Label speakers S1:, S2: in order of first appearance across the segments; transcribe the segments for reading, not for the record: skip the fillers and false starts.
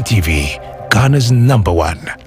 S1: CTV, Ghana's #1.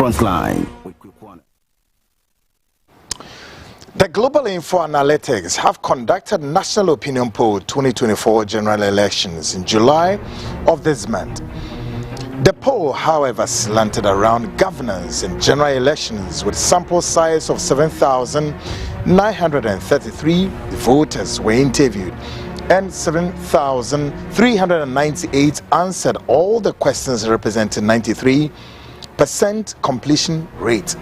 S2: Frontline.
S3: The Global Info Analytics have conducted National Opinion Poll 2024 general elections in July of this month. The poll, however, slanted around governance and general elections with sample size of 7,933 voters were interviewed and 7,398 answered all the questions, representing 93% completion rate.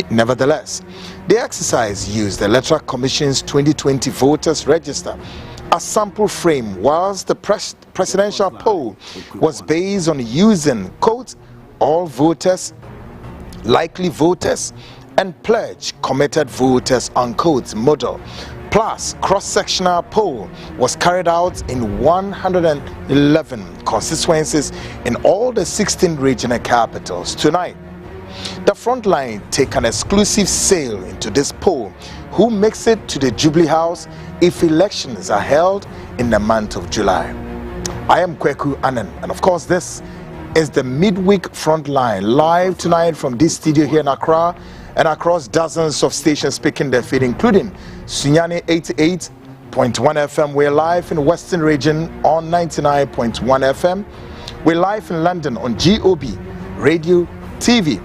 S3: Nevertheless, the exercise used the Electoral Commission's 2020 voters register as sample frame, whilst the presidential poll was based on using, quote, all voters, likely voters, and pledge committed voters, unquote, model. Plus, cross-sectional poll was carried out in 111 constituencies in all the 16 regional capitals. Tonight, the Frontline take an exclusive sail into this poll, who makes it to the Jubilee House if elections are held in the month of July. I am Kweku Anan, and of course this is the midweek Frontline, live tonight from this studio here in Accra and across dozens of stations speaking their feed, including Sunyani 88.1 FM. We're live in Western Region on 99.1 FM. We're live in London on GOB Radio TV,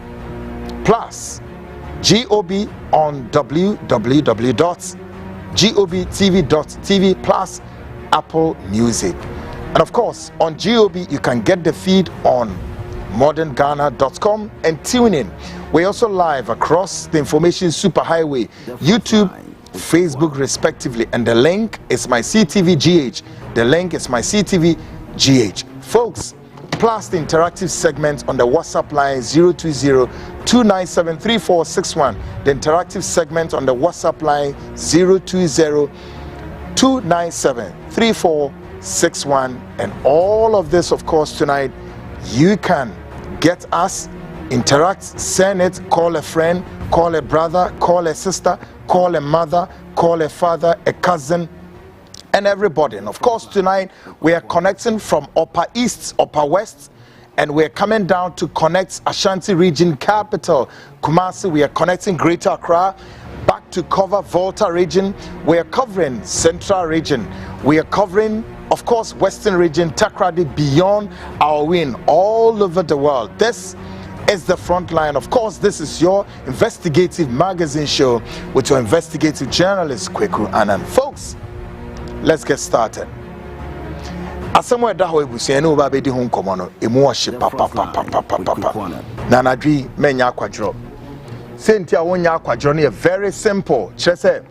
S3: plus GOB on www.gobtv.tv, plus Apple Music. And of course, on GOB, you can get the feed on modernghana.com and tune in. We're also live across the information superhighway, YouTube, Facebook, respectively. And the link is my CTV GH. The link is my CTV GH. Folks, plus the interactive segment on the WhatsApp line 020-297-3461. The interactive segment on the WhatsApp line 020-297-3461. And all of this, of course, tonight, you can get us, interact, send it, call a friend, call a brother, call a sister, call a mother, call a father, a cousin, and everybody. And of course, tonight we are connecting from Upper East, Upper West, and we're coming down to connect Ashanti region capital, Kumasi. We are connecting Greater Accra, back to cover Volta region. We are covering Central region. We are covering, of course, Western region, Takrady, beyond our win, all over the world. This is the Frontline. Of course, this is your investigative magazine show with your investigative journalist, Kweku Anan. Folks, let's get started. Asemwe da ho ebusia no ba bedi ho nkomo no emu ohye papa na nadwi menya akwadro senti a wonya akwadro no very simple kire say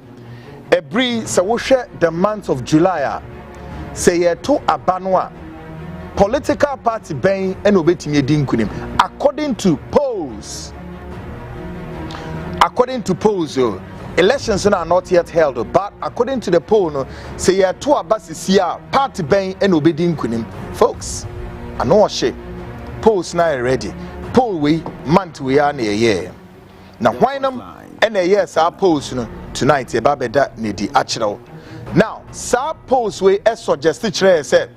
S3: every se wo hwe the month of July say ye to abano a political party ben and obetimi edi nkunim according to polls. Elections are not yet held, but according to the poll, no, say yeah, two abasisia party bang and obedient kunim. Folks, I know she polls now ready. Poll we month we are near year. Now why nam and a yes our polls no tonight a babe that needy actual. Now, sa polls we as suggested said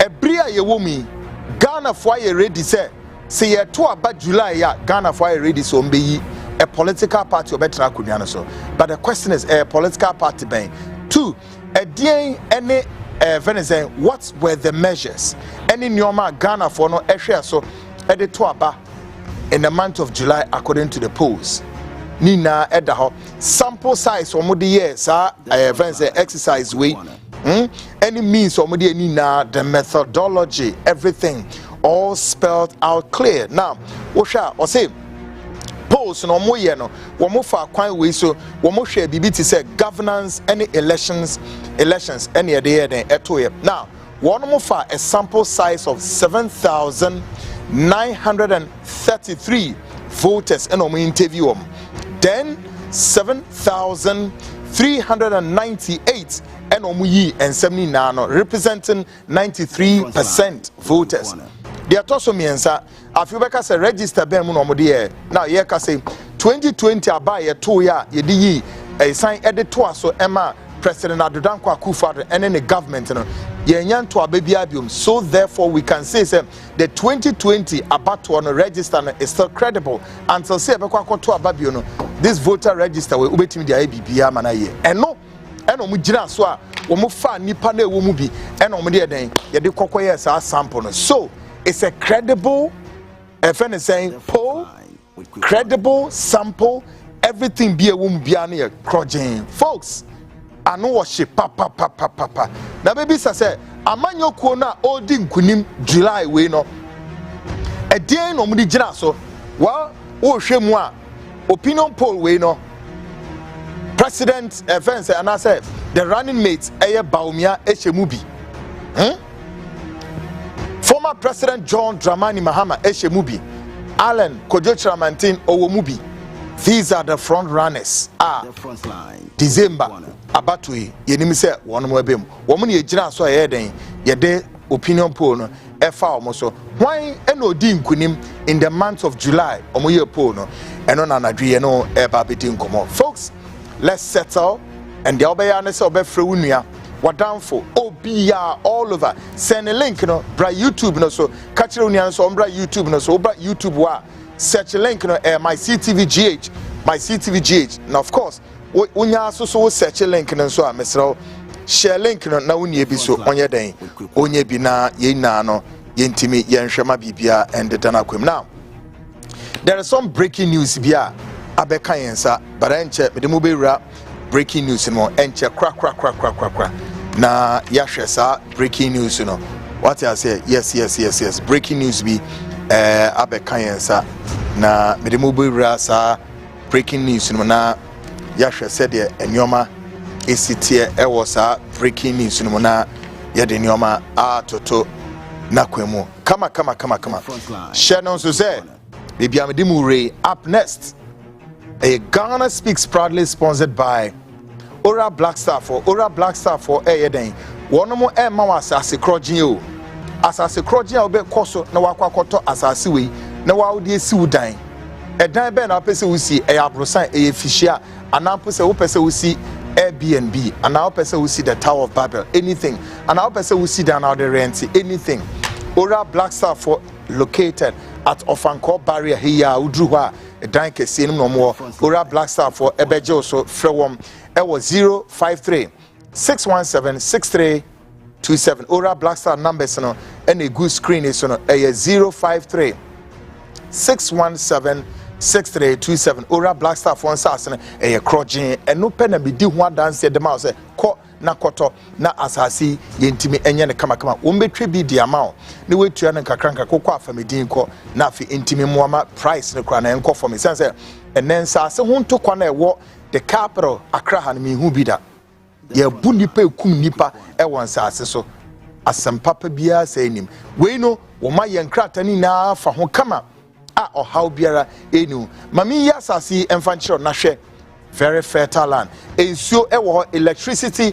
S3: a bria ye woman Ghana for ye ready said say ye to about July ya Ghana for ready so mbe a political party obetra akunya so. But the question is a political party ben. 2 a day any Venezuela, what were the measures? Any nyoma Ghana for no ehwe so e de to aba in the month of July according to the polls. Nina edaho sample size omode year sa Venezuela exercise way. Any means omode nina the methodology everything all spelled out clear. Now, Osha or say polls no mo ye no wo mo fa kwan we so wo mo hwe bibi ti say governance any elections any dey den etoye. Now, one mo fa a sample size of 7,933 voters in omo interview then 7,398 and omo yi and 79 representing 93% voters. They are also miensa afibeka say register ben mu no mo de now ye ka say 2020 aba ye to ya ye di yi e sign edit to so ema President Adodanko Akufo-Addo and the government no ye nyan to ababia biom. So therefore we can say the 2020 about to register is still credible until say ebekwa to ababio no this voter register we ubetimi dia bibia mana ye eno mu gira so a wo mo fa nipa na ewo mu bi eno mo de den ye de kokoye sa sample no. So it's a credible, FN is saying, poll, credible sample, everything be a woman be a crojin. Folks, I know what she papa. Now, baby, say, Amanyo Kona, Odin Kunim, July, we know. A day no mudi so, well, oh, shemwa, opinion poll, we know. President FN say, and I said, the running mates, Aya Baumia, Eshemubi. Former President John Dramani Mahama Eshemubi, Allen Kojo Tramantin Owomubi. These are the front runners. Frontline. December Abatui. Yenimi say one more bim. Woman ye jina so yeden ye de opinion poll no efa omoso. Why eno di nkunim in the month of July omoye poll no eno na nadwe no eba bedi nkomo. Folks, let's settle and the obeya ne se obefre wunua. Wadamfo obia all over send a link no bra YouTube no so catch union so bra YouTube no so bra YouTube wa search a link no my CTVGH now of course unya so search a link no so a mesro share link no na unie bi so onye den onye bi na ye na no yentimi yenhwema bibia and the danakwem. Now there is some breaking news bia abeka yensa but enche medemu bewura breaking news no enche kra na yahwe sa breaking news no what I say yes breaking news be abeka yensa na medemu bewura sa breaking news no na yahwe said de enyoma esitie ewo sa breaking news no na ye de enyoma atoto na kwemu kama share no so say bibia medemu re up next. A Ghana Speaks proudly sponsored by Ora Black Star for Eden. One more Emma was as a crojin. As a crojin, I'll be coso, no wakoto as a seaway, no wow dear sew dine. A dime ben up person we see a abrosan a fisher, and now person who person we see Airbnb, and now person we see the Tower of Babel, anything, and now person we see down out the rent, anything. Ora Black Star for located at Ofanko barrier here, Udruha. A danke same no more. Ora Black Star for Ebejo so Frewom. It was 053 617 6327. Ora Black Star numbers no and a good screen is no 053 617 6327. Ora Black Star for answer a crojin and no pen and be do one dance the mouse ko na koto na asasi yentimi enye ne kama wombetwe bi di amount ne wetua ne kakranka kokwa famidin ko na afi intimi muama price ne kra na enko for me sense enen sase ho ntokwa na ewo the capital Accra ha ne me hu bi da ye bu nipa ekum nipa e won sase so asempapa bia sa enim we no wo ma ye nkrata ni na fa ho kama a ohaw biara enu mami ya sase emfanchiro na hwe very fertile land ensuo ewo electricity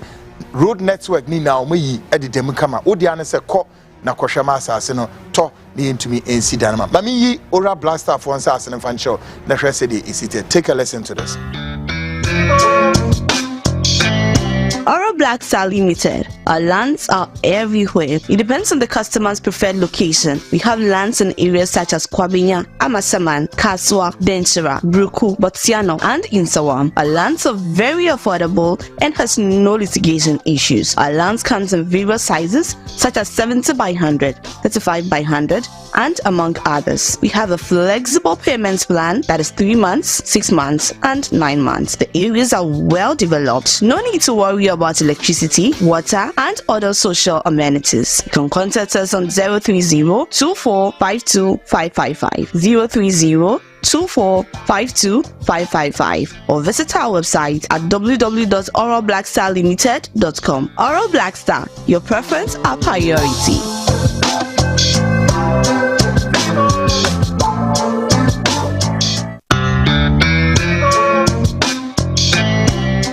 S3: road network ni na omayi ededem kama odi ane se ko na kohwema asase no to ne yentumi ensi danama mami yi Ora Black Star for asase no fancho na hwe se de isite. Take a listen to this.
S2: Oro Black Star Limited. Our lands are everywhere. It depends on the customer's preferred location. We have lands in areas such as Kwabinya, Amasaman, Kaswa, Denchira, Bruku, Botsiano, and Insawam. Our lands are very affordable and has no litigation issues. Our lands comes in various sizes such as 70 by 100, 35 by 100, and among others. We have a flexible payments plan that is 3 months, 6 months, and 9 months. The areas are well developed. No need to worry about electricity, water, and other social amenities. You can contact us on 030-2452-555, 030-2452-555, or visit our website at www.oroblackstarlimited.com. Oro Black Star, your preference, our priority.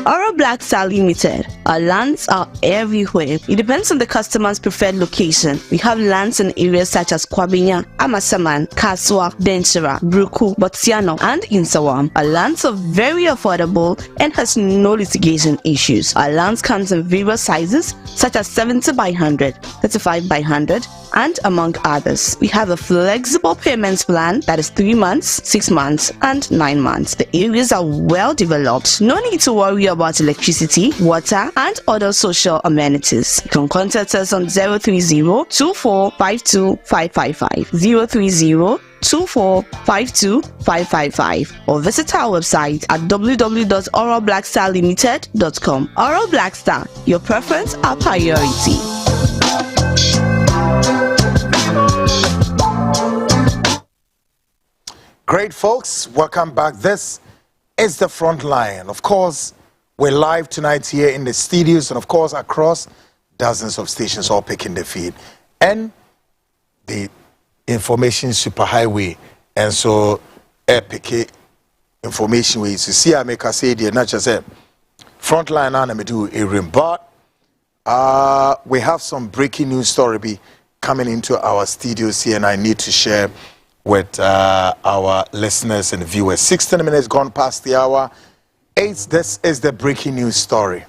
S2: Oro Black Star Limited. Our lands are everywhere. It depends on the customer's preferred location. We have lands in areas such as Kwabinya, Amasaman, Kaswa, Denchira, Bruku, Botsiano, and Insawam. Our lands are very affordable and has no litigation issues. Our lands comes in various sizes such as 70 by 100, 35 by 100, and among others. We have a flexible payments plan that is 3 months, 6 months, and 9 months. The areas are well developed. No need to worry about electricity, water, and other social amenities. You can contact us on 030-2452-555, 030-2452-555, or visit our website at www.oroblackstarlimited.com. Oro Black Star, your preference, our priority.
S3: Great, folks. Welcome back. This is the Frontline. Of course, we're live tonight here in the studios and, of course, across dozens of stations all picking the feed. And the information superhighway. And so, epic information ways to see I make us say, dear, not just Frontline and do a rim. But we have some breaking news story be coming into our studios here, and I need to share with our listeners and viewers. 16 minutes gone past the hour. This is the breaking news story.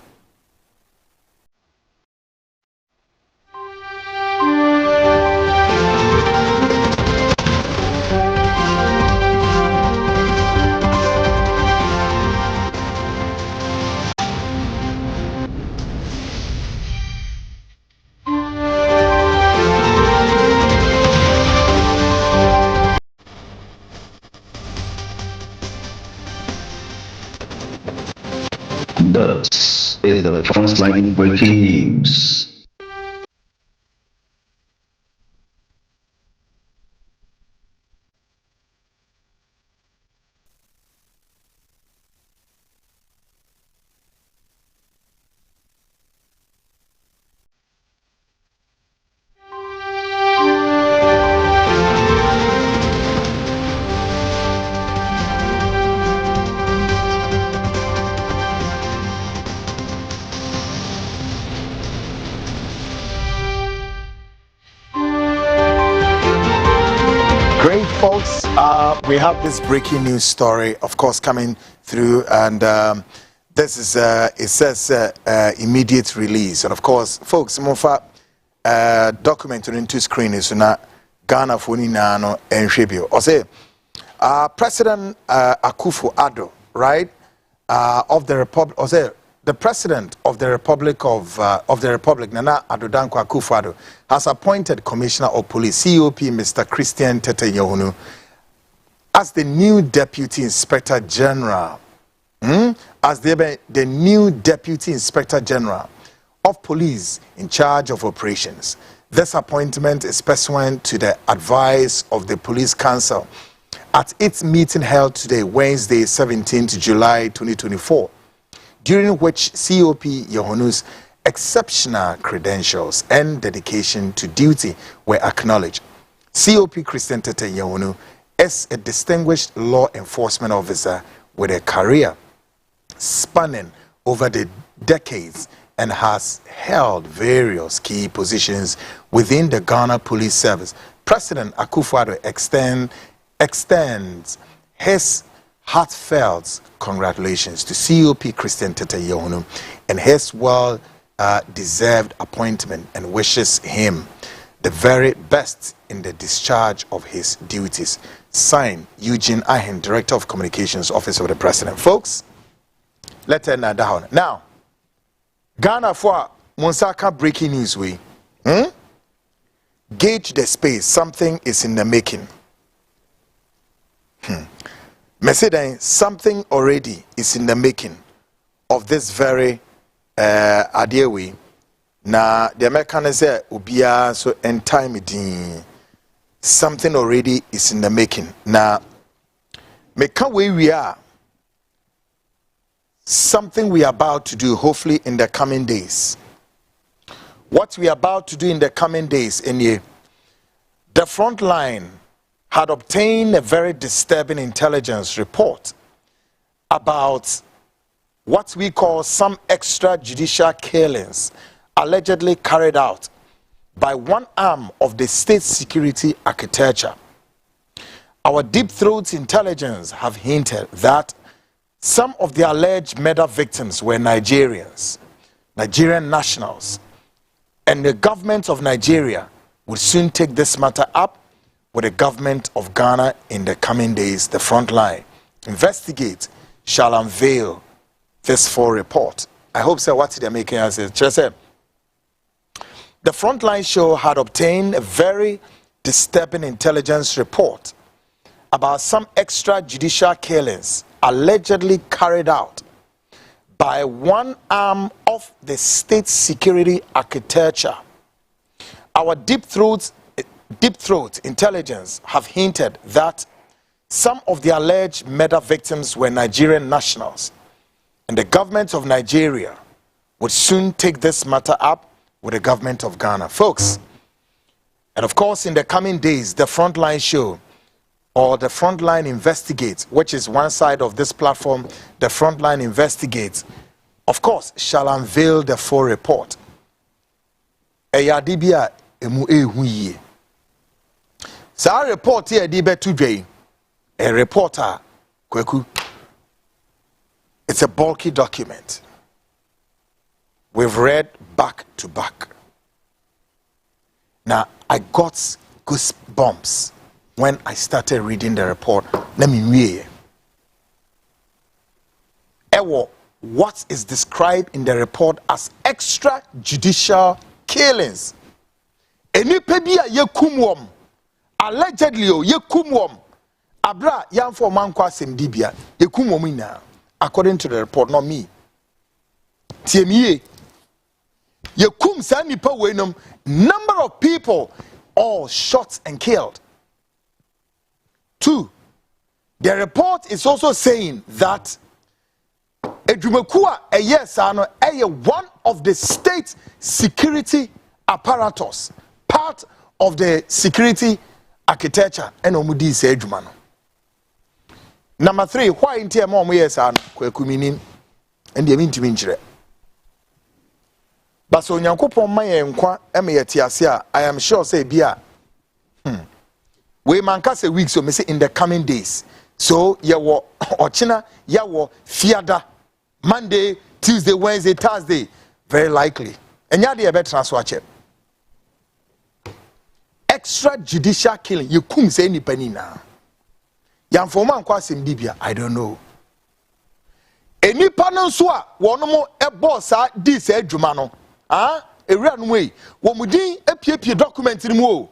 S4: This is the Frontline breaking news.
S3: Great, folks. We have this breaking news story, of course, coming through, and this is it says immediate release, and of course, folks, mofa document into screen is not Ghana for Ninano and Shibio. Or say, President Akufo-Addo, right, of the Republic, or say, the President of the Republic Nana Addo Dankwa Akufo-Addo, has appointed Commissioner of Police COP Mr. Christian Tete Yohunu as the new Deputy Inspector General. As the new Deputy Inspector General of Police in charge of operations. This appointment is pursuant to the advice of the Police Council at its meeting held today, Wednesday, 17th July 2024. During which COP Yohunu's exceptional credentials and dedication to duty were acknowledged. COP Christian Tete Yohunu is a distinguished law enforcement officer with a career spanning over the decades and has held various key positions within the Ghana Police Service. President Akufo-Addo extends his heartfelt congratulations to COP Christian Tete Yehonu and his well-deserved appointment, and wishes him the very best in the discharge of his duties. Signed, Eugene Ahen, Director of Communications, Office of the President. Folks, let's end that down. Now, Ghana for Monsaka breaking news we. Gauge the space. Something is in the making. Meseden, something already is in the making of this very idea we. Na the American say ubia so end time din. Something already is in the making. Na meka we are something we are about to do, hopefully in the coming days. What we are about to do in the coming days, the Frontline had obtained a very disturbing intelligence report about what we call some extrajudicial killings allegedly carried out by one arm of the state security architecture. Our deep throat intelligence have hinted that some of the alleged murder victims were Nigerians, Nigerian nationals, and the government of Nigeria will soon take this matter up with the government of Ghana in the coming days. The Frontline investigate shall unveil this full report. I hope so. What they're making us is just say the Frontline show had obtained a very disturbing intelligence report about some extrajudicial killings allegedly carried out by one arm of the state security architecture. Our deep throat intelligence have hinted that some of the alleged murder victims were Nigerian nationals, and the government of Nigeria would soon take this matter up with the government of Ghana. Folks, and of course in the coming days, the Frontline show, or the Frontline investigates, which is one side of this platform, the Frontline investigates, of course, shall unveil the full report. Eyadibia emu ehuye. Sa report here di betu a reporter kweku. It's a bulky document. We've read back to back. Now I got goosebumps when I started reading the report. Let me read. What is described in the report as extrajudicial killings? Enipebia yekumwom, allegedly yekumwom, abra yanfo mankwa semdibia yekumwom ina, according to the report, not me. Tiemiye yekum sa nipa wenom, number of people all shot and killed. 2, the report is also saying that Edumekua one of the state security apparatus, part of the security architecture, and omudi say edumano. Number 3, why in tia mo yes ano kwekuminim and the minti minchire. But so nyankopon maye nkwa eme yetiase I am sure say bia we manka say weeks so me say in the coming days. So yawo ochina yawo fiada Monday, Tuesday, Wednesday, Thursday, very likely. And ya dey better transfer check. Extrajudicial killing, you kum say ni panina. Yan for man kwa bibia, I don't know. Eni panon so a wono mo ebo sa di say adwuma no. Ewura no wey, wo mudin epiepie document ni mu o.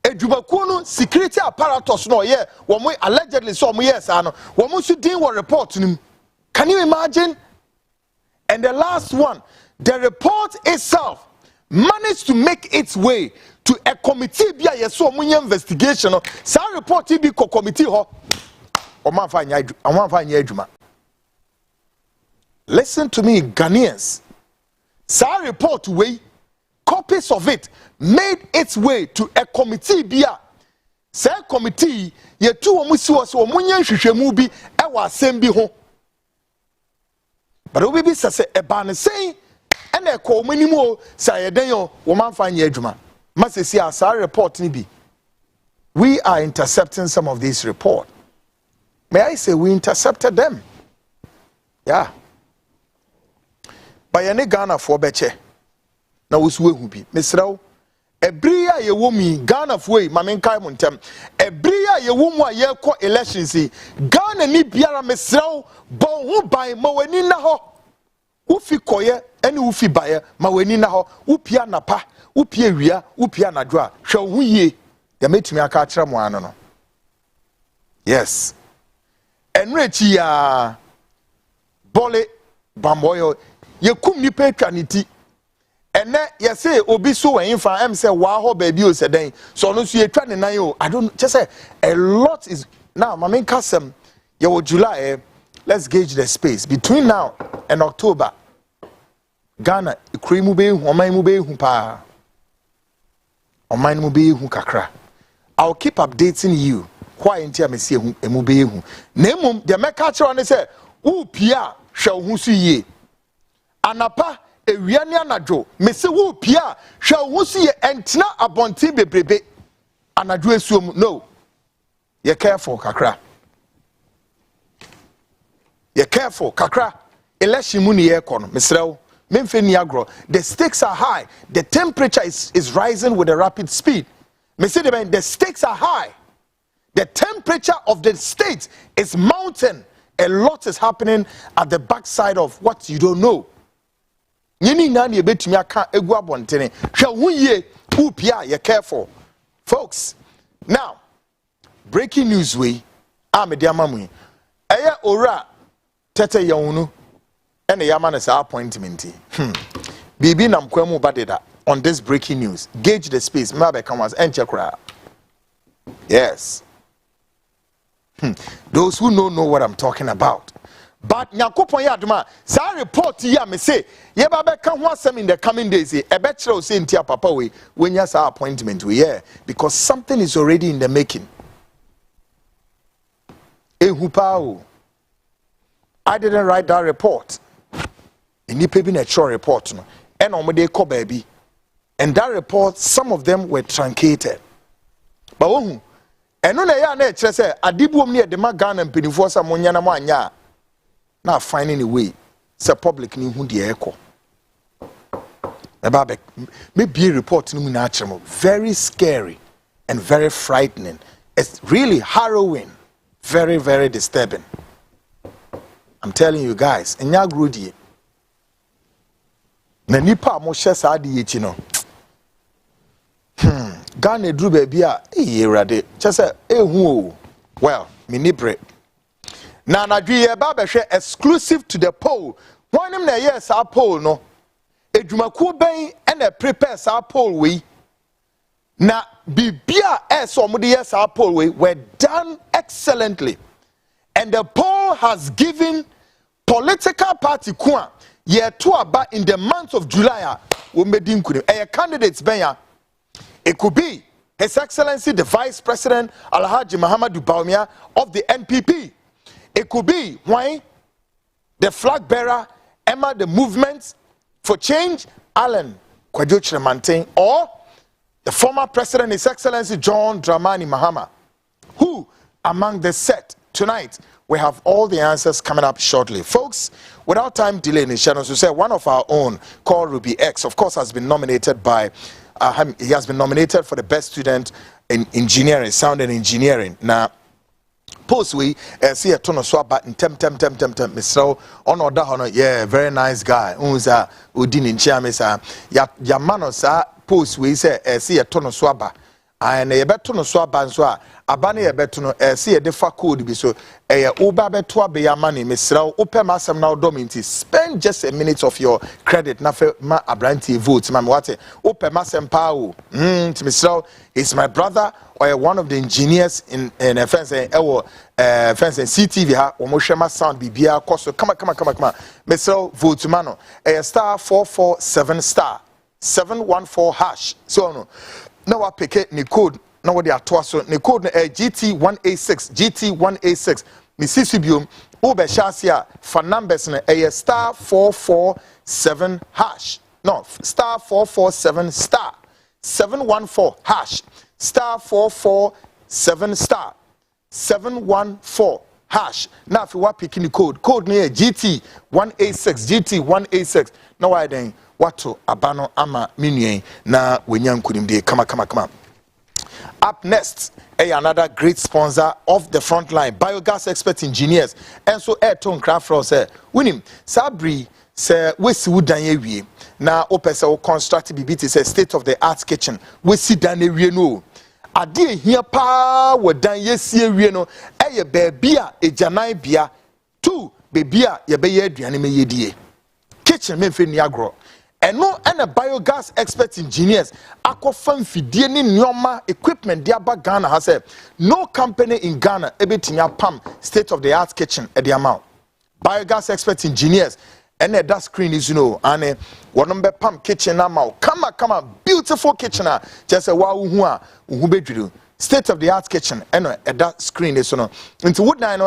S3: Edwumakuo no security apparatus no ye, wo mo allegedly so mo yes ano, wo mo su din wo report ni. Can you imagine? And the last one, the report itself managed to make its way to a committee bia yeso omunye investigation. Sa report bi ko committee ho. Listen to me, Ghanaians. Sa report way, copies of it made its way to a committee bia. Sa committee ye tu omusi wo so omunye hwehwemu bi e wa asem bi ho. But we be say a ban saying and a call minimo say a day woman find yeduma. Must see our report ni be. We are intercepting some of these reports. May I say we intercepted them? Yeah. By any Ghana for beche. Now was we who be Mr. Ebria ye womi Ghana for Mamenkai Montem. Ebria ye woman ye ko elections. Ghana ni biara Mr. Bon who by Moweni na ho. Ufi koye any ufi buyer Maweni na ho. Upia napa. Upia ria. Upia nadra. Show who ye. Ya met me a catcher moano. Yes. Enrechi ya Bole Bamboyo. Ye kum ni petraniti. Ene ye say obi so when fa em say wa ho baby o seden so no so ye twa ne nan o I don't just say a lot is now my main custom ye wo July let's gauge the space between now and October Ghana ikuri mu be hu oman mu be hu pa oman mu be hu kakra I'll keep updating you why enti am see hu emu be hu na emum de meka kire on say wo pia hwe hu so ye anapa ewiane anadwo mese wo pia hwe wo so ye entna abonti bebrebe anadwo esuom no ye careful kakra election mu ne ye kono mesrew memfe ni agro the stakes are high the temperature is rising with a rapid speed mese the stakes are high the temperature of the state is mounting a lot is happening at the backside of what you don't know Yeni nani ebetumi aka egu abontene hwe hu ye upia ye careful folks now breaking news we amede amamu eye ora tete yawunu ene yama na sa appointment bibi nam kwamu badeda on this breaking news gauge the space mabe kamas enchekra yes those who know what I'm talking about. But Nyakopon Yaduma, sa report ya me say, ye ba be kan ho asem in the coming days, e be kire o say ntia papa we when ya sa appointment we here because something is already in the making. Ehupao. I didn't write that report. Enipa bi na true report no. And omode ko baby. And that report some of them were truncated. But wohu eno na ya na e kire say adibuom ne de ma Ghana mpinifo sa monya na mo anya now finding a way say public ni hu de eko eba maybe a report ni na achemo very scary and very frightening. It's really harrowing, very very disturbing. I'm telling you guys enya grodi na nipa mo hye sa de yechi no Ghana dru ba bia erade chese ehu o well me nibre na nadwi ye ba behwe exclusive to the poll wonim na yes our poll no edwumaku ben na prepare sa poll we na bibia so mo de yes our poll we were done excellently and the poll has given political party kwa ye to aba in the month of July wo medi nkunu candidates ben ya. It could be His Excellency the Vice President Alhaji Muhammadu Bawumia of the NPP. It could be why the flag bearer Emma the Movement for Change Alan Kwadwo Kyerematen, or the former President His Excellency John Dramani Mahama. Who among the set tonight? We have all the answers coming up shortly. Folks, without time delaying, to say one of our own called Ruby X, of course, has been nominated by he has been nominated for the best student in engineering, sound and engineering. Now, post we see a ton of swap but tem Mr. on order honor, yeah, very nice guy. Unza Udin in Chiamesa. Ya manosa post we say see a ton of swap and a beton of swap and so abani a beton see a defa code be so a uba betua be ya money, Mr. Open masam now dominti. Spend just a minute of your credit, na ma abranti votes, mam wate. Open masam pao. Mr. He's my brother or one of the engineers in a fence and fence and CTV ha omoshema sound bibia koso. Come on. Mr. Vote mano. A star 447 star 714 hash. So no. Now I pick it ni code. Now what they are to so ni code GT186 Mississippi ube shasia for numbers a star 447 hash. No, star 447 star 714 hash. Star 447 star 714 hash na afi wa pick ni code ne GT 186 GT 186 na why then wato abano ama minuen na wenya nkunimde kama. Up next, another great sponsor of the Frontline, biogas expert engineers. And so air tone craft for say, winim, sabri say we si wudan ye na opese o construct BBT say state of the art kitchen. We si dan ye no. Ade here pa we dan ye si ye no. Eye baby a ejanai bia. 2 baby a ye be ye aduane me ye die. Kitchen me fe ni agro. And no and a biogas expert engineers akofan fidie ni nyoma equipment dia ba Ghana has said no company in Ghana ebetinya pam state of the art kitchen at the amount biogas expert engineers and that screen is and one be pam kitchen amount come beautiful kitchen just a wow hu bedru state of the art kitchen and that screen is into wood nine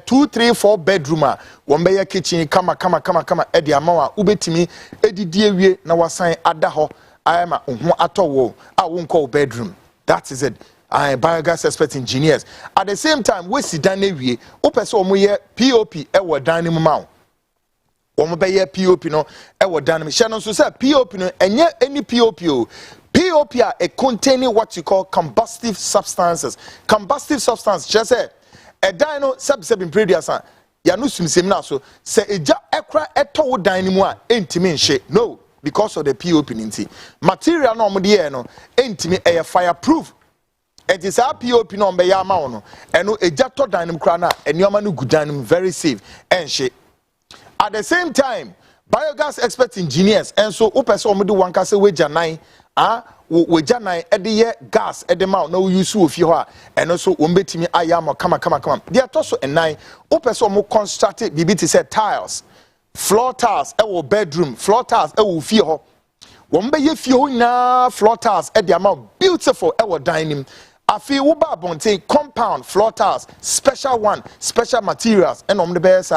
S3: 2 3 4 bedroom one be kitchen come at the amount ubetimi edidie wie na wasan adaho I am atowo I won't call bedroom that is it I biogas expert engineers at the same time we sit down wie opese omo ye POP e wo dan ni mama omo be ye POP no e wo dan mi hye no so say POP no enye any POP o POP are containing what you call combustive substances. Combustive substance, just say a dino sub-7 previous ya no sum na so say eja ekra eto dynamo entimi nhye no because of the POP ninti material no mo de no entimi e fireproof it is our POP no be ya ma no eno eja to dynamo kra na enioma no gudanum very safe enhye at the same time biogas expert engineers and so opese omo one kase we janan we janai ede gas ede ma na we use ofie ho a eno so wo betimi ayamo kama they are so enai opese omo construct bibiti say tiles floor tiles e wo bedroom floor tiles e wo fie ho wo be ye fie ho na floor tiles ede ama beautiful e wo dining afi wo ba bonte compound floor tiles special materials and on the best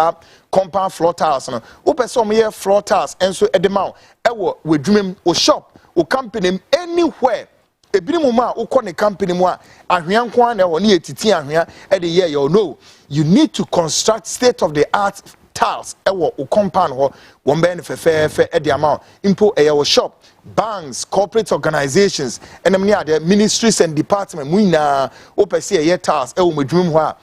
S3: compound floor tiles no opese omo ye floor tiles enso ede ma e wo wedwumem wo shop o company anywhere ebirimu ma ukọ ne company mu a ahwea nko an na wo ne etiti ahwea e de ye you know you need to construct state of the art tiles e wo o compound ho wo mbe ne fefefe e de ama impo e wo shop banks corporate organizations and them near the ministries and department mu na opese e tiles e wo medwum ho a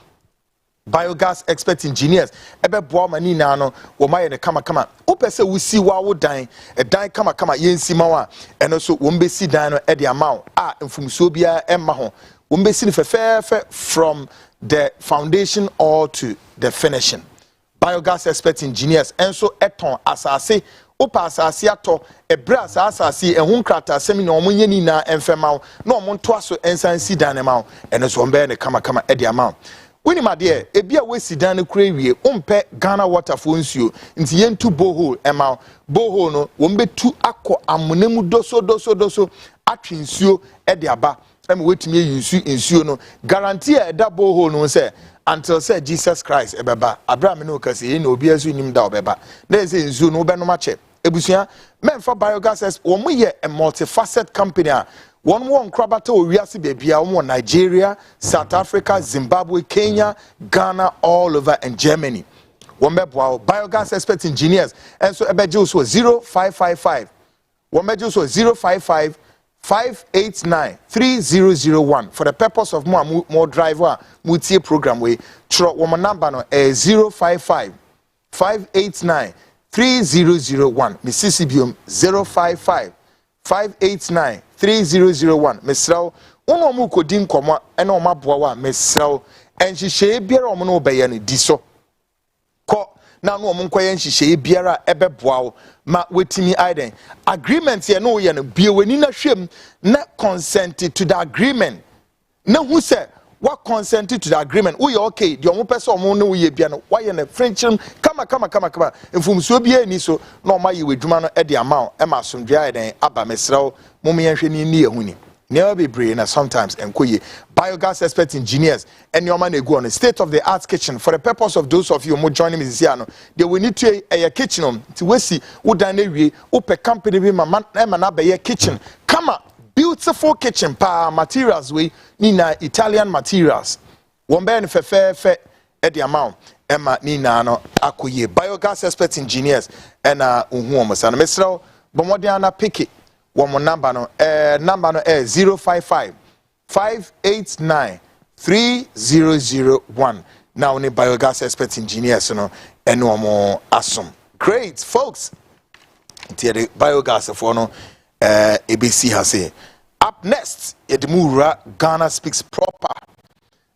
S3: biogas expert engineers ebe boa mani na no wo maye ne kama opese wo si wa wo dan e dan kama yensi ma wa eno so wo mbesi dan no e de amount mfumso bia emma ho wo mbesi ne fefefe from the foundation all to the finishing biogas expert engineers enso eton asase opa asase ato ebra asase ehun krata semi na omunye ni na emfema na omonto aso ensan si dan ne ma eno so mbe ne kama e de amount wini made ebia we sidan ne kura wie umpe Ghana water for nsuo nti yentu borehole ema borehole no wo mbetu akọ amonemu doso atwe nsuo e de aba em wetumi yusu nsuo no guarantee e da borehole no say until say Jesus Christ ebeba Abraham no kase ye na obi azu nim da obeba na say nsuo no be no mache ebusua memfa biogas wo mo ye a multifaceted company a one krabata owiase bebia wo Nigeria, South Africa, Zimbabwe, Kenya, Ghana, all over and Germany. One biogas expert engineers and so ebejo so 0555 one mejo so 055 589 3001 for the purpose of more driver multi program we tro one number no 055 589 3001 Mississippi 055 589 3001 mesraw ono mu kodin komo ena o maboa wa mesraw enhihye biara o no be ye ne diso ko na no mo nkoye enhihye biara ebeboa wo ma wetimi aiden agreement ye no ye no bieweni na hwem na consent to the agreement na hu se what consent to the agreement we okay the omo person omo no we bia no why na friendship kama mfumsuo bia ni so na o ma ye wedwuma no e de amount e ma somdua aiden aba mesraw mum yenhwe ni ehuni never be brain na sometimes enkoye biogas expert engineers and your man go on a state of the art kitchen for the purpose of those of you who joining me this year no they will need to a kitchen to we see wo dan na wie wo pe company bi ma na be kitchen kama beautiful kitchen pa materials we ni na Italian materials one be fefefe the amount Emma Nina no akoye biogas expert engineers and uhu omo sana mesro bomodiana pick it one number no 055 589 3001 now ne biogas expert engineers no eno omo asom great folks the biogas for no ABC has say up next Edmura Ghana speaks proper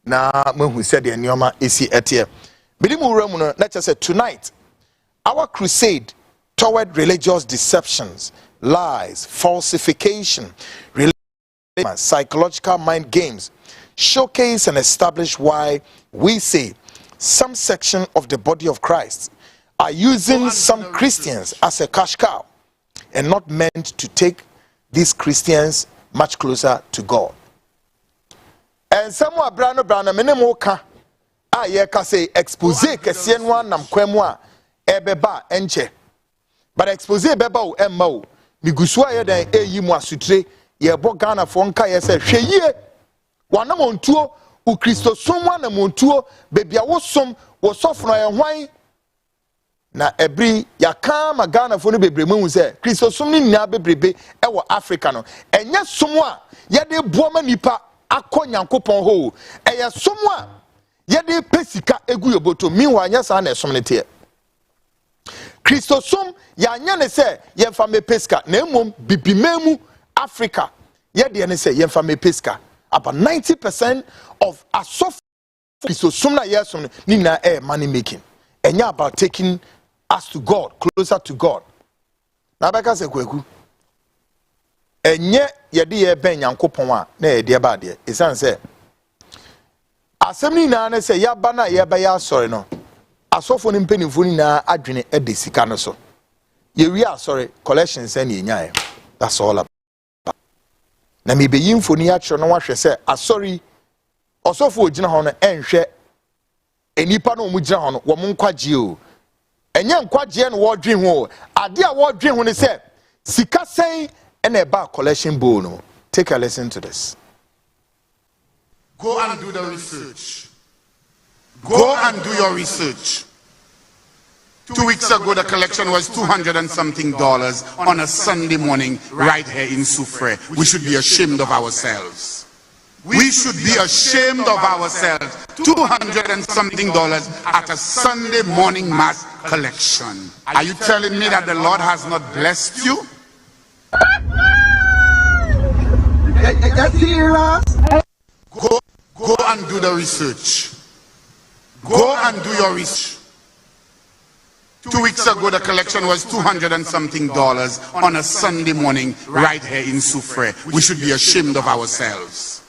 S3: na who said the nyoma esi etie Edmura mu no let's say tonight our crusade toward religious deceptions, lies, falsification, psychological mind games showcase and establish why we say some section of the body of Christ are using some Christians as a cash cow and not meant to take these Christians much closer to God. And someone brano minimoka ye ka say expose kesienwa nam kwemwa ebeba enche. But expose beba o emma o migusu aye dan eyi mu asutre ye bo Ghana fo nka ye se hweye wana montuo u Kristo somwa na montuo bebia wo som wo sofno ye hwan na ebri yaka ma Ghana fo no bebre mu se Kristo som ni nya bebrebe e wo Africa no enye som a ye de boama nipa akonyankopon ho eye som a ye de pesika egu yoboto minwa nya sa na som ne te Kristo som ya nya ne se ye fa me pesika na emom bibimemu Africa ye de ne se ye fa me pesika about 90% of asof Kristo som na ye som ni na money making enya about taking us to God, closer to God. Na beka se kweku enye ye de ye ben yankopon a na ye de ba de esan se asem ni na se ya ba na ye ba ya asore no asofo ni mpenimfo ni na adwene e de sika no so ye wi asore collections and ye that's all about. Na me be yimfo ni atro no wahwe se asori osofo ogina ho no enhwe enipa no mu gina ho no wo mo nkwagie o enye nkwagie no wo dwen ho ade a wo dwen ho ne se sika sen and a bar collection bowl no. Take a listen to this.
S5: Go and do the research. Go and do your research. 2 weeks ago, the collection was $200 and something on a Sunday morning right here in Soufrière. We should be ashamed of ourselves. We should be ashamed of ourselves. $200 and something at a Sunday morning mass collection. Are you telling me that the Lord has not blessed you? Go and do the research. Go and do your research. 2 weeks ago, the collection was $200 and something on a Sunday morning right here in Soufrière. We should be ashamed of ourselves.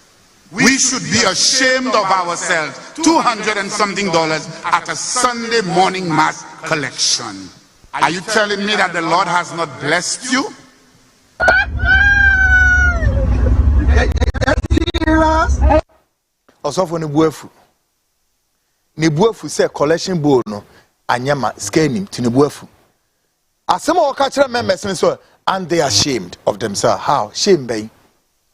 S5: We should be ashamed of ourselves. $200 and something at a Sunday morning mass collection. Are you telling me that the Lord has not blessed you?
S3: Osofo ne buafu say collection bowl no anyama scanning to ne buafu asem o ka kire members so and they are ashamed of themselves. How shame be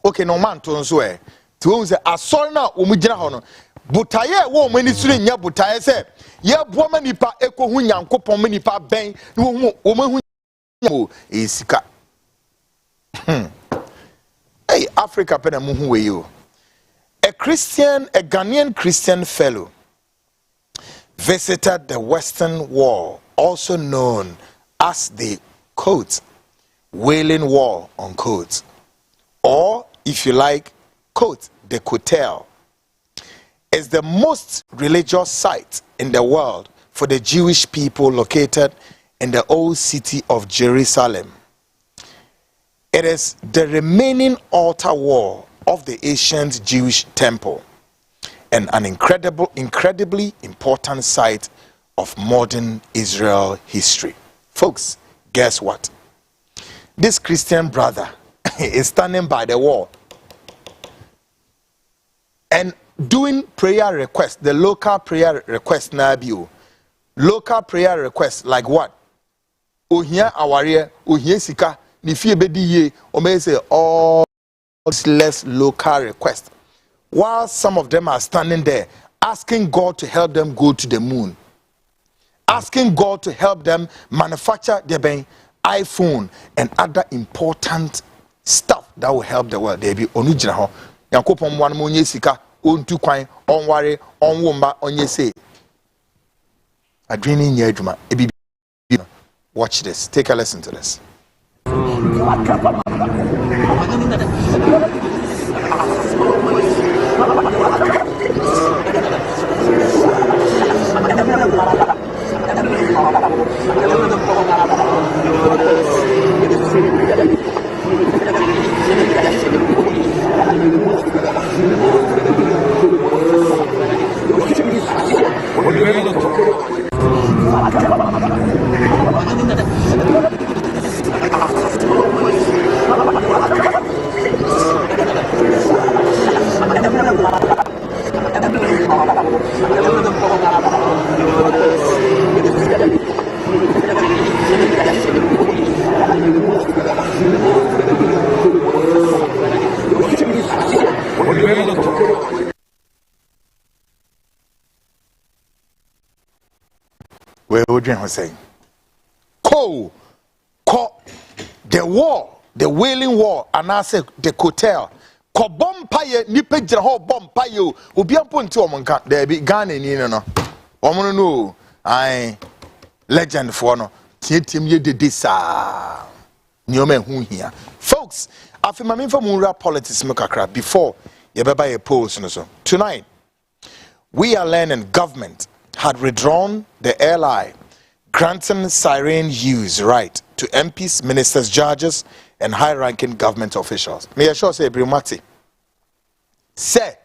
S3: okay no man to nso e to won say asori na o mu gina ho no butaye wo o mani suru nya butaye say ye boama nipa ekohu nyankopon manipa ben wo mahu esika hey Africa pena mu hu we yo a Ghanaian Christian fellow visited the Western Wall, also known as the quote, Wailing Wall, unquote, or if you like, quote, the Kotel, is the most religious site in the world for the Jewish people located in the old city of Jerusalem. It is the remaining altar wall of the ancient Jewish temple and an incredibly important site of modern Israel history. Folks, guess what? This Christian brother is standing by the wall and doing prayer requests, the local prayer request Nabio. Local prayer requests like what? Ohia aware, ohia sika, ni fie bedi ye, o may say all less local requests. While some of them are standing there asking God to help them go to the moon, asking God to help them manufacture their iPhone and other important stuff that will help the world. They be onujina ho. Yankopon wan mo nye sika, ontu kwan, onware, onwomba, onye say. Adwini nye adwuma. Watch this. Take a listen to this. Where would you say? Ko, the war, the wailing war, and I say the hotel. Ko bompaye nipe jira ho bompaye obi amponti omonka there be Ghana ni no omono no ai legend for no tietiem ye de sa nyoma hu hia folks afima me fa munra politics makakra before ye beba ye post no so tonight we are learning government had withdrawn the airline granting siren use right to MPs, ministers, judges, and high-ranking government officials. May I sure say, Brimati, say,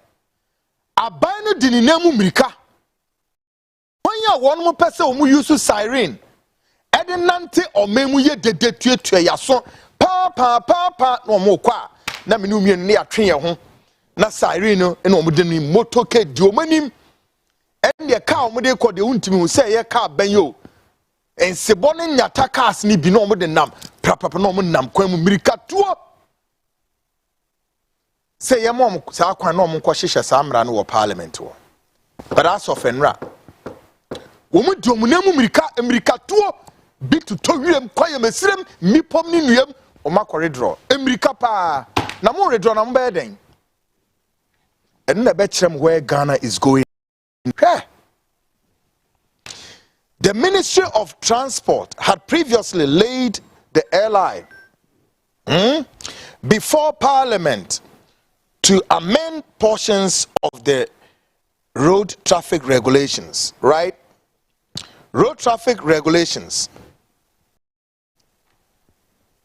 S3: Abano dininamu mirika. When you one more person who use siren, Edenante or memu ye de to ya son, pa, no more qua. Na minu me near train home. Na siren no, and omudeni motoke diomanim. And your car, mode called the untimu say, ye car benyo. And Sebonin Yatakas ni binomo de nam, Prapanom nam, Quemu Mirikatua. Say your mom, Saquanom, Quashisha Samran or Parliament. But as of Enra, Woman Domunemu Mirikatua, big to Torium, Quayam, Mipomnium, or Macoridro, Emricapa, Namore Dronam bedding. And the betchem where Ghana is going. The Ministry of Transport had previously laid the airline before Parliament to amend portions of the road traffic regulations, right? Road traffic regulations.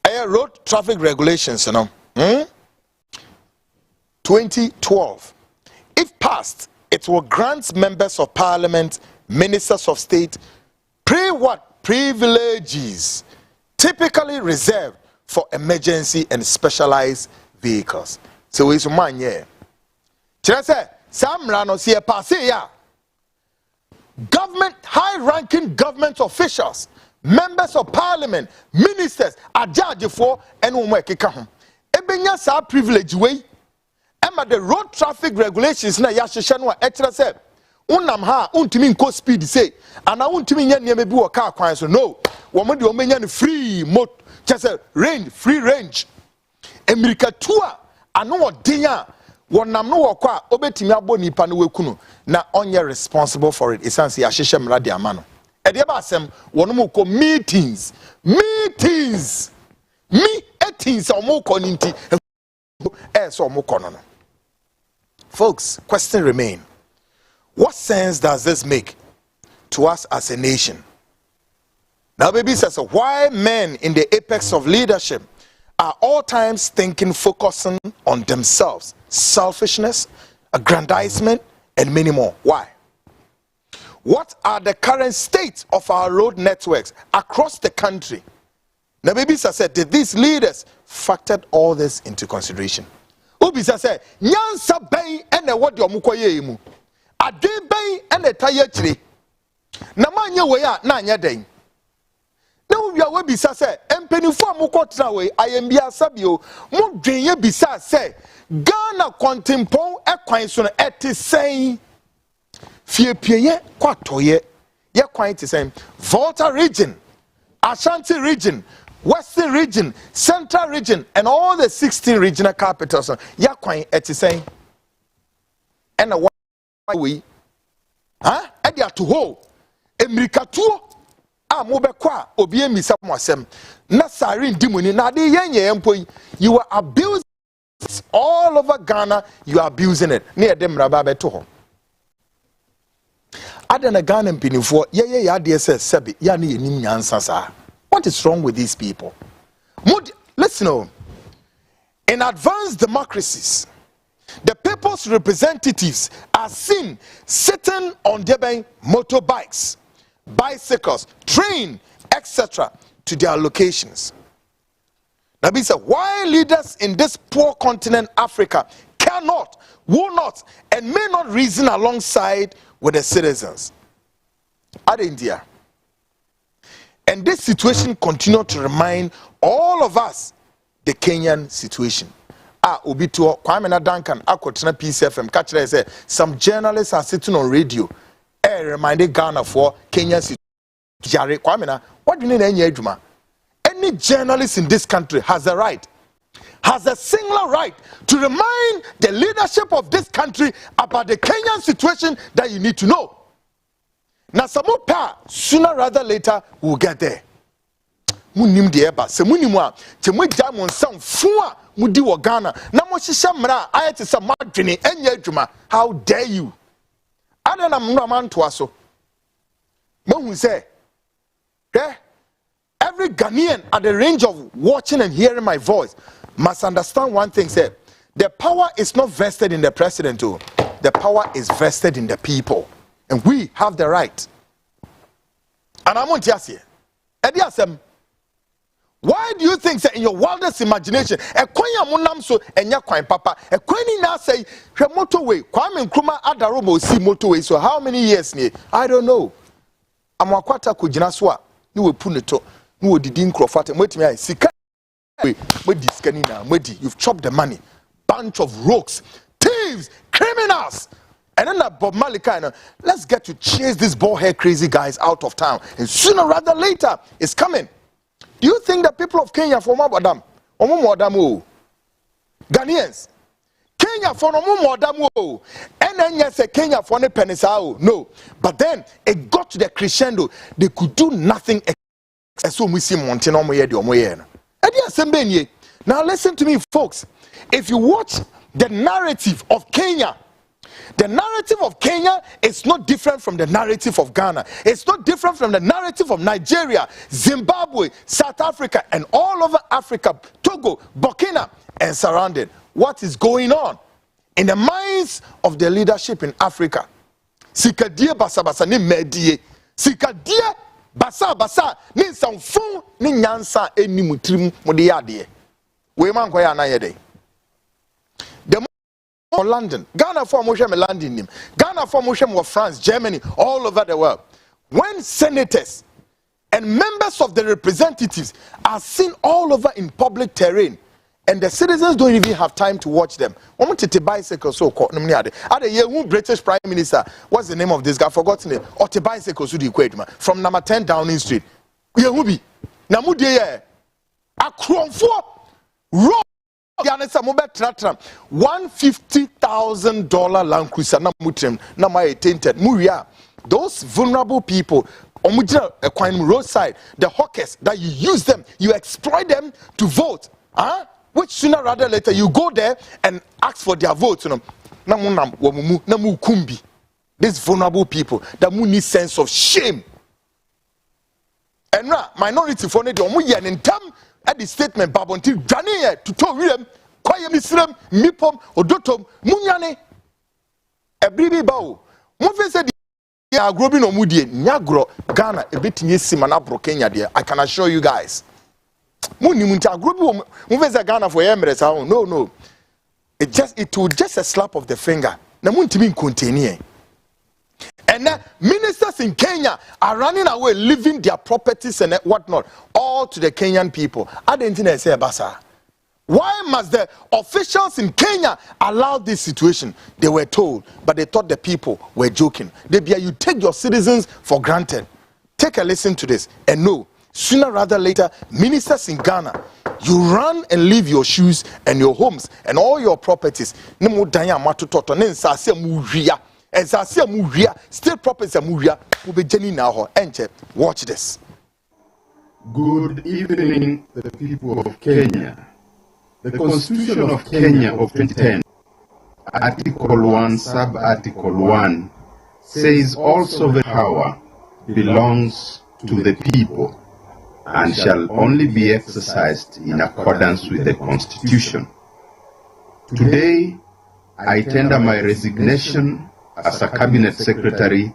S3: Road traffic regulations, 2012. If passed, it will grant members of Parliament, ministers of state, privileges typically reserved for emergency and specialized vehicles. So it's one year. Government, high-ranking government officials, members of parliament, ministers are judged for and Ebenya sa privilege way. Emma the road traffic regulations na yashishano extra say. Unam ha untimi nko speed say ana untimi nya niam bi wo car kwan so no wo mo de o menya no free mot just free range America tour ano odin a wonam no wo kwa obetimi abo nipa no wekunu na onye responsible for it esanse ahihye mra de ama no e de ba asem wono mo ko meetings o mo ko ninti so mo ko no. Folks, question remain. What sense does this make to us as a nation? Now, baby says, why men in the apex of leadership are all times thinking, focusing on themselves, selfishness, aggrandizement, and many more. Why? What are the current state of our road networks across the country? Now, baby said, did these leaders factored all this into consideration? Ubisa said, Nyansa bay and what your mukoye. Ade bay and a tire tree. Namanya way out nanya day. Now we are webisa say, Empeny for Mukotra way, I am Bia Sabio, Mudriya Bisa say, Ghana contempo equine at saying fie pieye kwatoye ye kwan te same Volta region, Ashanti region, Western region, Central region, and all the 16 regional capitals ya kwan ete same and a we edia to ho emirikatuo a mobekwa obi emisa mwasem na sare ndimuni na de yenye empoi you are abusing all over Ghana, you are abusing it near them rababe to ho adana Ghana mpinifo ye ya de sebi ya ne yenim nyansa sa. What is wrong with these people? Listen, in advanced democracies, the people's representatives are seen sitting on their motorbikes, bicycles, train, etc. to their locations. Now, why leaders in this poor continent, Africa, cannot, will not, and may not reason alongside with the citizens? At India. And this situation continues to remind all of us the Kenyan situation. Obito Kwame na Duncan akotena PCFM catch say some journalists are sitting on radio reminding Ghana for Kenyan situation. Kwame na, what do you need any adwuma? Any journalist in this country has a right, has a singular right to remind the leadership of this country about the Kenyan situation that you need to know. Now, some more sooner rather later we'll get there. Munim de eba se munimwa te mogya mo nsam fua mudi wo Ghana na mo hihye mra ayete se madwene enya adwuma. How dare you? Adana mno amanto aso mahu say every Ghanaian at the range of watching and hearing my voice must understand one thing, say the power is not vested in the president, the power is vested in the people, and we have the right. And I want to ask you, why do you think that in your wildest imagination a kwanya munam so enya kwan papa a kwani na say hwe motorway Kwame Nkrumah adarobo si motorway so how many years ni I don't know amakwata kugina so a ni we pu ne to ni we didi nkrofate mwetimi ai sika we diskani na mwedi you've chopped the money, bunch of rogues, thieves, criminals. And then that Bob Marley kind of, let's get to chase these bald hair crazy guys out of town, and sooner rather later it's coming. Do you think the people of Kenya for Mabadam, Omumodam, Ghanaians, Kenya for Omumodam, and then yes, Kenya for the Penisao? No, but then it got to the crescendo. They could do nothing except so we see Montino. Now listen to me, folks. If you watch the narrative of Kenya, the narrative of Kenya is not different from the narrative of Ghana. It's not different from the narrative of Nigeria, Zimbabwe, South Africa, and all over Africa, Togo, Burkina, and surrounded. What is going on in the minds of the leadership in Africa? Sikadie basa basa ni medie. Sikadie basa basa ni sanfun ni nyansa eni mutrim modiyade. We man kwa ya na yede. Or London, Ghana for Moshem London, Ghana for Moshem of France, Germany, all over the world. When senators and members of the representatives are seen all over in public terrain, and the citizens don't even have time to watch them. I want to bicycle so called. British Prime Minister, what's the name of this guy? Forgotten it. Or to bicycle from number 10 Downing Street. Yehubi, Namudie, Akronfo, Road. $150,000 Land Cruiser na mutrem na my tainted muria. Those vulnerable people on roadside, the hawkers that you use them, you exploit them to vote. Which sooner or rather later you go there and ask for their votes. These vulnerable people that need sense of shame. And minority for ne in term at the statement babonti dwane to tell William kwayem islam mipom odotom munyane ebribi bawo mo fe se di agro bi no mudie nyagro Ghana ebetinye sima na bro Kenya there. I can assure you guys munim nti agro bi mo fe se Ghana for emirates no it will just a slap of the finger na muntimi nkonteni. And now, ministers in Kenya are running away, leaving their properties and whatnot, all to the Kenyan people. I didn't think I say, Basa. Why must the officials in Kenya allow this situation? They were told, but they thought the people were joking. You take your citizens for granted. Take a listen to this and know, sooner rather later, ministers in Ghana, you run and leave your shoes and your homes and all your properties. Still properties will be jenny now. Watch this.
S6: Good evening, the people of Kenya. The Constitution of Kenya of 2010, Article 1, Sub-Article 1, says all sovereign power belongs to the people and shall only be exercised in accordance with the Constitution. Today, I tender my resignation as a Cabinet Secretary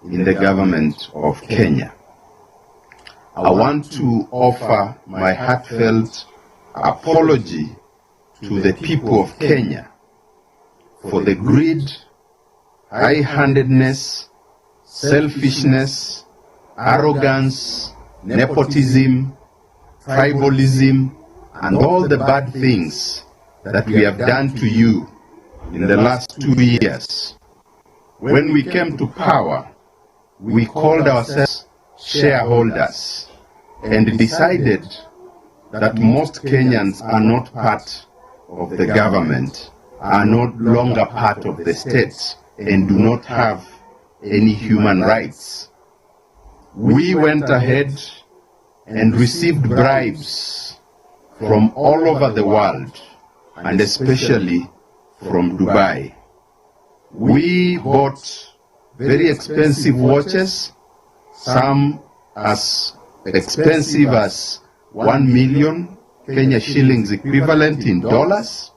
S6: in the Government of Kenya. I want to offer my heartfelt apology to the people of Kenya for the greed, high-handedness, selfishness, arrogance, nepotism, tribalism, and all the bad things that we have done to you in the last 2 years. When we came to power, we called ourselves shareholders and decided that most Kenyans are not part of the government, are no longer part of the state, and do not have any human rights. We went ahead and received bribes from all over the world, and especially from Dubai. We bought very expensive watches, some as expensive as 1 million Kenya shillings equivalent in dollars.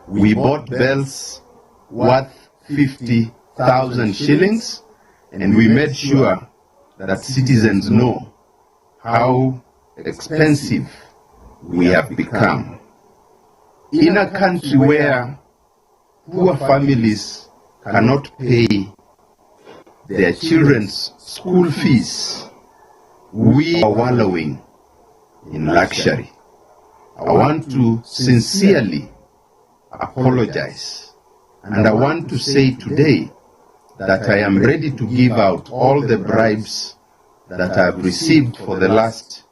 S6: We bought bells worth 50,000 shillings, and we made sure that citizens know how expensive we have become. In a country where poor families cannot pay their children's school fees, we are wallowing in luxury. I want to sincerely apologize, and I want to say today that I am ready to give out all the bribes that I have received for the last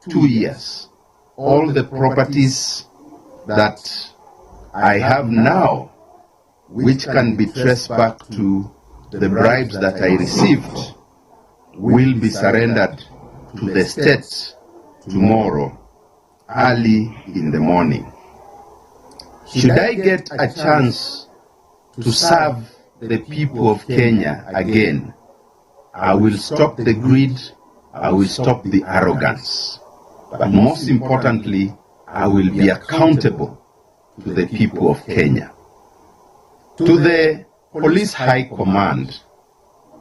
S6: 2 years, all the properties that I have now, which can be traced back to the bribes that I received, will be surrendered to the state tomorrow, early in the morning. Should I get a chance to serve the people of Kenya again, I will stop the greed, I will stop the arrogance, but most importantly, I will be accountable to the people of Kenya. To the Police High Command,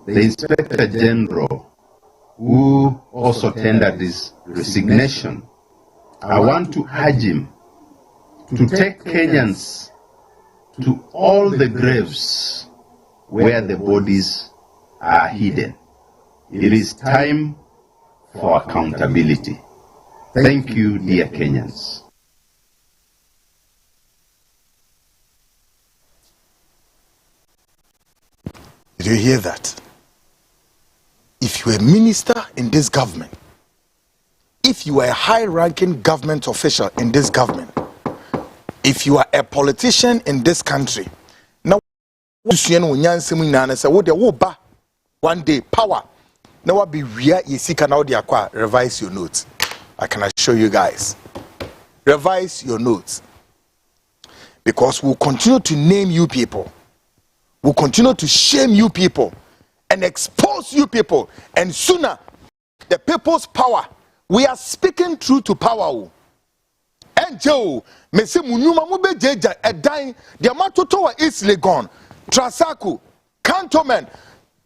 S6: the Inspector General, who also tendered his resignation, I want to urge him to take Kenyans to all the graves where the bodies are hidden. It is time for accountability. Thank you, dear Kenyans.
S3: Did you hear that? If you are a minister in this government, if you are a high-ranking government official in this government, if you are a politician in this country, now one day power, now be revise your notes. I can assure you guys, revise your notes, because we'll continue to name you people, we'll continue to shame you people and expose you people, and sooner the people's power, we are speaking truth to power. And Joe, Messi Munyuma Mube Jeja, a dying, the Amatotoa is Legon, Trasaku, Cantonment,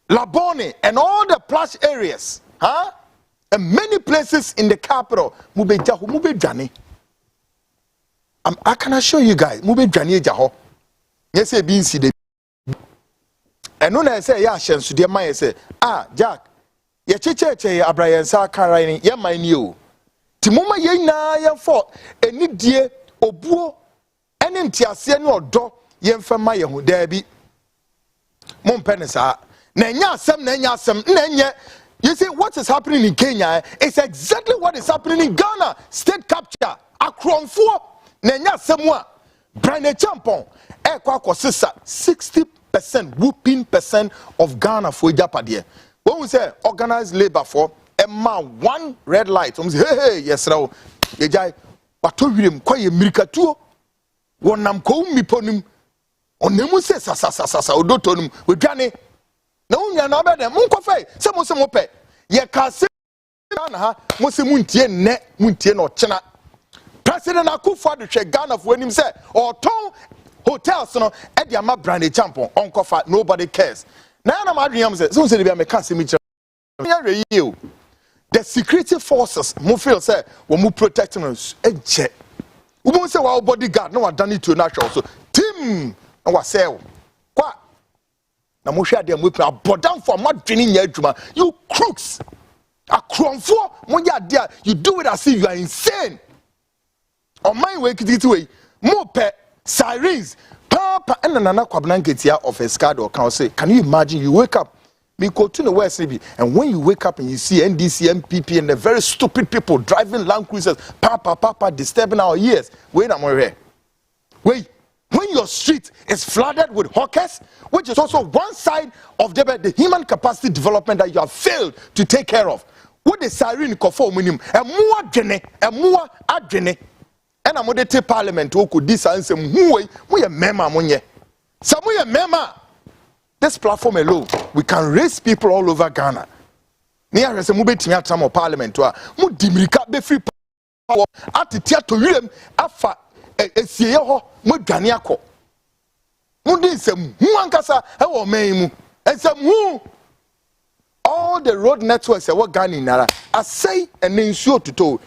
S3: Labone, and all the plush areas, and many places in the capital, Mube Jahu, Mube Jani. I can assure you guys, Mube Jani Jaho. Yes, a bean see the. And when I say, yeah, Shen, so dear Maya say, Jack, ye cheche, Abraham Sa Carine, ye my new. Timoma ye na ye for eni die obuo ene ntiase ne odo ye mfema ye ho da bi mo mpene sa na nya asem you see what is happening in Kenya is exactly what is happening in Ghana. State capture akronfo na nya asem a Brian Champon e kwa kosisa 60% whooping percent of Ghana for Japade. When we say organized labor for one red light, hey, yes, now, ye jai, but to him, quite a miricatu, one nam co mi ponum, on nemu says, odotonum, with Johnny. No, you're not better, Muncofe, some ope, ye can't say, Musimuntie net, Muntie or China. President Akufo de che Ghana for him say, or ton hotels, no, at the Ama Brandy Champon, on coffee, nobody cares. Now, I'm Adrian says, so say, me can't see me. The security forces, mo feel say, we mu protecting us. Eje. We won't say our bodyguard. No one done it to natural. So team, and what say? Kwa. Na mo share them with me. Abodan for not training your juma. You crooks. A cromfo. Mo ya there. You do it as if you are insane. On my way, it way. Mo pe sirens. Papa and another quablanket here of a scad can say. Can you imagine? You wake up. Me go to the West, and when you wake up and you see NDC, MPP, and the very stupid people driving Land Cruisers, papa, disturbing our ears. Wait a minute. Wait, when your street is flooded with hawkers, which is also one side of the human capacity development that you have failed to take care of. What the siren call for minimum, and more adrene, and I'm going to parliament who could this answer, we a mema monye. Some we a mema. This platform alone, we can raise people all over Ghana. Near as a move to your parliament, mu dimirika be free power at the theatre room, afa a CEO, mu Ganiako. Mundi some Muankasa, our maimu, and some who all the road networks are what Ghana nara. I say and ensure to tow.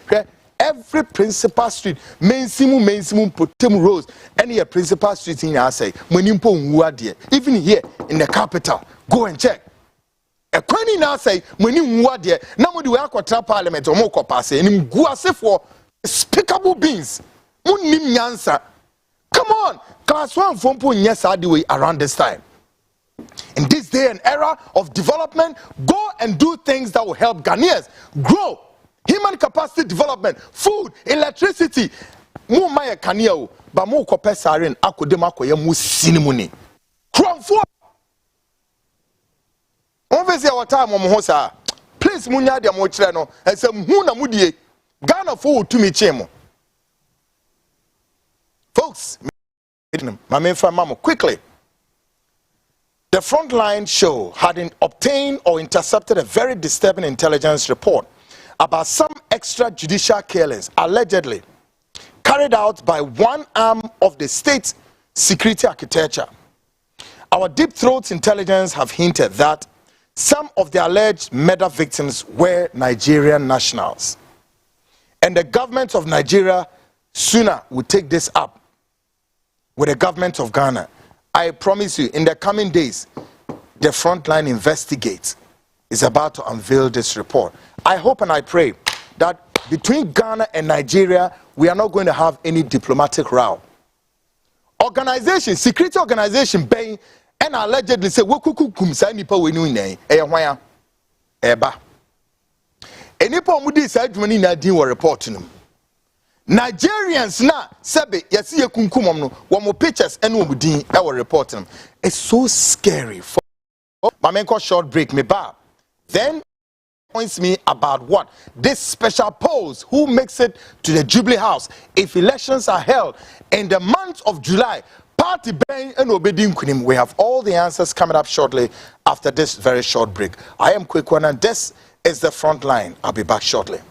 S3: Every principal street, mainsimu, Potem roads, any principal street in our say, Munimpo Nwadi, even here in the capital, go and check. A queen now say, Munim Nwadi, now we do aqua parliament or moko passe, and guase for despicable beings. Munim Yansa. Come on, class 1 from yes, I do around this time. In this day and era of development, go and do things that will help Ghanaians grow. Human capacity development, food, electricity. Mu maya kaniao, ba mu kope sarin akodema koye mu sinimuni. Kromfo. Onvesi our time mo ho sa. Please munya dia mo kire no. Ese hu na mudie. Ghana fo tumi chemo. Folks, mama mamo quickly. The Frontline show had obtained or intercepted a very disturbing intelligence report about some extrajudicial killings allegedly carried out by one arm of the state security architecture. Our deep throat intelligence have hinted that some of the alleged murder victims were Nigerian nationals. And the government of Nigeria sooner will take this up with the government of Ghana. I promise you, in the coming days, the Frontline investigates is about to unveil this report. I hope and I pray that between Ghana and Nigeria, we are not going to have any diplomatic row. Organization, security organization, baying and allegedly say, "Wokukum sa nipa we nu nai e hwan eba." Enipa mu di sa adwuma ni na din wo report num. Nigerians na sebe yesi yekunkum no wo mo pictures and wo din e wo report num. It's so scary. Mamenko short break me ba. Then points me about what this special pose who makes it to the Jubilee House if elections are held in the month of July. Party bang and obedient kunim. We have all the answers coming up shortly after this very short break. I am Quick One and this is the Frontline. I'll be back shortly.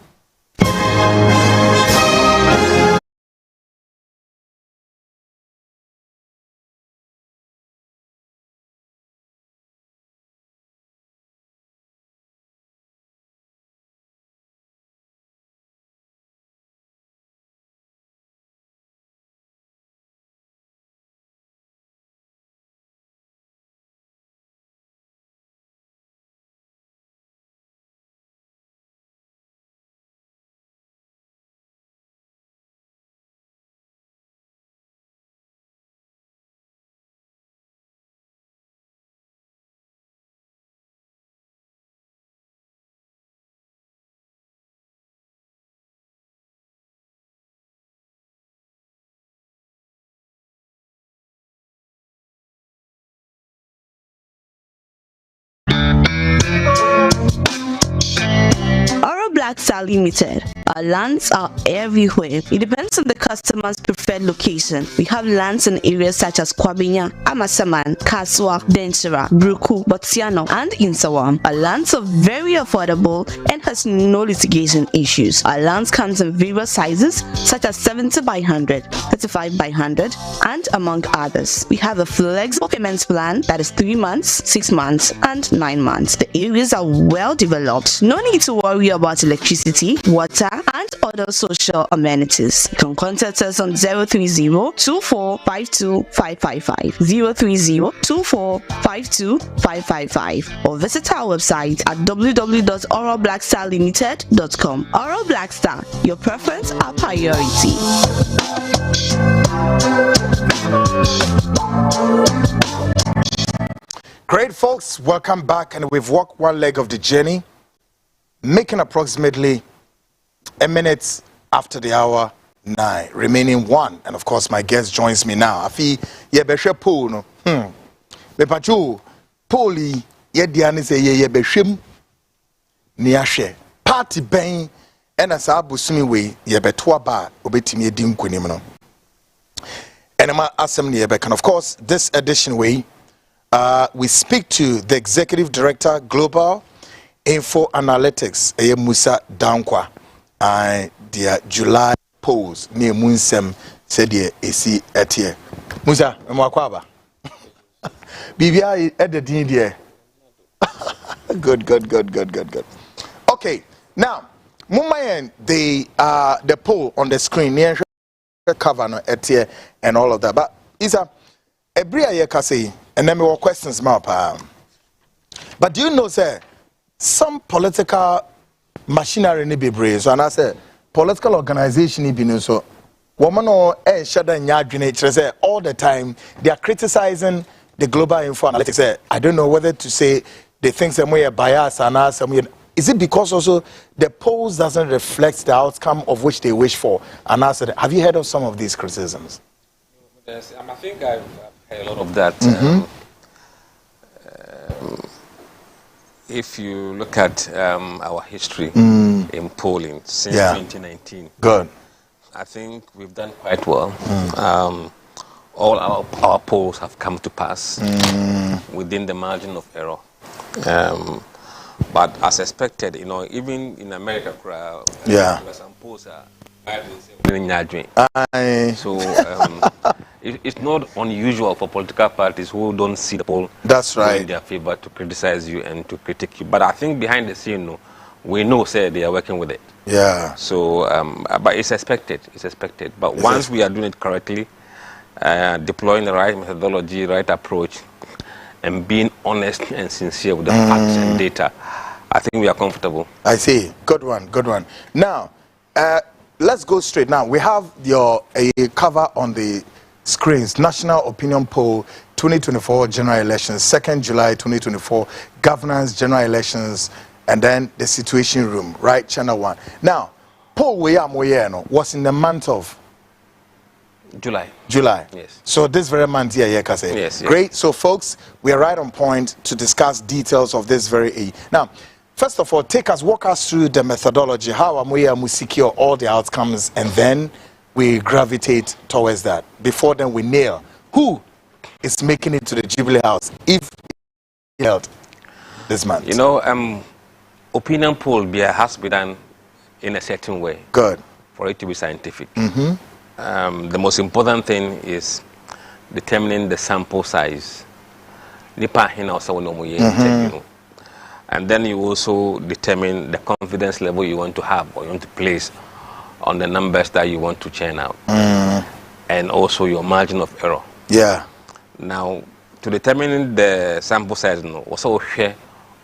S2: Black Star Limited. Our lands are everywhere. It depends on the customer's preferred location. We have lands in areas such as Kwabinya, Amasaman, Kaswa, Denchira, Bruku, Botsiano, and Insawam. Our lands are very affordable and has no litigation issues. Our lands comes in various sizes such as 70 by 100, 35 by 100, and among others. We have a flexible payment plan that is 3 months, 6 months, and 9 months. The areas are well developed. No need to worry about electricity, water, and other social amenities. You can contact us on 030-2452-555, 030-2452-555, or visit our website at www.oralblackstarlimited.com. Oral Black Star, your preference, our priority.
S3: Great, folks, welcome back, and we've walked one leg of the journey, making approximately a minute after the hour 9, remaining 1, and of course my guest joins me now. Afi yebehwe pool no bepachu poli yediane se yebehwem ni ahwe party ben ena sa abusumi we yebeto aba obetimi edi nkonim no enema asem ni yebeka. Of course this edition we speak to the executive director global info analytics Musa Dankwa and the July polls near Munsem said ye AC etie Musa mwakwaba BBI at the DDA. Good. Okay, now Mumayan the poll on the screen near cover no etie and all of that, but Isa Ebria Yekase and then more questions mapa. But do you know sir some political machinery ni be brave, so and I say political organization ni be so woman or shada nyadwene say all the time they are criticizing the global info analytics. I don't know whether to say they think some way bias and some way. Is it because also the polls doesn't reflect the outcome of which they wish for? And I said, have you heard of some of these criticisms?
S7: Yes, I think I've heard a lot of that. If you look at our history in polling since 2019,
S3: good.
S7: I think we've done quite well. All our polls have come to pass within the margin of error. But as expected, you know, even in America, some polls are so it's not unusual for political parties who don't see the poll in their favor to criticize you and to critique you. But I think behind the scene, we know, say, they are working with it.
S3: Yeah.
S7: So, but it's expected. But once we are doing it correctly, deploying the right methodology, right approach, and being honest and sincere with the facts and data, I think we are comfortable.
S3: I see. Good one. Now, let's go straight. Now, we have your cover on the screens. National Opinion Poll 2024 General Elections, 2nd July 2024 Governance General Elections, and then the Situation Room, right? Channel 1. Now, poll was in the month of
S7: July.
S3: Yes. So this very month here,
S7: Yes.
S3: Great. So folks, we are right on point to discuss details of this very Now, first of all, walk us through the methodology. How we secure all the outcomes, and then we gravitate towards that. Before then, we nail who is making it to the Jubilee House if held this month.
S7: You know, opinion poll has to be done in a certain way.
S3: Good.
S7: For it to be scientific. The most important thing is determining the sample size. And then you also determine the confidence level you want to have or you want to place on the numbers that you want to churn out. And also your margin of error.
S3: Yeah.
S7: Now, to determine the sample size, also share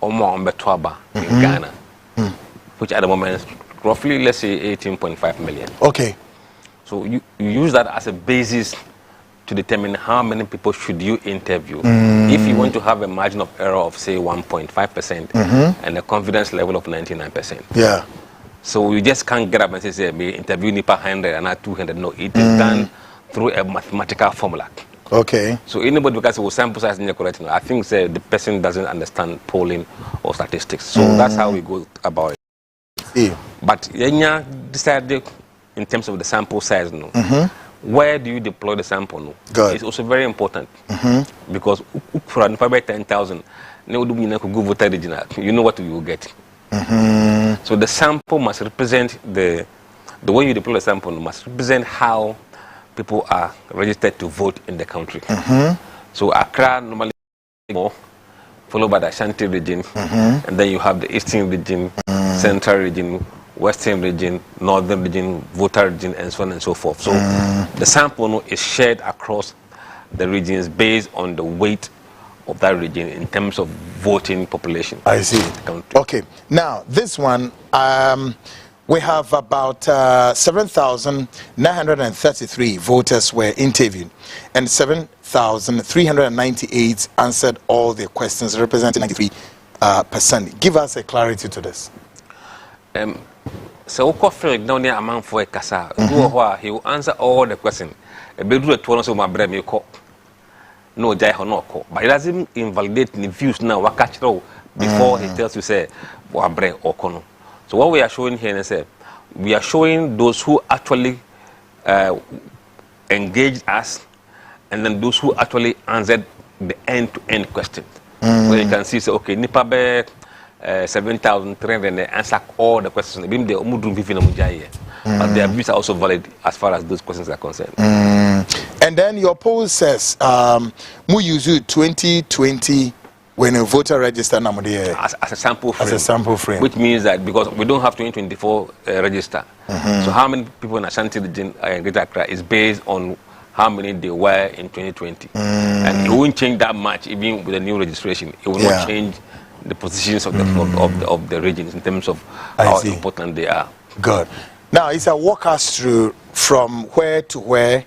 S7: in Ghana, which at the moment is roughly, let's say, 18.5 million.
S3: Okay.
S7: So you use that as a basis to determine how many people should you interview. If you want to have a margin of error of, say, 1.5% and a confidence level of 99%.
S3: Yeah.
S7: So you just can't get up and say, interview NIPA 100 and not 200. No, it is done through a mathematical formula.
S3: Okay.
S7: So anybody, because we sample size incorrect, I think the person doesn't understand polling or statistics. So that's how we go about it. But Yenya decided in terms of the sample size, no. Where do you deploy the sample? No?
S3: Good.
S7: It's also very important because for 10,000, you know what you will get. So the sample must represent the way you deploy the sample must represent how people are registered to vote in the country. So Accra normally more, followed by the Ashanti region, and then you have the Eastern region, Central region, Western region, Northern region, voter region, and so on and so forth. So the sample is shared across the regions based on the weight of that region in terms of voting population.
S3: I see. Okay. Now, this one, we have about 7,933 voters were interviewed, and 7,398 answered all the questions, representing 93%. Give us a clarity to this.
S7: So down there among for a casa, he will answer all the questions. A bedroom at one of my brand no jai or no call. But it doesn't invalidate the views now, what catch before he tells you say Wabre or Kono. So what we are showing here is we are showing those who actually engaged us, and then those who actually answered the end-to-end questions. Where you can see, so okay, Nipabe 7,300 answer all the questions. But their views are also valid as far as those questions are concerned.
S3: And then your poll says, we use 2020 when a voter register
S7: as a sample frame.
S3: As a sample frame.
S7: Which means that because we don't have 2024 register, so how many people in Ashanti region in Greater Accra is based on how many they were in 2020. And it won't change that much even with the new registration. It will not change the positions of the regions in terms of how important they are.
S3: Good. Now, it's a walk us through from where to where,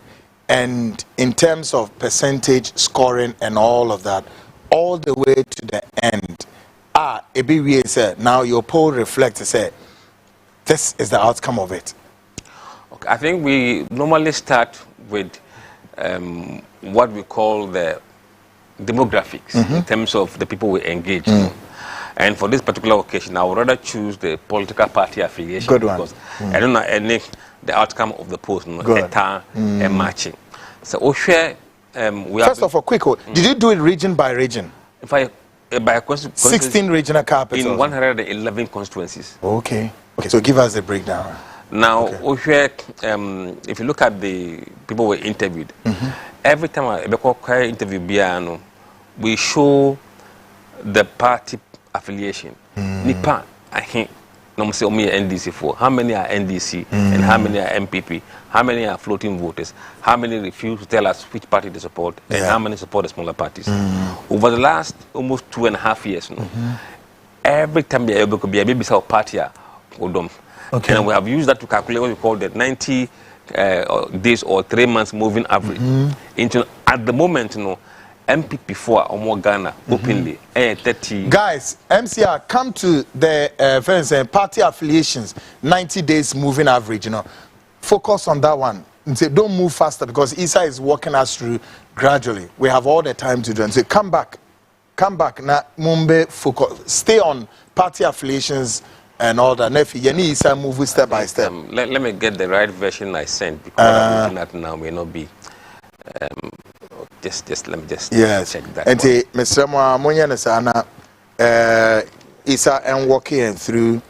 S3: and in terms of percentage scoring and all of that, all the way to the end. Now your poll reflects, say, this is the outcome of it.
S7: Okay, I think we normally start with what we call the demographics in terms of the people we engage. And for this particular occasion, I would rather choose the political party affiliation.
S3: Good one.
S7: Because I don't know the outcome of the poll, and matching. So we
S3: first of all, quick, did you do it region by region?
S7: If I by
S3: 16 regional capitals
S7: in 111 constituencies.
S3: Okay. Okay. So give us a breakdown.
S7: Now, if you look at the people we interviewed, every time I interview Biano, we show the party affiliation. Nipa, I think, no say NDC for how many are NDC and how many are MPP, how many are floating voters, how many refuse to tell us which party they support, and how many support the smaller parties. Over the last almost 2.5 years, every time they are able to be a baby party, and we have used that to calculate what we call the 90 days or 3 months moving average. At the moment, MPP for or Ghana openly 30.
S3: Guys, MCR, come to the party affiliations 90 days moving average. Focus on that one and say don't move faster because Isa is walking us through gradually. We have all the time to do and say come back now. Mumbai focus, stay on party affiliations and all that. Nefi Yeni Isa move step by step.
S7: Let me get the right version I sent because what I'm looking at now may not be. Let me just check that.
S3: And Mr. Moya Nasana Isa and walking through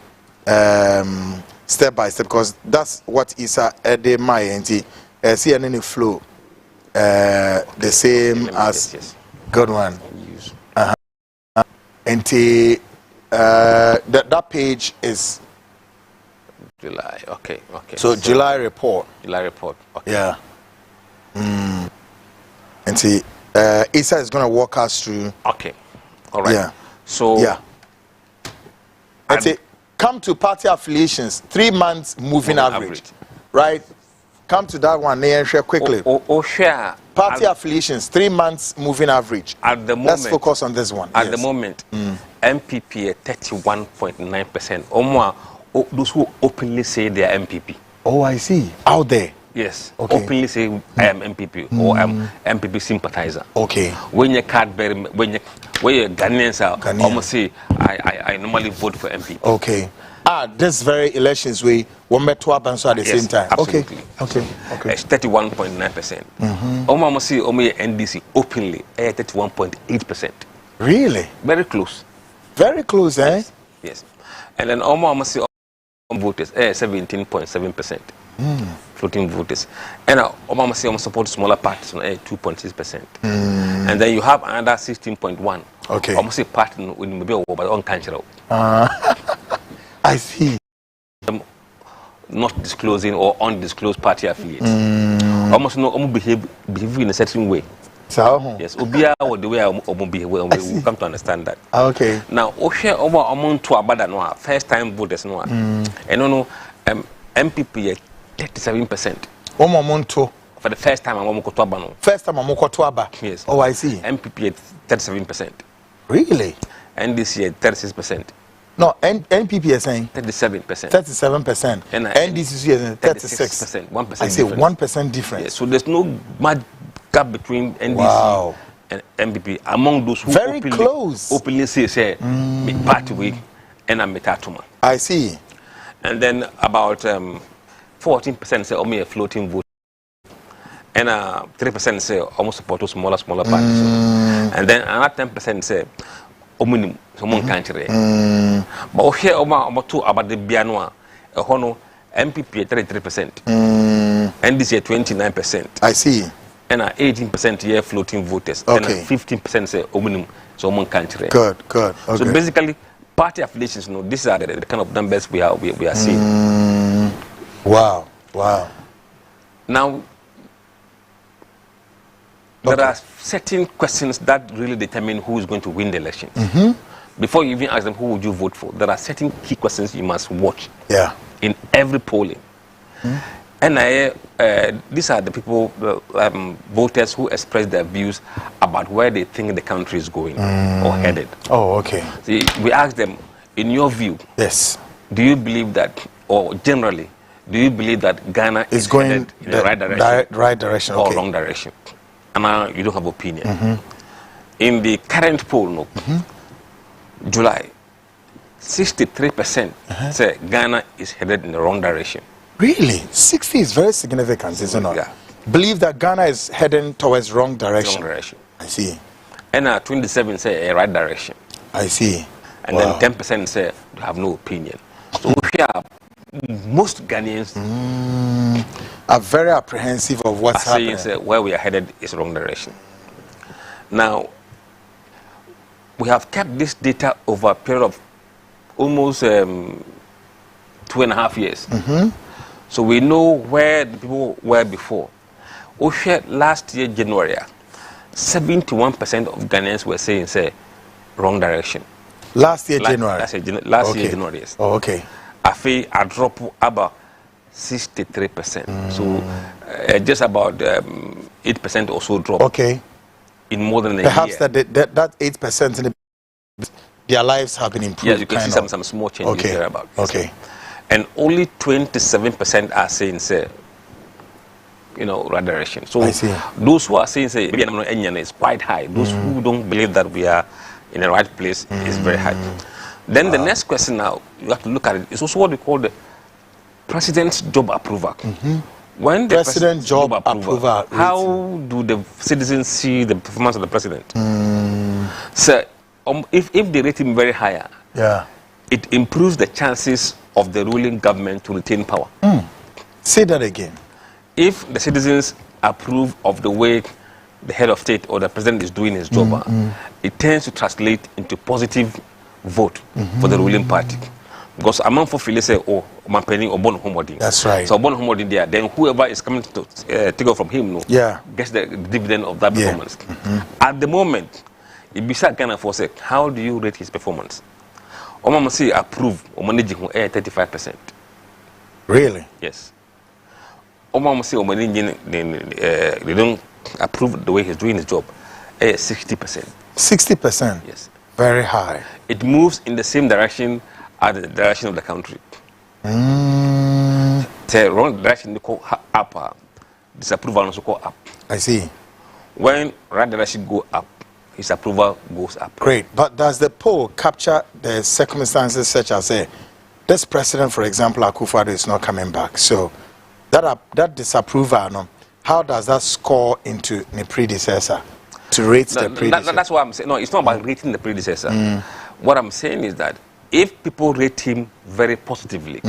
S3: step by step because that's what Isa Ede my and see any flow the same as good one. And that page is
S7: July. Okay.
S3: So July report.
S7: Okay.
S3: Yeah. And see, Isa is going to walk us through.
S7: Okay. All right.
S3: Yeah.
S7: So.
S3: Yeah. And see, come to party affiliations, 3 months moving average. Right? Come to that one, share quickly.
S7: Share.
S3: Party affiliations, 3 months moving average.
S7: At the moment.
S3: Let's focus on this one.
S7: At the moment, MPP at 31.9%. Those who openly say they are MPP.
S3: Oh, I see. Out there.
S7: Yes.
S3: Okay.
S7: Openly say I am MPP or I'm MPP sympathizer.
S3: Okay.
S7: When you when you're Ghanaians are almost say I normally vote for MPP.
S3: Okay. This very elections we met to happen so at the same time.
S7: Absolutely.
S3: Okay.
S7: It's 31.9%. Omo see Omo NDC openly 31.8%.
S3: Really?
S7: Very close.
S3: Very close, eh?
S7: Yes. And then Omo see voters 17.7%. Floating voters. And Omo see Omo support smaller parties on 2.6%. And then you have another 16.1.
S3: Okay.
S7: Omo see party with maybe over on cultural.
S3: I see.
S7: Not disclosing or undisclosed party affiliates. Almost no behave in a certain way.
S3: So
S7: yes, Obia or the way I behave, we come to understand that.
S3: Okay.
S7: Now, Osha over amount to Abada no first time voters no and no MPP 37%.
S3: Omo
S7: for the first time I'm going
S3: First time I'm going
S7: yes.
S3: Oh, I see.
S7: MPP 37%.
S3: Really?
S7: And this year 36%.
S3: No, NPP is saying
S7: 37%.
S3: 37%. And NDC is 36%.
S7: 1%.
S3: I say 1% difference.
S7: Yes, so there's no much gap between NDC and MPP among those who
S3: very close
S7: openly say party week and I'm metatuma.
S3: I see.
S7: And then about 14% say only a floating vote. And 3% say almost support smaller parties. And then another 10% say Omunim, someone country. But here, two about the Bianoa, a hono MPP 33%, NDC 29%.
S3: I see.
S7: And 18% here floating voters.
S3: Okay.
S7: And 15% say Omunim, someone country.
S3: Good. Okay.
S7: So basically, party affiliations, these are the kind of numbers we are seeing.
S3: Wow.
S7: Now, there are certain questions that really determine who is going to win the elections. Before you even ask them who would you vote for, there are certain key questions you must watch in every polling. And these are the people, voters who express their views about where they think the country is going or headed.
S3: Oh, okay.
S7: See, we ask them, in your view,
S3: yes,
S7: do you believe that, or generally, do you believe that Ghana is
S3: going
S7: headed in the right direction,
S3: or
S7: wrong direction? And now you don't have opinion. In the current poll, July, 63% say Ghana is headed in the wrong direction.
S3: Really? 60 is very significant, isn't it?
S7: Yeah.
S3: Believe that Ghana is heading towards wrong direction.
S7: Wrong direction.
S3: I see.
S7: And 27 say a right direction.
S3: I see.
S7: And then 10% say they have no opinion. So here, most Ghanaians
S3: are very apprehensive of what's happening.
S7: Saying where we are headed is wrong direction. Now, we have kept this data over a period of almost 2.5 years. So we know where the people were before. Last year, January, 71% of Ghanaians were saying, wrong direction.
S3: Last year, January?
S7: Last year, January, yes.
S3: Oh, okay.
S7: I drop about 63%. So just about 8% or so drop.
S3: Okay.
S7: In more than a
S3: Perhaps
S7: year.
S3: that 8% their lives have been improved.
S7: Yes, you can see some small changes there about.
S3: Okay.
S7: And only 27% are saying, right direction. So
S3: I see.
S7: Those who are saying, is quite high. Those who don't believe that we are in the right place is very high. Then the next question now, you have to look at it, is also what we call the President's Job Approval. When the
S3: President Job Approval,
S7: how do the citizens see the performance of the president? So if they rate him very higher, it improves the chances of the ruling government to retain power.
S3: Say that again.
S7: If the citizens approve of the way the head of state or the president is doing his job, it tends to translate into positive vote for the ruling party. Because among for Philly say, my penny or bon homoding.
S3: That's right.
S7: So bon homoding there, then whoever is coming to take off from him, gets the dividend of that performance. At the moment, if Bisa Ghana for say, how do you rate his performance? Omama say approve or managing 35%.
S3: Really?
S7: Yes. Omama say or managing they don't approve the way he's doing his job. 60%.
S3: 60%?
S7: Yes.
S3: Very high.
S7: It moves in the same direction as the direction of the country. The wrong direction they call up, disapproval also call up.
S3: I see.
S7: When right direction go up, his approval goes up.
S3: Great. But does the poll capture the circumstances such as this president, for example, Akufo-Addo, is not coming back. So that disapproval, no, how does that score into the predecessor to rate the predecessor?
S7: That's what I'm saying. No, it's not about rating the predecessor. What I'm saying is that if people rate him very positively,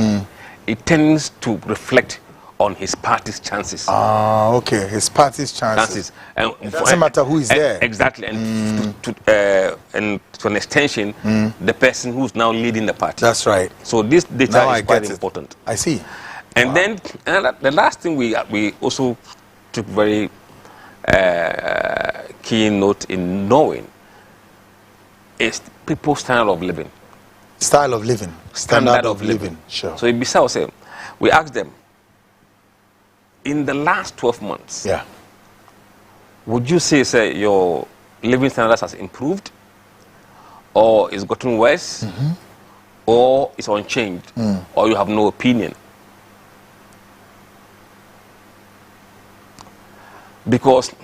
S7: it tends to reflect on his party's chances.
S3: Ah, okay, his party's chances.
S7: And
S3: it doesn't matter who is there.
S7: Exactly, and to an extension, the person who's now leading the party.
S3: That's right.
S7: So this data
S3: Now
S7: is quite important.
S3: I see.
S7: And then the last thing we also took very keen note in knowing is people's standard of living.
S3: Style of living. Standard of living. Sure.
S7: So in Bissau, we asked them, in the last 12 months,
S3: yeah,
S7: would you say your living standards has improved, or is gotten worse, or is unchanged, or you have no opinion? Because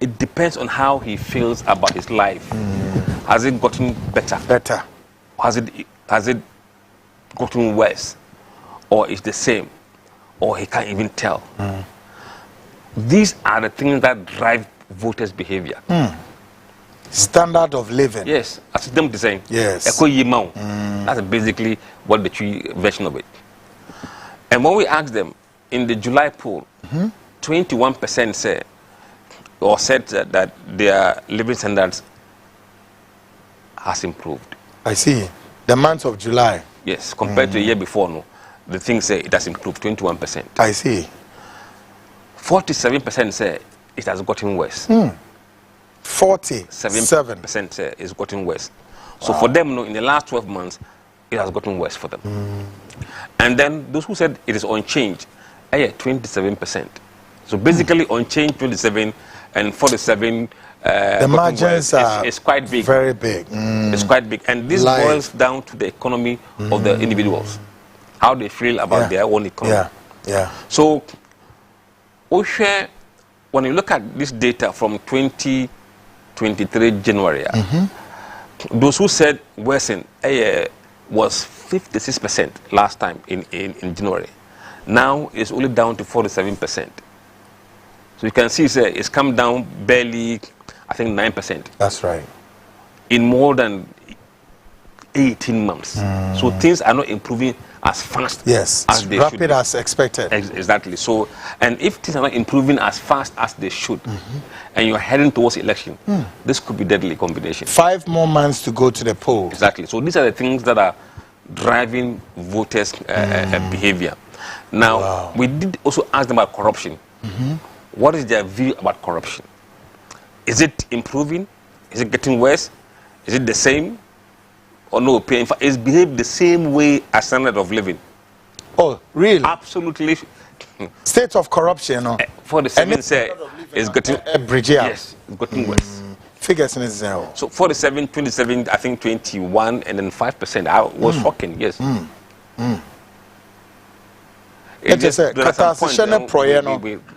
S7: it depends on how he feels about his life. Has it gotten better?
S3: Better.
S7: Has it gotten worse, or is the same, or he can't even tell? These are the things that drive voters' behavior.
S3: Standard of living.
S7: Yes, as them design.
S3: Yes.
S7: That's basically what the tree version of it. And when we asked them in the July poll, 21% said that their living standards has improved.
S3: I see. The month of July.
S7: Yes, compared to the year before, no, the thing say it has improved 21%.
S3: I see.
S7: 47% say it has gotten worse.
S3: 47%
S7: say it's gotten worse. So for them, no, in the last 12 months, it has gotten worse for them. And then those who said it is unchanged, 27%. So basically unchanged 27 and 47.
S3: The margins are
S7: quite big.
S3: Very big.
S7: It's quite big. And this boils down to the economy of the individuals, how they feel about their own economy.
S3: Yeah.
S7: So, Oshe, when you look at this data from 2023 January, those who said worsen was 56% last time in January. Now it's only down to 47%. So you can see it's come down barely, I think, 9%.
S3: That's right.
S7: In more than 18 months. So things are not improving as fast as they should.
S3: Rapid as expected.
S7: Exactly. So, and if things are not improving as fast as they should, and you're heading towards election, this could be deadly combination.
S3: 5 more months to go to the poll.
S7: Exactly. So these are the things that are driving voters' behavior. Now, we did also ask them about corruption. What is their view about corruption? Is it improving? Is it getting worse? Is it the same? Or no? In fact, it's behaved the same way as standard of living.
S3: Oh, really?
S7: Absolutely.
S3: State of corruption, no?
S7: For the seven say is getting yes, it's getting worse.
S3: Figures in zero.
S7: So 47, 27, I think 21, and then 5%. I was shocking. Yes.
S3: It is a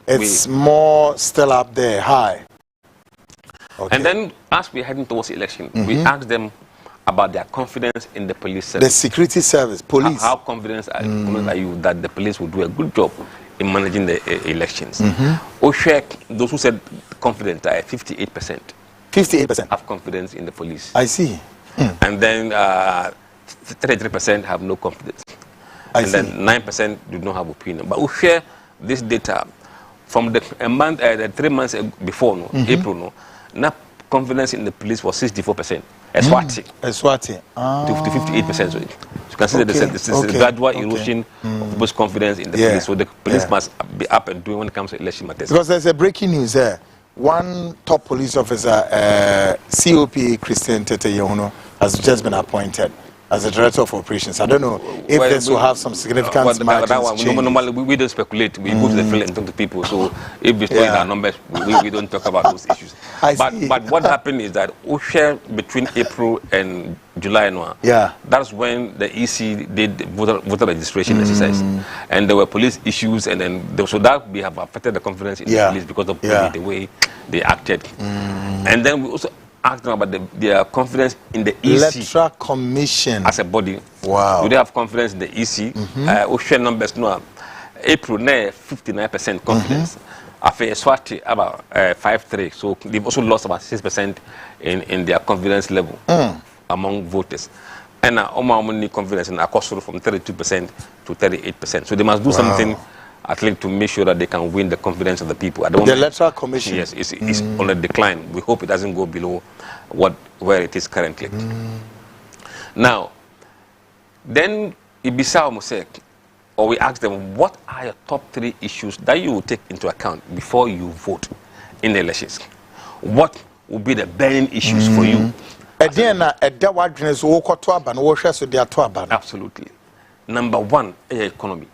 S3: it's more still up there, high. Okay.
S7: And then, as we're heading towards election, we asked them about their confidence in the police service.
S3: The security service, police.
S7: How confident are you that the police will do a good job in managing the elections? Oshek, those who said confident are 58%.
S3: 58%
S7: have confidence in the police.
S3: I see.
S7: And then 33% have no confidence. Then 9% do not have opinion. But we share this data from the 3 months before, April, now confidence in the police was 64%. Eswati.
S3: Eswati.
S7: To 58%. So you can see that this is a gradual erosion of people's confidence in the police. So the police must be up and doing when it comes to election matters.
S3: Because there's a breaking news there. One top police officer, COP Christian Tete Yono, has just been appointed as the director of operations. I don't know if this will have some significant margins.
S7: Normally, we don't speculate. We go to the field and talk to people. So if we store our numbers, we don't talk about those issues. But what happened is that between April and July, that's when the EC did voter registration exercise, and there were police issues, and then so that we have affected the confidence in the police because of the way they acted. And then we also asked them about their confidence in the EC.
S3: Electoral Commission.
S7: As a body.
S3: Wow.
S7: Do they have confidence in the EC? Ocean numbers, no. April, 59% confidence. After Swati, about 5.3. So they've also lost about 6% in their confidence level among voters. And Omar confidence in Akosoro from 32% to 38%. So they must do something, at least, to make sure that they can win the confidence of the people. At the moment,
S3: Electoral Commission.
S7: Yes, it's on a decline. We hope it doesn't go below where it is currently. Now, then Ibisa Mosek, or we ask them, what are your top 3 issues that you will take into account before you vote in the elections? What will be the burning issues for you? Absolutely. Number 1, economy.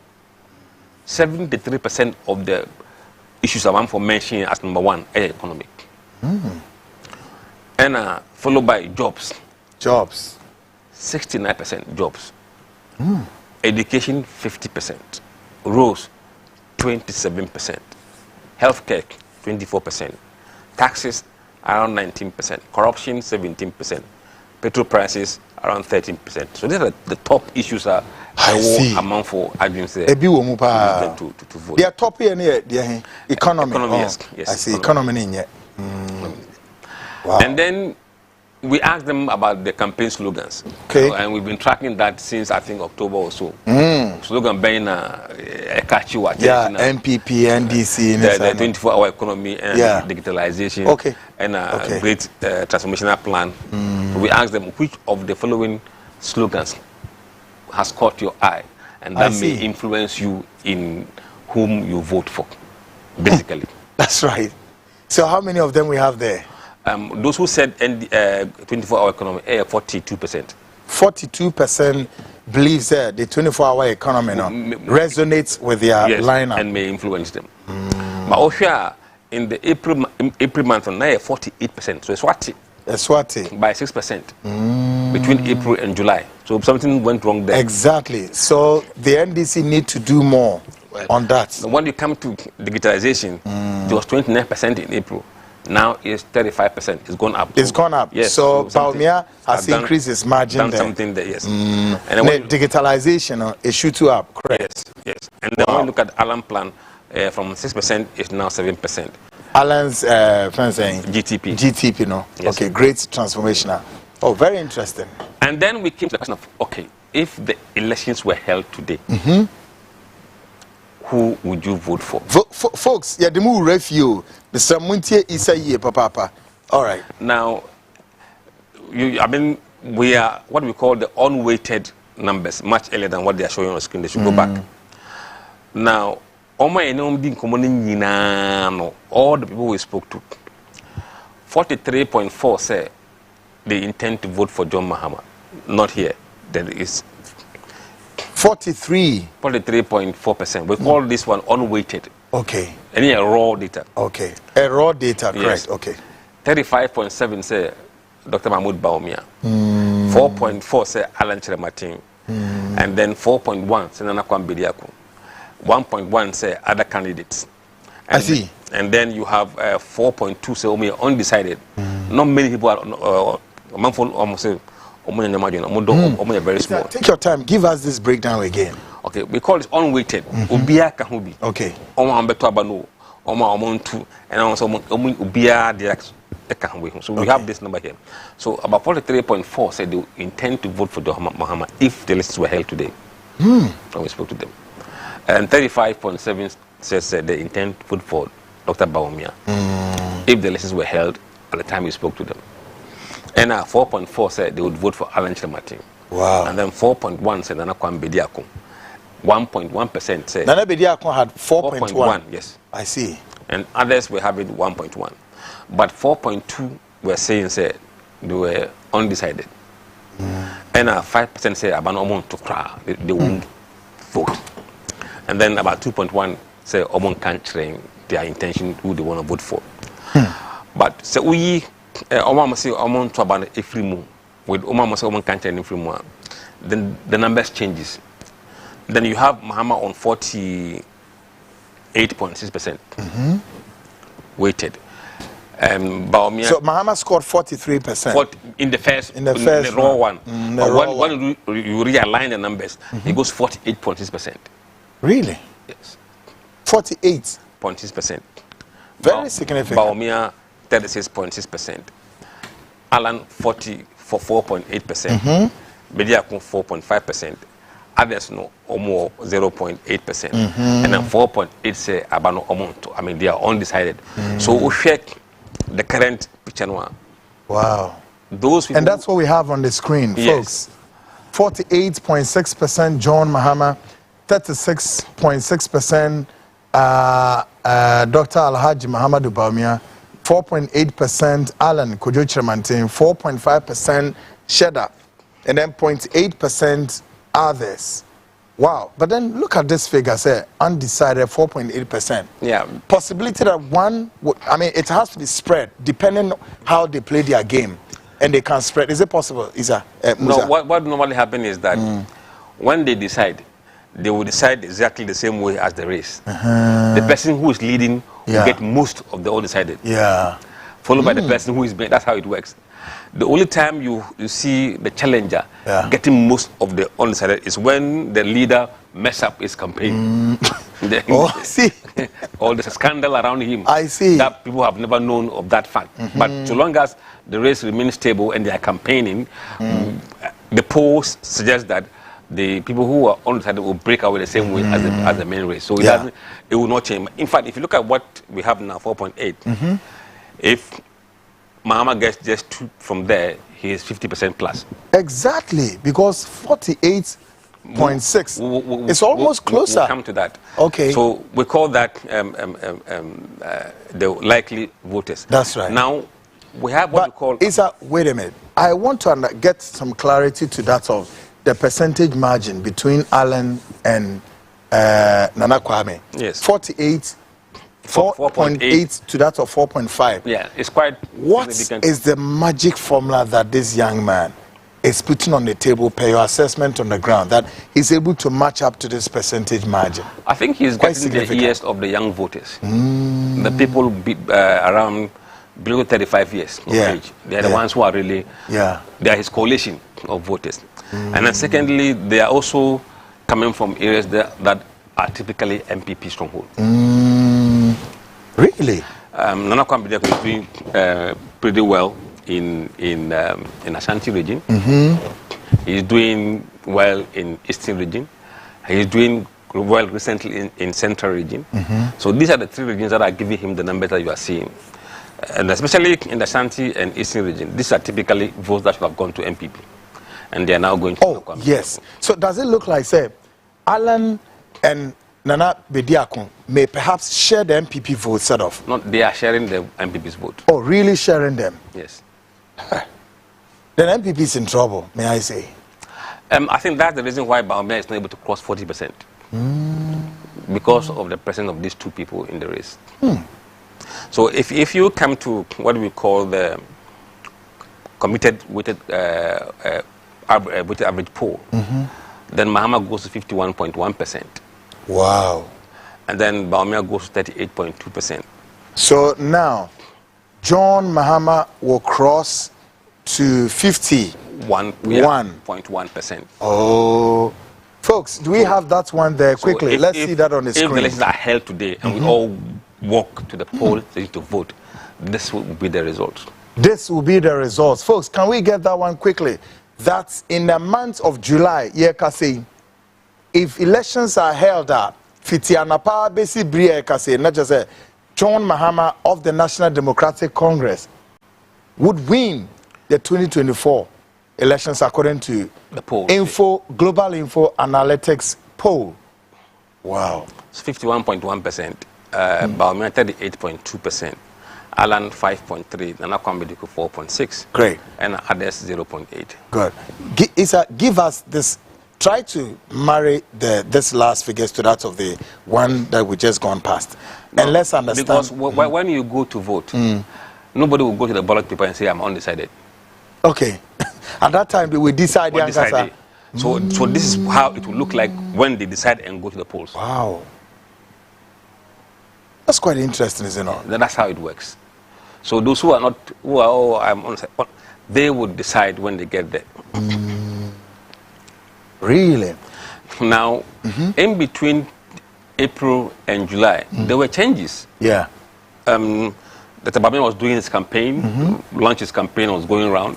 S7: 73% of the issues I'm for mentioning as number 1, economic. And followed by jobs.
S3: Jobs.
S7: 69% jobs. Education, 50%. Roads, 27%. Healthcare, 24%. Taxes, around 19%. Corruption, 17%. Petrol prices, around 13%. So these are the top issues are among for agencies to vote.
S3: They are top here near economy.
S7: Yes.
S3: I see economy in here. Wow.
S7: And then we asked them about the campaign slogans.
S3: Okay.
S7: And we've been tracking that since I think October or so. Slogan being a catchy watch.
S3: Yeah, MPP, NDC,
S7: the 24-hour economy and digitalization.
S3: Okay.
S7: And a great transformational plan. We asked them which of the following slogans has caught your eye and that may influence you in whom you vote for, basically.
S3: That's right. So how many of them we have there?
S7: Those who said 24-hour economy, 42%.
S3: 42% believes that the 24-hour economy resonates with their lineup
S7: and may influence them. But also in the April month, 48%. So it's Swati by 6% between April and July. So something went wrong there.
S3: Exactly. So the NDC need to do more on that.
S7: When you come to digitalization, there was 29% in April. Now it's 35%. It's gone up.
S3: It's gone up.
S7: Yes.
S3: So Baumia has increased its margin there.
S7: Something there, yes.
S3: And then digitalization is shooting up. Correct.
S7: Yes. And then when you look at Alan plan, from 6% it's now 7%.
S3: Alan's GTP. GTP, no.
S7: Yes.
S3: Okay, great transformational. Oh, very interesting.
S7: And then we came to the question of, okay, if the elections were held today, who would you vote for?
S3: Folks, yeah, the move review. Mr. Muntie is a year, papa. All right.
S7: Now, we are what we call the unweighted numbers, much earlier than what they are showing on the screen. They should go back. Now, all the people we spoke to, 43.4 say they intend to vote for John Mahama. Not here. There is 43.4%. We call this one unweighted.
S3: Okay.
S7: Any raw data.
S3: Okay. A raw data, correct.
S7: Yes.
S3: Okay.
S7: 35.7 say Dr. Mahmoud Baumia. 4.4 say Alan Chiramatin. And then 4.1 say Nana Kwambediaku. 1.1 say other candidates. And
S3: I see.
S7: And then you have 4.2 say only undecided. Not many people are very small.
S3: Take your time. Give us this breakdown again.
S7: Okay, we call it unweighted.
S3: Okay.
S7: So we have this number here. So about 43.4 said they intend to vote for Mahama if the elections were held today. When we spoke to them. And 35.7 says they intend to vote for Dr. Baumia if the elections were held at the time we spoke to them. And 4.4 said they would vote for Alan Chiramatin.
S3: Wow.
S7: And then 4.1 said Nana Kwambediaku. 1.1% said
S3: Nana Bediaku had 4.1.
S7: Yes.
S3: I see.
S7: And others were having 1.1. But 4.2 were saying said they were undecided. And 5% said Abanomon to cry. They won't vote. And then about 2.1 say Omon can't train their intention who they want to vote for. But so we Omama say Omon to about every move with Omama say Omon can't train every move. Then the numbers changes. Then you have Mahama on 48.6% weighted. Baumia.
S3: So Mahama scored 43%.
S7: In the first,
S3: in the raw
S7: one.
S3: But
S7: when you realign the numbers, it goes 48.6%.
S3: Really?
S7: Yes.
S3: 48.6%. Very significant.
S7: Baumia 36.6%. Alan 4.8%. Bediakun 4.5%. Others no more 0.8%. And then 4.8 say abano omonto. I mean they are undecided. So we check the current picture now.
S3: Wow.
S7: Those people,
S3: and that's what we have on the screen,
S7: yes.
S3: Folks. 48.6% John Mahama, 36.6% Dr. Alhaji Muhammadu Baumia, 4.8% Alan Kojo Chirmantin, 4.5% Sheda, and then 0.8% others. Wow. But then look at this figure, say undecided 4.8%.
S7: Yeah.
S3: Possibility that one would, I mean, it has to be spread depending on how they play their game. And they can spread. Is it possible, Isa?
S7: No, what normally happens is that when they decide, they will decide exactly the same way as the race. The person who is leading will get most of the undecided.
S3: Yeah.
S7: Followed by the person who is behind. That's how it works. The only time you see the challenger getting most of the undecided is when the leader mess up his campaign.
S3: See.
S7: Or there's a scandal around him.
S3: I see.
S7: That people have never known of that fact. But so long as the race remains stable and they are campaigning, the polls suggest that the people who are undecided will break away the same way as the main race. So it will not change. In fact, if you look at what we have now, 4.8, if Mahama gets just 2 from there, he is 50% plus.
S3: Exactly, because 48.6. It's almost closer.
S7: We'll come to that.
S3: Okay.
S7: So we call that the likely voters.
S3: That's right.
S7: Now, we have what we call...
S3: Isa, wait a minute. I want to get some clarity to that of the percentage margin between Allen and Nana Kwame.
S7: Yes.
S3: 4.8 to that of 4.5.
S7: Yeah, it's quite significant.
S3: What is the magic formula that this young man is putting on the table per your assessment on the ground that he's able to match up to this percentage margin?
S7: I think he's getting the ears of the young voters. The people around below 35 years of age. They are the ones who are really, they are his coalition of voters. And then secondly, they are also coming from areas that are typically MPP stronghold.
S3: Really?
S7: Nana Kwame is doing pretty well in Ashanti region. He's doing well in Eastern region. He's doing well recently in Central region. So these are the 3 regions that are giving him the numbers that you are seeing. And especially in the Ashanti and Eastern region, these are typically votes that should have gone to MPP. And they are now going to Kwame.
S3: Yes. So does it look like, say, Alan and Nana Bediakun may perhaps share the MPP vote set off?
S7: No, they are sharing the MPP's vote.
S3: Oh, really sharing them?
S7: Yes.
S3: Then MPP is in trouble, may I say?
S7: I think that's the reason why Baumia is not able to cross 40%. Because of the presence of these 2 people in the race. So if you come to what we call the committed weighted average poll, then Mahama goes to 51.1%.
S3: Wow.
S7: And then Baumia goes to 38.2%.
S3: So now, John Mahama will cross to 51.1%. Oh. Folks, do we have that one there quickly? Let's see that on the screen.
S7: If the elections are held today and we all walk to the poll to vote, this will be the results.
S3: This will be the results. Folks, can we get that one quickly? That's in the month of July, if elections are held at Fitianapa Besi Bria Kase, not just John Mahama of the National Democratic Congress would win the 2024 elections according to
S7: the poll.
S3: Global Info Analytics poll. Wow.
S7: It's 51.1%. Baumia 38.2%. Alan 5.3, Nana Kwame 4.6.
S3: Great.
S7: And others 0.8.
S3: Good. Give us this. Try to marry this last figures to that of the one that we just gone past. No, and let's understand.
S7: Because when you go to vote, nobody will go to the ballot paper and say, I'm undecided.
S3: Okay. At that time, they will decide.
S7: So this is how it will look like when they decide and go to the polls.
S3: Wow. That's quite interesting, isn't it?
S7: That's how it works. So those who are not, who are, oh, I'm on, they would decide when they get there.
S3: Really?
S7: Now, in between April and July, there were changes.
S3: Yeah.
S7: That Bawumia was doing his campaign, launched his campaign, was going around.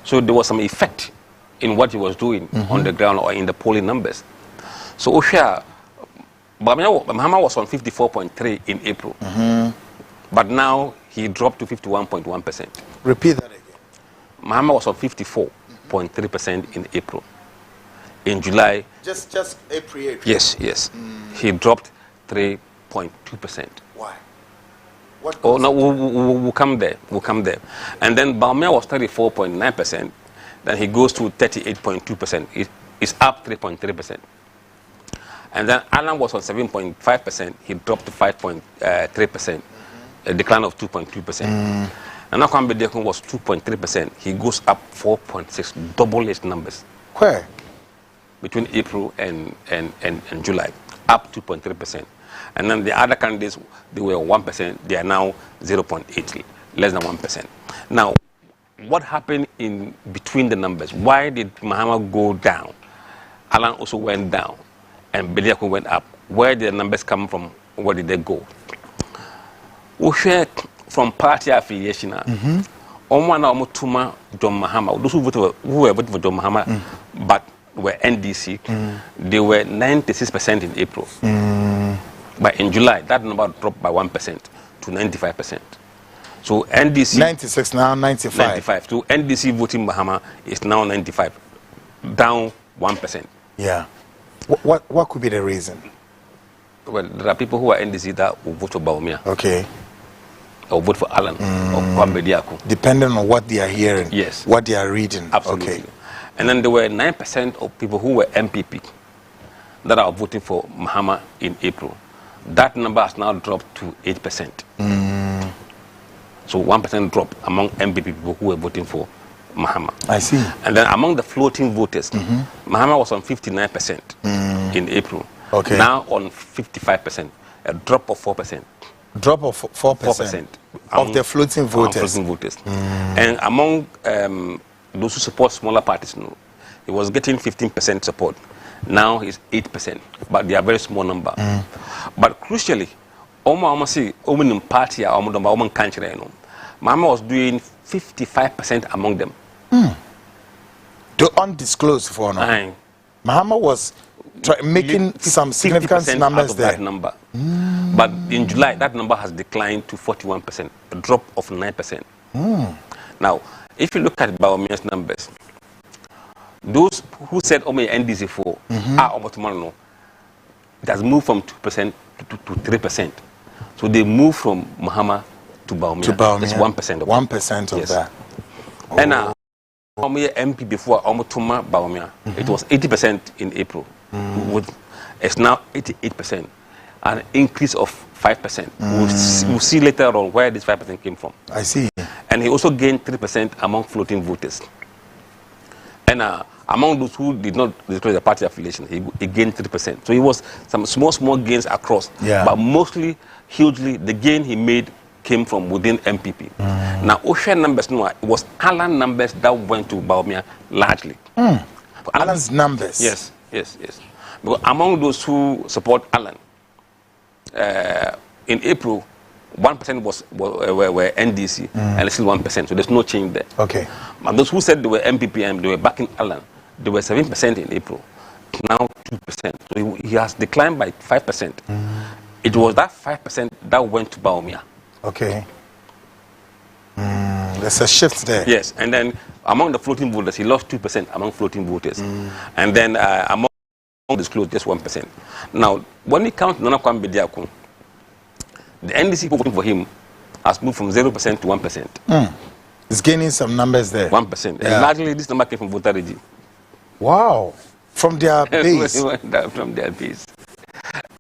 S7: So there was some effect in what he was doing on the ground or in the polling numbers. So Osha, Mahama was on 54.3 in April, but now he dropped to 51.1%.
S3: Repeat that again.
S7: Mahama was on 54.3% in April. In July,
S3: Just April.
S7: yes, he dropped 3.2%.
S3: Why? What
S7: Oh no, we'll come there. We'll come there. And then Bawumia was 34.9%. Then he goes to 38.2%. It's up 3.3%. And then Alan was on 7.5%. He dropped to 5.3%, a decline of 2.2%. And Akwambe Dekun was 2.3%. He goes up 4.6, double his numbers.
S3: Where?
S7: Between April and July, up 2.3%. And then the other candidates, they were 1%, they are now 0.8, less than 1%. Now, what happened in between the numbers? Why did Mahama go down? Alan also went down, and Bediako went up. Where did the numbers come from? Where did they go? We share from party affiliation. Omwana John Mahama, those who were voting for John Mahama, but were NDC, they were 96% in April. But in July, that number dropped by 1% to 95%. So NDC
S3: 96 now 95.
S7: 95. So NDC voting Mahama is now 95, down 1%.
S3: Yeah. What could be the reason?
S7: Well, there are people who are NDC that will vote for Bawumia.
S3: Okay.
S7: Or vote for Alan or Kwambe Diaku.
S3: Depending on what they are hearing.
S7: Yes.
S3: What they are reading.
S7: Absolutely.
S3: Okay.
S7: And then there were 9% of people who were MPP that are voting for Mahama in April. That number has now dropped to 8%. So 1% drop among MPP people who were voting for Mahama.
S3: I see.
S7: And then among the floating voters, Mahama was on 59% in April.
S3: Okay.
S7: Now on 55%, a drop of 4%.
S3: Drop of 4%. Of the floating voters.
S7: And among those who support smaller parties, he was getting 15% support. Now he's 8%, but they are very small number. But crucially, Mahama was doing 55% among them.
S3: To undisclosed for now. Mahama was making some significant numbers
S7: out of
S3: there.
S7: that number. But in July, that number has declined to 41%, a drop of 9%. Now, if you look at Bawumia's numbers, those who said NDC 4 are almost tomorrow. It has moved from 2% to 3%. So they moved from Mahama to Bawumia. That's 1% of
S3: 1% of that.
S7: Oh. And MP before Bawumia, it was 80% in April. It's now 88%, an increase of 5%. We'll see later on where this 5% came from.
S3: I see.
S7: And he also gained 3% among floating voters. And among those who did not disclose the party affiliation, he gained 3%. So he was some small gains across.
S3: Yeah.
S7: But mostly, hugely, the gain he made came from within MPP. Now, Osha numbers, it was Alan numbers that went to Bawumia largely.
S3: Alan's numbers?
S7: Yes. Because among those who support Alan, in April, 1% were NDC, and it's still 1%, so there's no change there.
S3: Okay.
S7: And those who said they were MPP and they were backing Alan, they were 7% in April, now 2%. So he has declined by 5%. It was that 5% that went to Bawumia.
S3: Okay. There's a shift there.
S7: Yes, and then among the floating voters, he lost 2% among floating voters. And then among disclosed, just 1%. Now, when it comes to Nana Kwambe Diaku, the NDC people voting for him has moved from 0% to 1%.
S3: It's gaining some numbers there.
S7: 1%.
S3: Yeah.
S7: And largely, this number came from voter regime.
S3: Wow. From their base.
S7: From their base.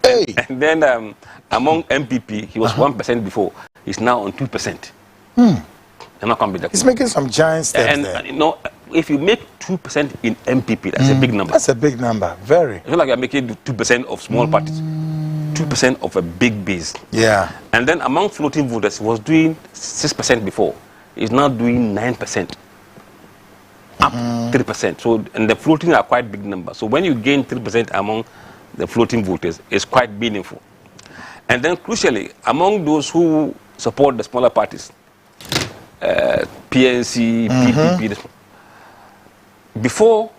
S3: Hey.
S7: And then among MPP, he was 1% before. He's now on 2%.
S3: He's making some giant steps there.
S7: And if you make 2% in MPP, that's a big number.
S3: That's a big number. Very.
S7: It's not like you're making 2% of small parties. 2% of a big base.
S3: Yeah.
S7: And then among floating voters, he was doing 6% before. He's now doing 9%. Up 3%. So, and the floating are quite big numbers. So when you gain 3% among the floating voters, it's quite meaningful. And then crucially, among those who support the smaller parties, PNC, PPP, before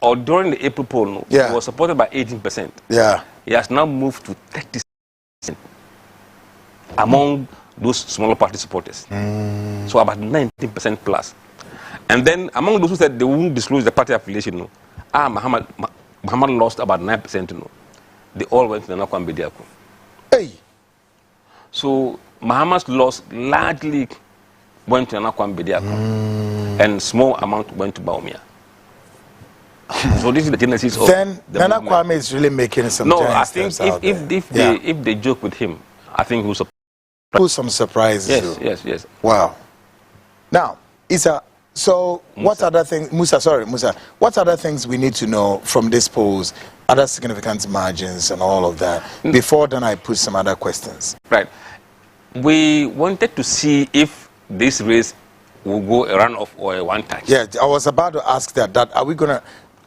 S7: or during the April poll, he was supported by 18%.
S3: Yeah.
S7: He has now moved to 30% among those smaller party supporters. So about 19% plus. And then among those who said they won't disclose the party affiliation, Muhammad lost about 9%. They all went to the Nakwan Bediako.
S3: Hey.
S7: So Muhammad's loss largely went to Nakwan Bediako, and small amount went to Baumia. So this is the genesis of
S3: then
S7: the
S3: Nana
S7: movement.
S3: Kwame is really making some.
S7: No, I think if they joke with him, I think he'll
S3: pull some surprises.
S7: Yes.
S3: Wow. Now, Isa, so Musa. What other things, Musa, what other things we need to know from this polls, other significant margins and all of that? Before then, I put some other questions.
S7: Right. We wanted to see if this race will go a runoff or a one-touch.
S3: Yeah, I was about to ask that are we going to,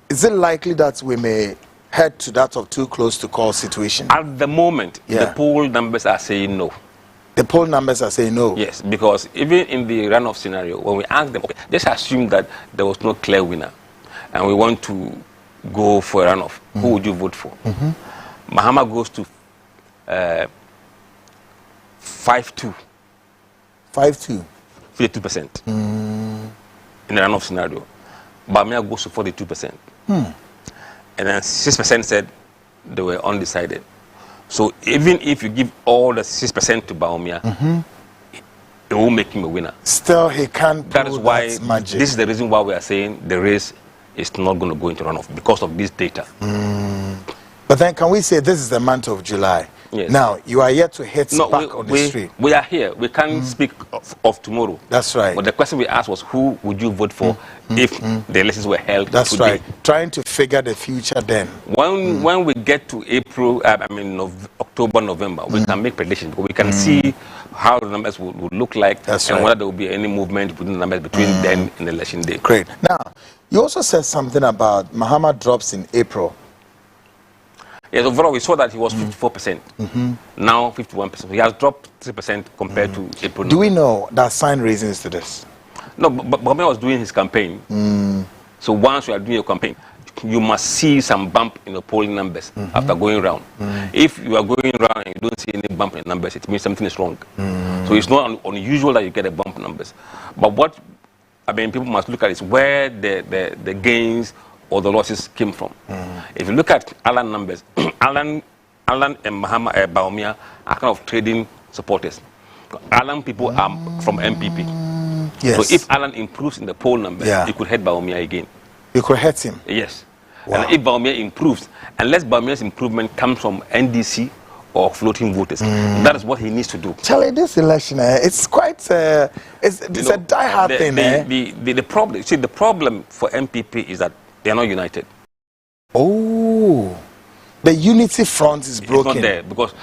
S3: is it likely that we may head to that of too close to call situation?
S7: At the moment, the poll numbers are saying no.
S3: The poll numbers are saying no?
S7: Yes, because even in the runoff scenario, when we ask them, okay, just assume that there was no clear winner, and we want to go for a runoff, who would you vote for? Mahama goes to 5-2.
S3: 5-2?
S7: 52% in the runoff scenario. Bamia goes to 42%. And then 6% said they were undecided. So even if you give all the 6% to Baumia, it won't make him a winner.
S3: Still, he can't.
S7: That is why
S3: magic.
S7: This is the reason why we are saying the race is not going to go into runoff, because of this data.
S3: But then, can we say this is the month of July?
S7: Yes.
S3: Now you are yet to hit back on the street.
S7: We are here. We can't speak of tomorrow.
S3: That's right.
S7: But the question we asked was, who would you vote for if the elections were held
S3: That's
S7: today?
S3: right. Trying to figure the future then.
S7: When we get to April, October, November, we can make predictions, because we can see how the numbers would look like.
S3: That's
S7: and
S3: right.
S7: whether there will be any movement within the numbers between then and the election day.
S3: Great. Now, you also said something about Muhammad drops in April.
S7: Yes, overall we saw that he was 54%. Now 51%. He has dropped 3% compared to April.
S3: Do we know the assigned reasons to this?
S7: No, but Bame was doing his campaign. So once you are doing your campaign, you must see some bump in the polling numbers after going round. If you are going round and you don't see any bump in numbers, it means something is wrong. So it's not unusual that you get a bump in numbers. But what people must look at is where the gains or the losses came from. If you look at Alan numbers, Alan and Baumia are kind of trading supporters. Alan people are from MPP.
S3: Yes.
S7: So if Alan improves in the poll numbers, he could hit Baumia again.
S3: You could hurt him?
S7: Yes.
S3: Wow.
S7: And if Baumia improves, unless Baumia's improvement comes from NDC or floating voters, that is what he needs to do.
S3: Charlie, this election, it's quite, it's a die-hard thing.
S7: The problem, the problem for MPP is that they are not united.
S3: Oh, the unity front is broken.
S7: It's not there, because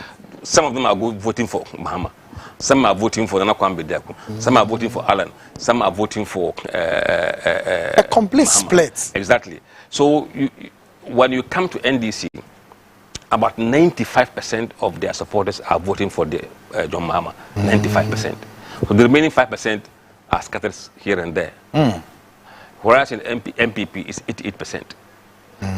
S7: some of them are voting for Mahama, some are voting for Nana Kwame Bediako, some are voting for Alan, some are voting for
S3: a complete
S7: Mahama.
S3: split.
S7: Exactly. So when you come to NDC, about 95% of their supporters are voting for John Mahama. 95%. So the remaining 5% are scattered here and there. Whereas in MPP is 88%.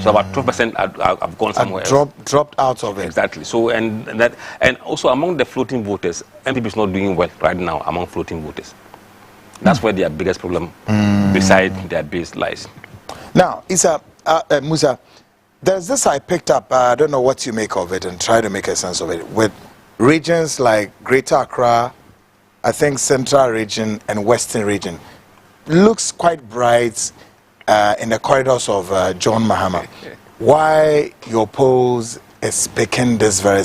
S7: So about 12% have gone somewhere else.
S3: Dropped out of it.
S7: Exactly. So and also among the floating voters, MPP is not doing well right now among floating voters. That's where their biggest problem beside their base lies.
S3: Now, Musa, there's this I picked up, I don't know what you make of it, and try to make a sense of it, with regions like Greater Accra, I think Central Region and Western Region. Looks quite bright in the corridors of John Mahama. Why your polls is picking this very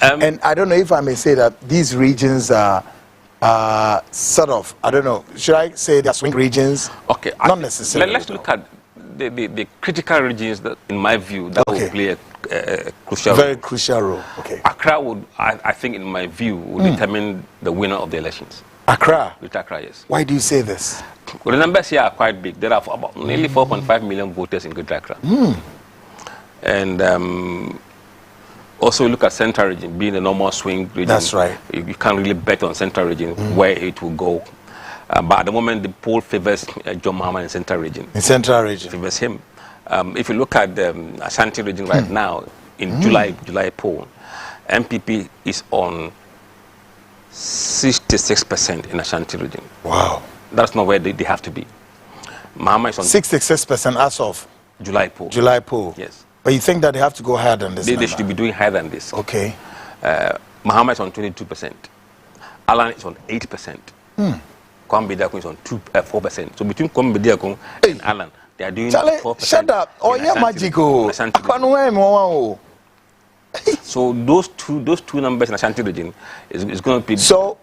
S3: and I don't know if I may say that these regions are sort of, I don't know, should I say they're swing regions?
S7: Okay.
S3: Not necessarily.
S7: Let's look at the critical regions that, in my view, that will play a crucial
S3: Very
S7: role.
S3: crucial role. Okay.
S7: Accra would, I think, in my view, would determine the winner of the elections.
S3: Accra.
S7: Greater Accra, yes.
S3: Why do you say this?
S7: Well, the numbers here are quite big. There are about nearly 4.5 million voters in Greater Accra. And also look at Central Region, being a normal swing region.
S3: That's right.
S7: You can't really bet on Central Region where it will go. But at the moment, the poll favors John Mahama in Central Region.
S3: In Central Region.
S7: Favors him. If you look at the Ashanti Region right now, in July poll, MPP is on 66% in Ashanti Region.
S3: Wow.
S7: That's not where they have to be. Mahama is on
S3: 66% as of
S7: July poll.
S3: July poll.
S7: Yes.
S3: But you think that they have to go higher than this?
S7: They should be doing higher than this.
S3: Okay.
S7: Mahama is on 22%. Alan is on 8%. Kwame Bediako is on 4%. So between Kwame Bediako and Alan, they are doing 4%.
S3: Shut up. Oh, yeah, magical.
S7: So those two numbers in Ashanti Region is going to be.
S3: So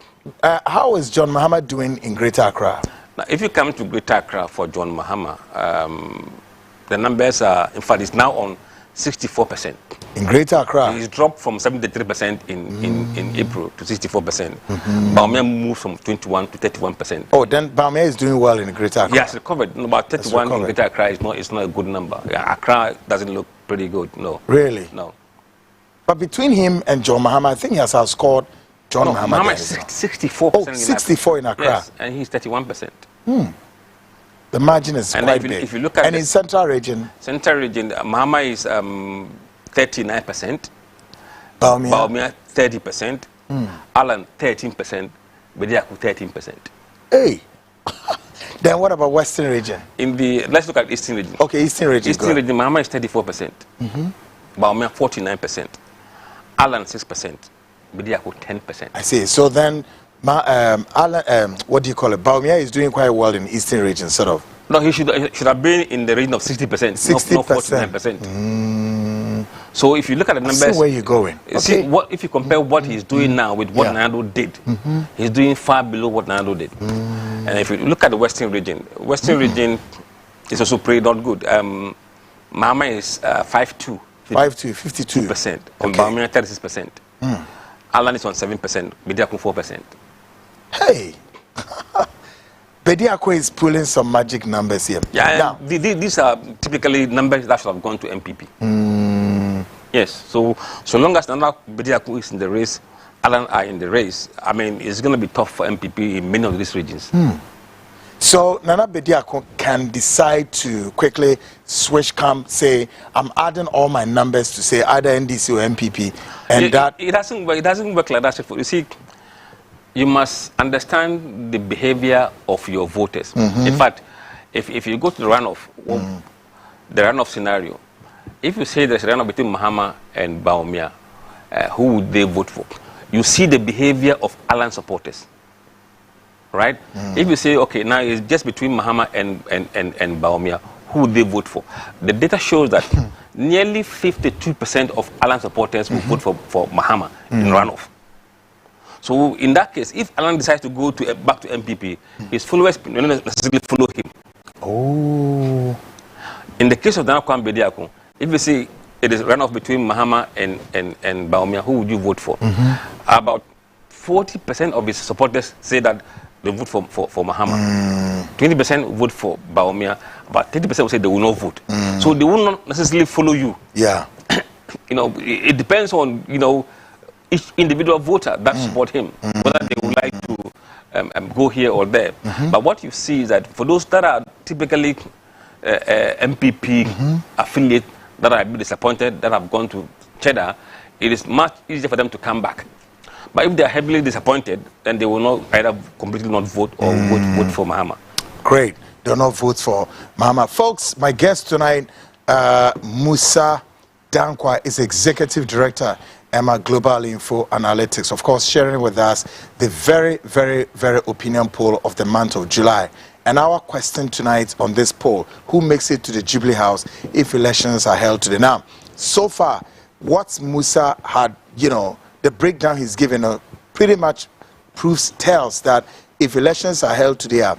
S3: how is John Mahama doing in Greater Accra?
S7: Now, if you come to Greater Accra for John Mahama, the numbers are, in fact, it's now on 64%.
S3: In Greater Accra?
S7: It's dropped from 73% in April to 64%. Baumia moved from 21 to 31%.
S3: Oh, then Baumia is doing well in Greater Accra?
S7: Yes, recovered. No, about 31 in Greater Accra is not a good number. Yeah, Accra doesn't look pretty good, no.
S3: Really?
S7: No.
S3: But between him and John Mahama, I think he has outscored John Mahama.
S7: Mahama is 64%.
S3: Oh, 64 in Accra.
S7: Yes, and he's 31%.
S3: The margin is quite big.
S7: If you look at
S3: and in Central Region?
S7: Central Region, Mahama is 39%.
S3: Baumia
S7: 30%. Alan 13%. Bediako 13%.
S3: Hey! Then what about Western Region?
S7: Let's look at Eastern Region.
S3: Okay, Eastern Region.
S7: Eastern Region, Mahama is 34%. Baumia 49%. Alan 6%. Bediako 10%.
S3: I see. So then, Alan, what do you call it? Baumia is doing quite well in Eastern Region, sort of.
S7: No, he should have been in the region of 60%,
S3: 60%.
S7: not 49%. So if you look at the numbers,
S3: I see where you're going.
S7: See if you compare what he's doing now with what Nando did, he's doing far below what Nando did. And if you look at the Western Region is also pretty not good. Mahama is 52%, 52%, and Baumia 36%. Alan is on 7%, Bediako 4%.
S3: Hey! Bediako is pulling some magic numbers here.
S7: Yeah, now, these are typically numbers that should have gone to MPP. Yes, so long as Nana Bediako is in the race, Alan are in the race, I mean, it's going to be tough for MPP in many of these regions.
S3: So Nana Bediako can decide to quickly switch camp, say, I'm adding all my numbers to say either NDC or MPP, and
S7: it doesn't work. It doesn't work like that. You see, you must understand the behavior of your voters. In fact, if you go to the runoff scenario, if you say there's a runoff between Mahama and Baumia, who would they vote for? You see the behavior of Alan supporters, right? If you say, okay, now it's just between Mahama and Baumia, who would they vote for? The data shows that nearly 52% of Alan supporters will vote for Mahama in runoff. So in that case, if Alan decides to go back to MPP, his followers will not necessarily follow him.
S3: Oh.
S7: In the case of Nana Kwame Bediako, if you see it is runoff between Mahama and Baumia, who would you vote for? About 40% of his supporters say that they vote for Mahama. 20% vote for Baumia. About 30% will say they will not vote. So they will not necessarily follow you.
S3: Yeah.
S7: It depends on, each individual voter that support him, whether they would like to go here or there. But what you see is that for those that are typically MPP affiliate that are a bit disappointed, that have gone to Cheddar, it is much easier for them to come back. But if they are heavily disappointed, then they will not either completely not vote or vote for Mahama.
S3: Great. They will not vote for Mahama. Folks, my guest tonight, Musa Dankwa, is Executive Director, Emma Global Info Analytics. Of course, sharing with us the very, very, very opinion poll of the month of July. And our question tonight on this poll, who makes it to the Jubilee House if elections are held today? Now, so far, what Musa had, the breakdown he's given pretty much tells that if elections are held today,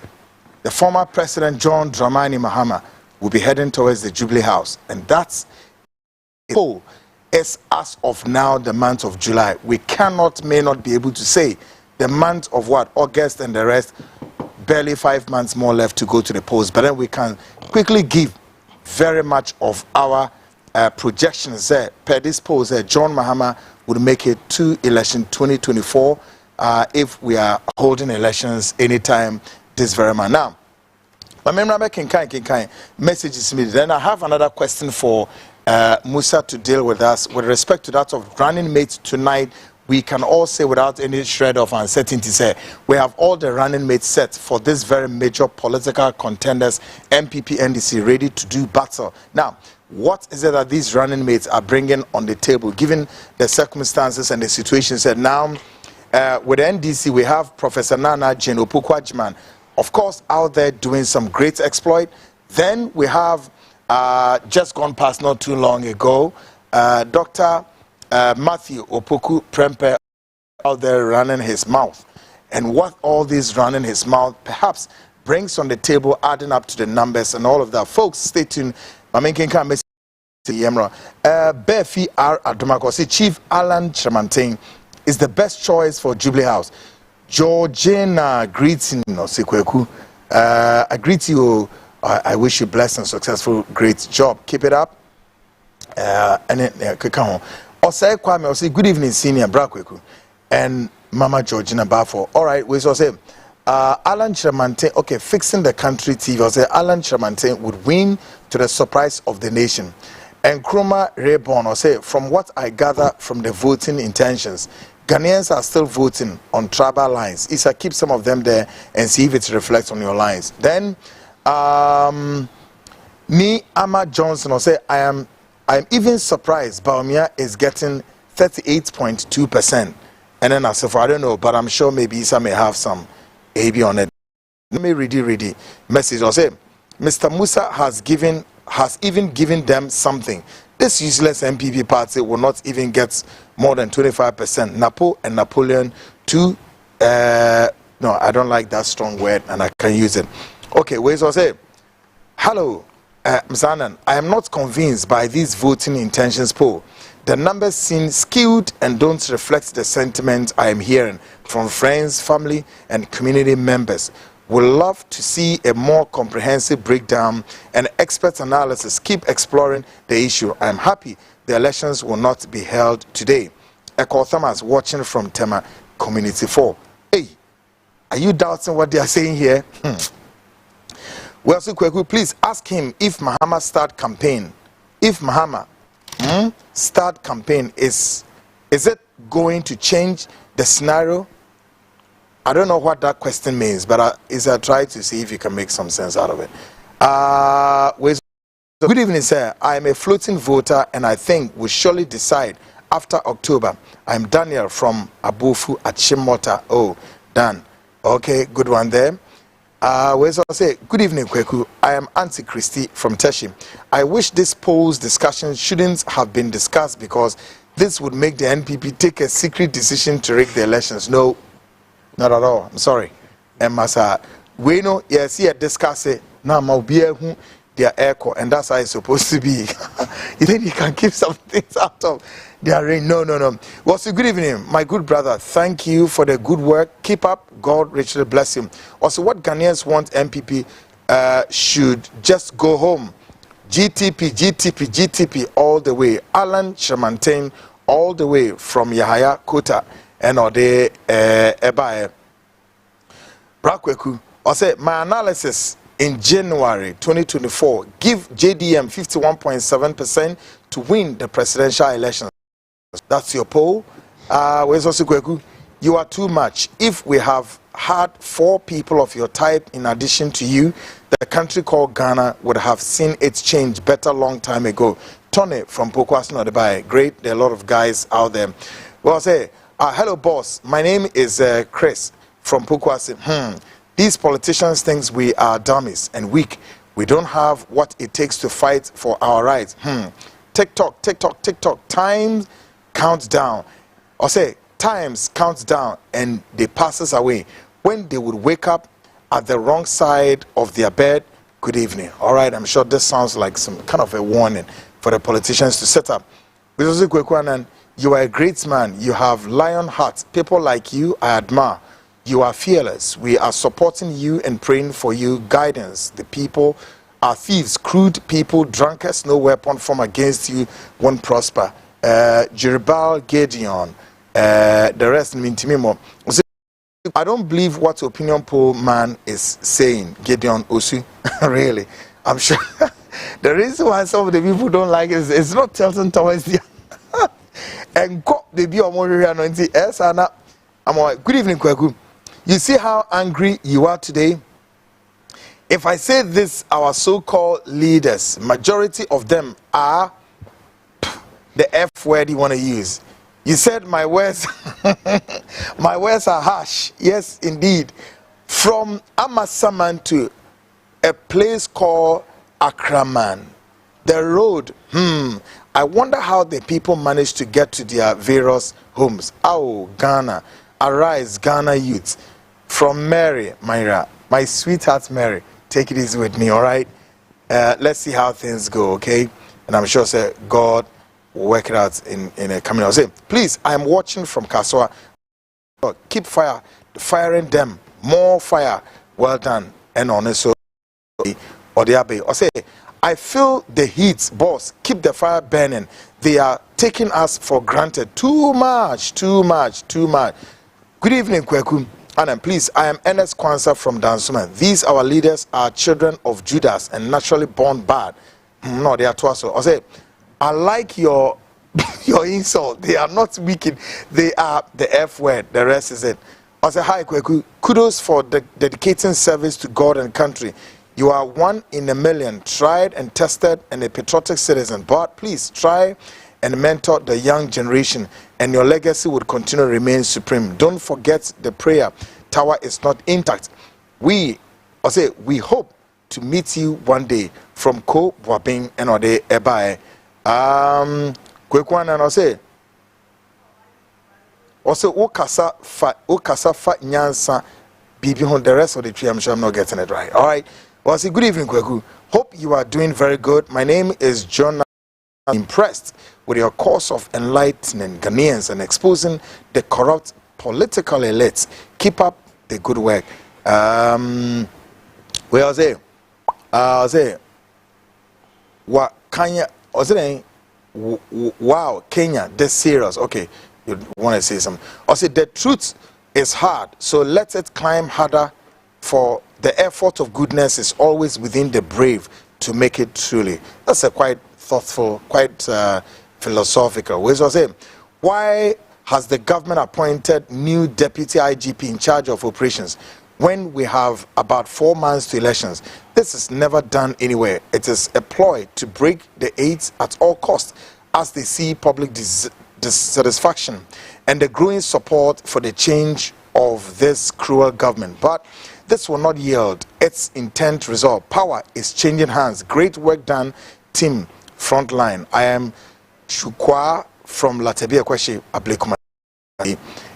S3: the former President John Dramani Mahama will be heading towards the Jubilee House. And that's a poll is as of now the month of July. We may not be able to say the month of what? August and the rest, barely 5 months more left to go to the polls. But then we can quickly give very much of our projections there. Per this poll, John Mahama would make it to election 2024 if we are holding elections anytime this very month. Now, I remember Kinkai messages me. Then I have another question for Musa to deal with us with respect to that of running mates tonight. We can all say without any shred of uncertainty, say we have all the running mates set for this very major political contenders, MPP, NDC, ready to do battle. Now, what is it that these running mates are bringing on the table, given the circumstances and the situations that now with the NDC, we have Professor Nana Jane Opoku-Agyeman, of course, out there doing some great exploit. Then we have just gone past not too long ago, Dr. Matthew Opoku Prempeh out there running his mouth. And what all this running his mouth perhaps brings on the table, adding up to the numbers and all of that. Folks, stay tuned. Befi R. Adomakosi, Chief Alan Tremantin is the best choice for Jubilee House. Georgina greeting Osikweku. I greet you. I wish you blessed and successful. Great job. Keep it up. Osei Kwame, Osei, good evening, Senior Brakweku. And Mama Georgina Bafo. All right, we shall say Alan Tremantin, okay, fixing the country TV. I'll say Alan Tremantin would win to the surprise of the nation. And Kroma Rayborn, I'll say, from what I gather from the voting intentions, Ghanaians are still voting on tribal lines. Issa, keep some of them there and see if it reflects on your lines. Then, me, Amma Johnson, I'll say, I'm even surprised Baumia is getting 38.2%. And then I said, I don't know, but I'm sure maybe Issa may have some AB on it. Let me read the message. I'll say, Mr. Musa has even given them something. This useless MPP party will not even get more than 25%. Napo and Napoleon to, no, I don't like that strong word and I can use it. Okay, wait, I'll say, hello, Mzanan, I am not convinced by these voting intentions poll. The numbers seem skewed and don't reflect the sentiment I am hearing from friends, family, and community members. Would love to see a more comprehensive breakdown and expert analysis. Keep exploring the issue. I am happy the elections will not be held today. Eko Thomas watching from Tema Community 4. Hey, are you doubting what they are saying here? Well, so Kweku, please ask him if Mahama start campaign. If Mahama start campaign, is it going to change the scenario? I don't know what that question means, but I try to see if you can make some sense out of it. Good evening, sir. I am a floating voter, and I think we surely decide after October. I'm Daniel from Abufu at Shimota. Oh, Dan. Okay, good one there. Say, good evening, Kweku. I am Auntie Christie from Teshi. I wish this polls discussion shouldn't have been discussed because this would make the NPP take a secret decision to rig the elections. No, not at all. I'm sorry. And Masa, we know, yes, here discuss it. Now, Maubier, their echo, and that's how it's supposed to be. You think you can keep some things out of their reign? No. Well, so good evening, my good brother. Thank you for the good work. Keep up. God richly bless him. Also, what Ghanaians want MPP should just go home. GTP all the way. Alan Tremantin all the way from Yahaya Kota and Ode Ebae. Brakweku. Also, my analysis in January 2024 give JDM 51.7% to win the presidential elections. That's your poll. You are too much. If we have had 4 people of your type in addition to you, the country called Ghana would have seen its change better long time ago. Tony from Pokwasi Nodebai. Great. There are a lot of guys out there. Well, say, hello, boss. My name is Chris from Pokwasi. These politicians think we are dummies and weak. We don't have what it takes to fight for our rights. TikTok. Time counts down. Or say, times counts down and they passes away. When they would wake up at the wrong side of their bed, good evening. All right, I'm sure this sounds like some kind of a warning for the politicians to set up. You are a great man. You have lion heart. People like you, I admire. You are fearless. We are supporting you and praying for you. Guidance. The people are thieves, crude people, drunkards. No weapon formed against you won't prosper. Jubilee, Gideon, the rest mean to me more. I don't believe what opinion poll man is saying. Gideon Osu, really. I'm sure the reason why some of the people don't like it is it's not tilting towards the and go the be on more anointing. Yes, Anna. I'm like, good evening, Kwaku. You see how angry you are today? If I say this, our so-called leaders, majority of them are the F word you want to use. You said my words, my words are harsh. Yes, indeed. From Amasaman to a place called Akraman, the road. I wonder how the people managed to get to their various homes. Oh, Ghana, arise, Ghana youth. From Mary, Myra, my sweetheart Mary. Take it easy with me, all right? Let's see how things go, okay? And I'm sure, sir, God will work it out in a coming hour. Say, please, I'm watching from Kaswa. Keep firing them. More fire. Well done. And on so or the abbey. Or say, I feel the heat, boss. Keep the fire burning. They are taking us for granted. Too much. Good evening, Kweku. And please, I am Ernest Kwanzaa from Dansuman. These our leaders are children of Judas and naturally born bad. No, they are twice. I say, I like your insult. They are not wicked. They are the F word. The rest is it. I say, hi, Kweku. Kudos for dedicating service to God and country. You are 1 in a million, tried and tested, and a patriotic citizen. But please try and mentor the young generation, and your legacy would continue to remain supreme. Don't forget the prayer tower is not intact. We hope to meet you one day. From Ko Wabing and Ode Ebae. Kwekwan and also Okasa fa nyansa bibi on the rest of the tree. I'm sure I'm not getting it right. All right. Well, say good evening, Kweku. Hope you are doing very good. My name is John. I'm impressed with your course of enlightening Ghanaians and exposing the corrupt political elites. Keep up the good work. Where I say, what Kenya? Wow, Kenya, this serious. Okay, you want to say something? I say the truth is hard, so let it climb harder. For the effort of goodness is always within the brave to make it truly. That's a quite thoughtful, quite philosophical way. So I say, why has the government appointed new deputy IGP in charge of operations when we have about 4 months to elections? This is never done anywhere. It is a ploy to break the aids at all costs, as they see public dissatisfaction and the growing support for the change of this cruel government. But this will not yield its intent result. Power is changing hands. Great work done, team Frontline. I am Chukwa from Latebia Kwashi Ablekuma.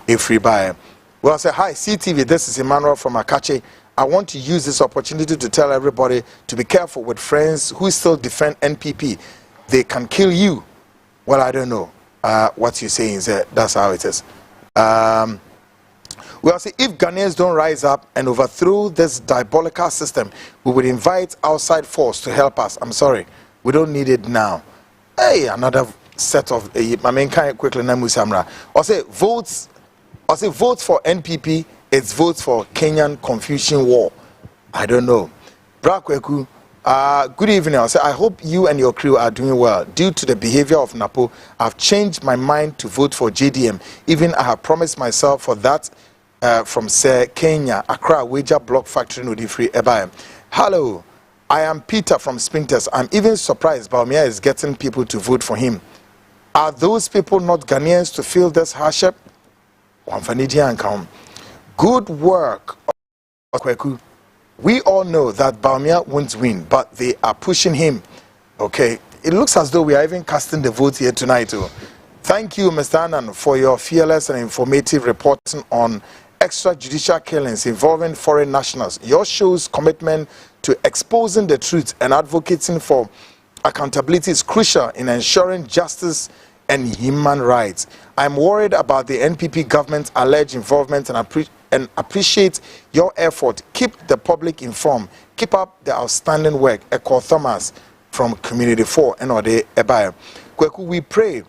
S3: A free buyer. Well, I say hi, CTV. This is Emmanuel from Akache. I want to use this opportunity to tell everybody to be careful with friends who still defend NPP. They can kill you. Well, I don't know what you're saying is that's how it is. Well, see, if Ghanaians don't rise up and overthrow this diabolical system, we would invite outside force to help us. I'm sorry, we don't need it now. Hey, another set of my main kind quickly Namu Samra. I say votes for NPP, it's votes for Kenyan Confucian War. I don't know. Brakweku, good evening. I say I hope you and your crew are doing well. Due to the behavior of Napo, I've changed my mind to vote for JDM. Even I have promised myself for that. From Kenya, Accra, Wager Block Factory, Nudifree, Ebae. Hello, I am Peter from Sprinters. I'm even surprised Baumia is getting people to vote for him. Are those people not Ghanaians to feel this hardship? Good work. We all know that Baumia won't win, but they are pushing him. Okay, it looks as though we are even casting the vote here tonight too. Thank you, Mr. Annan, for your fearless and informative reporting on extrajudicial killings involving foreign nationals. Your show's commitment to exposing the truth and advocating for accountability is crucial in ensuring justice and human rights. I'm worried about the NPP government's alleged involvement and appreciate your effort. Keep the public informed. Keep up the outstanding work. Eko Thomas from Community 4 and Ode Ebaye. Kweku, we pray.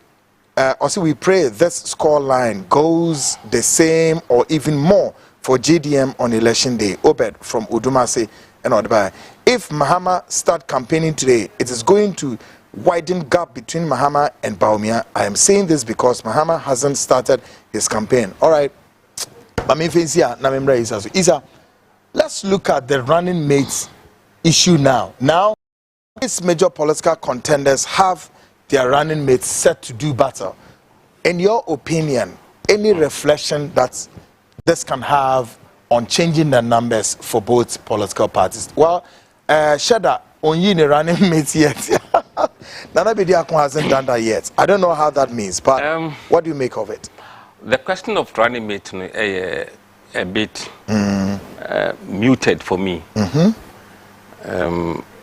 S3: Also, we pray this score line goes the same or even more for GDM on election day. Obed from Udumase and Odebaye. If Mahama start campaigning today, it is going to widen gap between Mahama and Bawumia. I am saying this because Mahama hasn't started his campaign. All right. Isa, let's look at the running mates issue now. Now, these major political contenders have their running mates set to do better. In your opinion, any reflection that this can have on changing the numbers for both political parties? Well, Shada, on you running mates yet. Nana Bediakon hasn't done that yet. I don't know how that means, but what do you make of it?
S7: The question of running mate a bit muted for me.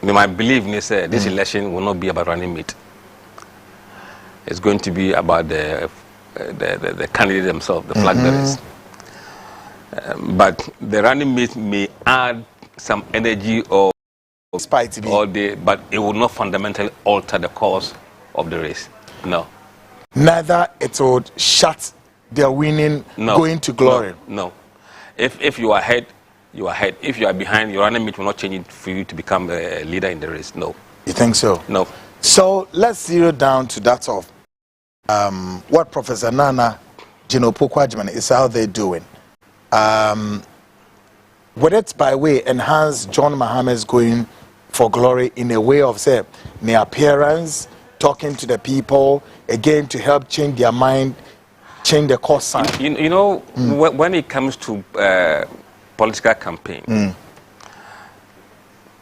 S7: My belief is this election will not be about running mate. It's going to be about the candidate themselves, the flag bearers. But the running mate may add some energy or day, but it will not fundamentally alter the course of the race. No.
S3: Neither it would shut their winning going to glory.
S7: No. If you are ahead, you are ahead. If you are behind, your running mate will not change it for you to become a leader in the race. No.
S3: You think so?
S7: No.
S3: So let's zero down to that of what Professor Nana Jinopokwe Agyeman is out there doing. Would it by way enhance John Mahama's going for glory in a way of, say, the appearance, talking to the people, again, to help change their mind, change the course sign?
S7: You know, when it comes to political campaign,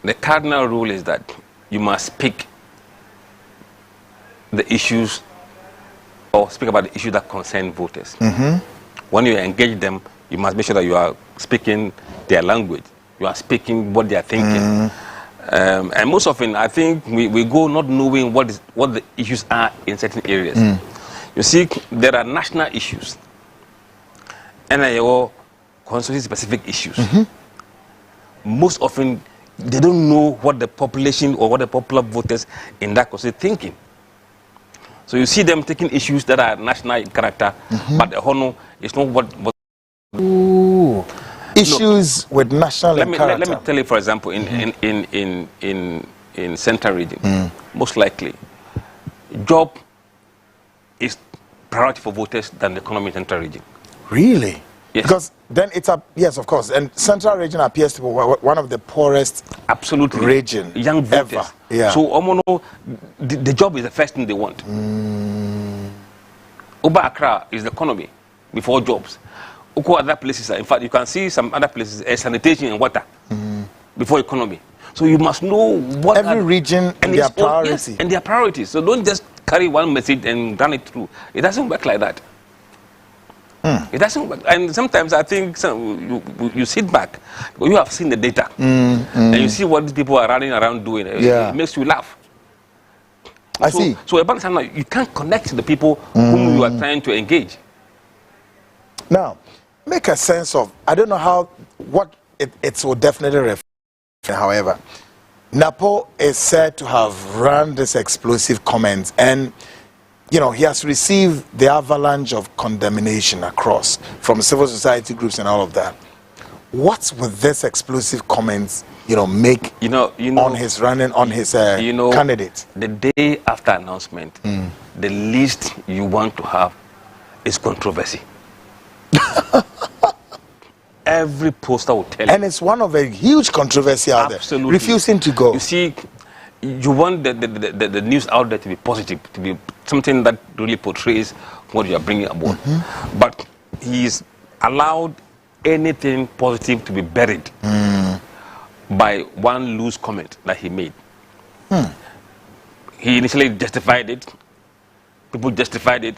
S7: the cardinal rule is that you must pick the issues or speak about the issues that concern voters. When you engage them, you must make sure that you are speaking their language. You are speaking what they are thinking. And most often, I think we go not knowing what the issues are in certain areas. You see, there are national issues and there are constituency-specific issues. Most often, they don't know what the population or what the popular voters in that constituency are thinking. So you see them taking issues that are national in character, but the honor is not what
S3: issues with national character.
S7: Let me tell you, for example, in Central Region, most likely, job is priority for voters than the economy in Central Region.
S3: Really?
S7: Yes.
S3: Because then it's yes, of course. And Central Region appears to be one of the poorest region
S7: young voters.
S3: Ever. Yeah.
S7: So the job is the first thing they want. Uba Accra is the economy before jobs. Other places, in fact, you can see some other places, sanitation and water before economy. So you must know what
S3: every region and their priorities.
S7: Yes, and their priorities. So don't just carry one message and run it through. It doesn't work like that. It doesn't work. And sometimes I think you sit back, but you have seen the data, and you see what these people are running around doing. It makes you laugh.
S3: I see.
S7: So about time, you can't connect to the people whom you are trying to engage.
S3: Now, make a sense of, I don't know what it will definitely reflect. However, Napo is said to have run this explosive comment, and he has received the avalanche of condemnation across from civil society groups and all of that. What would this explosive comments make on his running, on his candidate?
S7: The day after announcement, the least you want to have is controversy. Every poster will tell you.
S3: And it's one of a huge controversy out
S7: Absolutely.
S3: there. Refusing to go.
S7: You see, you want the news outlet to be positive, to be something that really portrays what you are bringing aboard. But he's allowed anything positive to be buried by one loose comment that he made. He initially justified it. People justified it.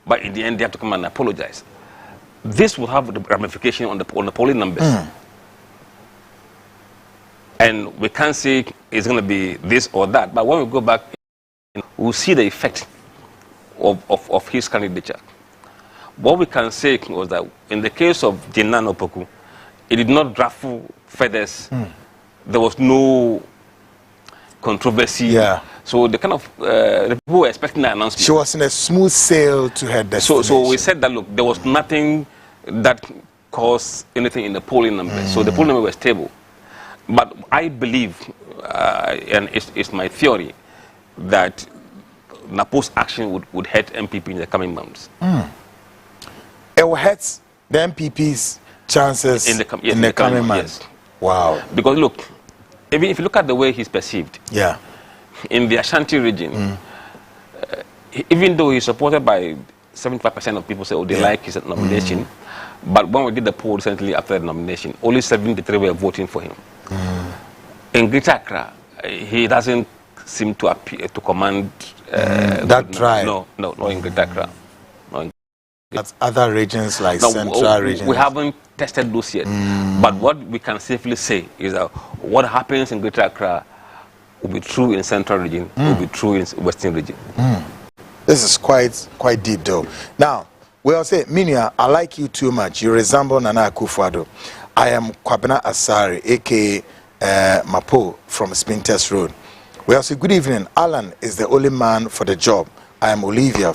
S7: But in the end, they have to come and apologize. This will have the ramification on the polling numbers. And we can't say it's going to be this or that. But when we go back, we'll see the effect of his candidature. What we can say was that in the case of Jenan Opoku, it did not ruffle feathers. There was no controversy.
S3: Yeah.
S7: So the kind of the people were expecting that announcement.
S3: She was in a smooth sail to her destination.
S7: So we said that, look, there was nothing that caused anything in the polling numbers. So the polling number was stable. But I believe, and it's my theory, that Napo's action would hurt MPP in the coming months.
S3: It will hurt the MPP's chances in the coming months.
S7: Yes.
S3: Wow.
S7: Because look, even if you look at the way he's perceived,
S3: yeah,
S7: in the Ashanti region, even though he's supported by 75% of people say, oh, they like his nomination, but when we did the poll recently after the nomination, only 73 were voting for him. In Greater Accra, he doesn't seem to appear to command
S3: that drive.
S7: No, in Greater Accra.
S3: That's other regions like central regions.
S7: We haven't tested those yet. But what we can safely say is that what happens in Greater Accra will be true in central region, will be true in western region.
S3: This is quite deep though. Now, we all say, Minia, I like you too much. You resemble Nana Akufo-Addo. I am Kwabena Asari, aka Mapo from Spinters Road. We all say, good evening. Alan is the only man for the job. I am Olivia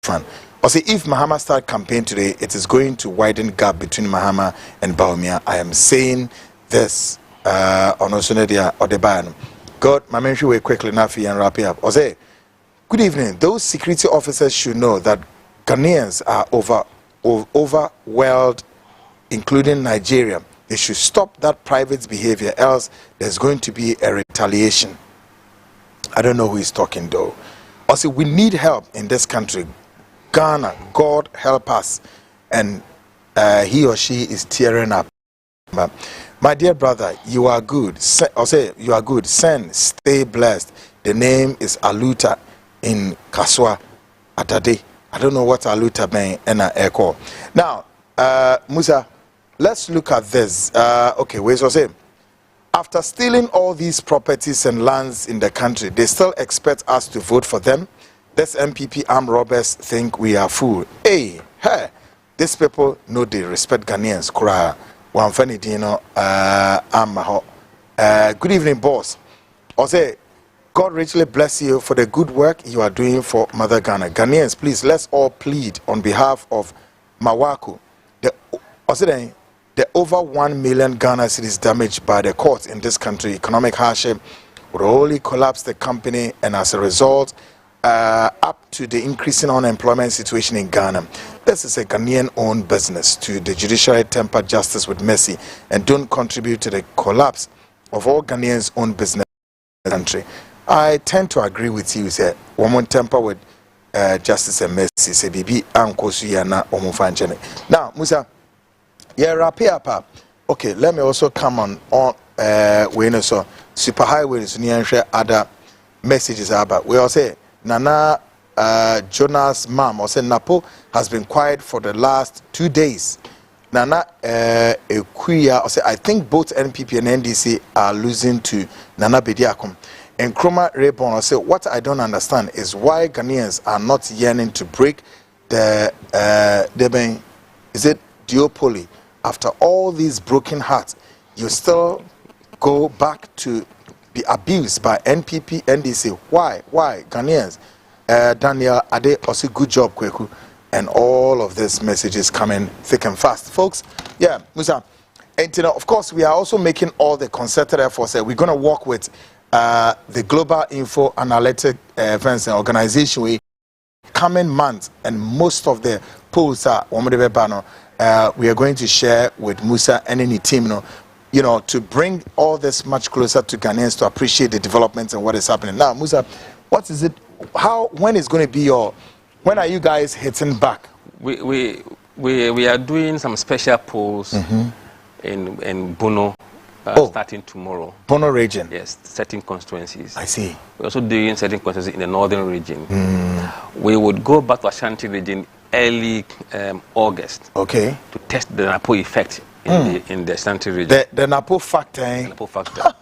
S3: fan. I say, if Mahama start campaign today, it is going to widen gap between Mahama and Baumia. I am saying this on Osunedia Odeban. God, my mention way quickly enough and wrap it up. I say, good evening. Those security officers should know that Ghanaians are overwhelmed, including Nigeria. They should stop that private behavior, else there's going to be a retaliation. I don't know who is talking though. I say, we need help in this country. Ghana, God help us. And he or she is tearing up. My dear brother, you are good. I'll say, you are good. Send, stay blessed. The name is Aluta in Kaswa Atade. I don't know what Aluta means in an echo. Now, Musa, let's look at this. Okay, where's Jose? After stealing all these properties and lands in the country, they still expect us to vote for them. This MPP armed robbers think we are fool. Hey, these people know they respect Ghanaians. Kura, Wanfani Dino, good evening, boss. Jose, God richly bless you for the good work you are doing for Mother Ghana. Ghanaians, please, let's all plead on behalf of Mawaku. The over 1 million Ghana cedis damaged by the courts in this country, economic hardship, would only collapse the company, and as a result, up to the increasing unemployment situation in Ghana. This is a Ghanaian-owned business. To the judiciary temper justice with mercy and don't contribute to the collapse of all Ghanaians' own business in the country. I tend to agree with you, say, woman temper with justice and mercy. Say, bibi ankosu yana omufanchene. Now, Musa, yeah, wrap it up. Okay, let me also come on when so super highways near other messages about. We all say Nana Jonas' mom or say Napo has been quiet for the last 2 days. Nana Ekuya or say I think both NPP and NDC are losing to Nana Bediakum. And Kroma Reborn or say what I don't understand is why Ghanaians are not yearning to break the is it duopoly. After all these broken hearts, you still go back to be abused by NPP, NDC. Why? Ghanaians, Daniel Ade also good job, Kweku, and all of these messages coming thick and fast, folks. Yeah, Musa, and of course we are also making all the concerted efforts. We're going to work with the Global Info Analytic Events and Organization. We coming months, and most of the polls are we are going to share with Musa and any team, to bring all this much closer to Ghanaians to appreciate the developments and what is happening. Now, Musa, what is it? When is going to be when are you guys hitting back?
S7: We are doing some special polls in Bono, starting tomorrow.
S3: Bono region?
S7: Yes, certain constituencies.
S3: I see.
S7: We're also doing certain constituencies in the northern region. We would go back to Ashanti region early August. Okay. To test the Napo effect in the Ashanti region.
S3: The Napo factor.
S7: The Napo factor.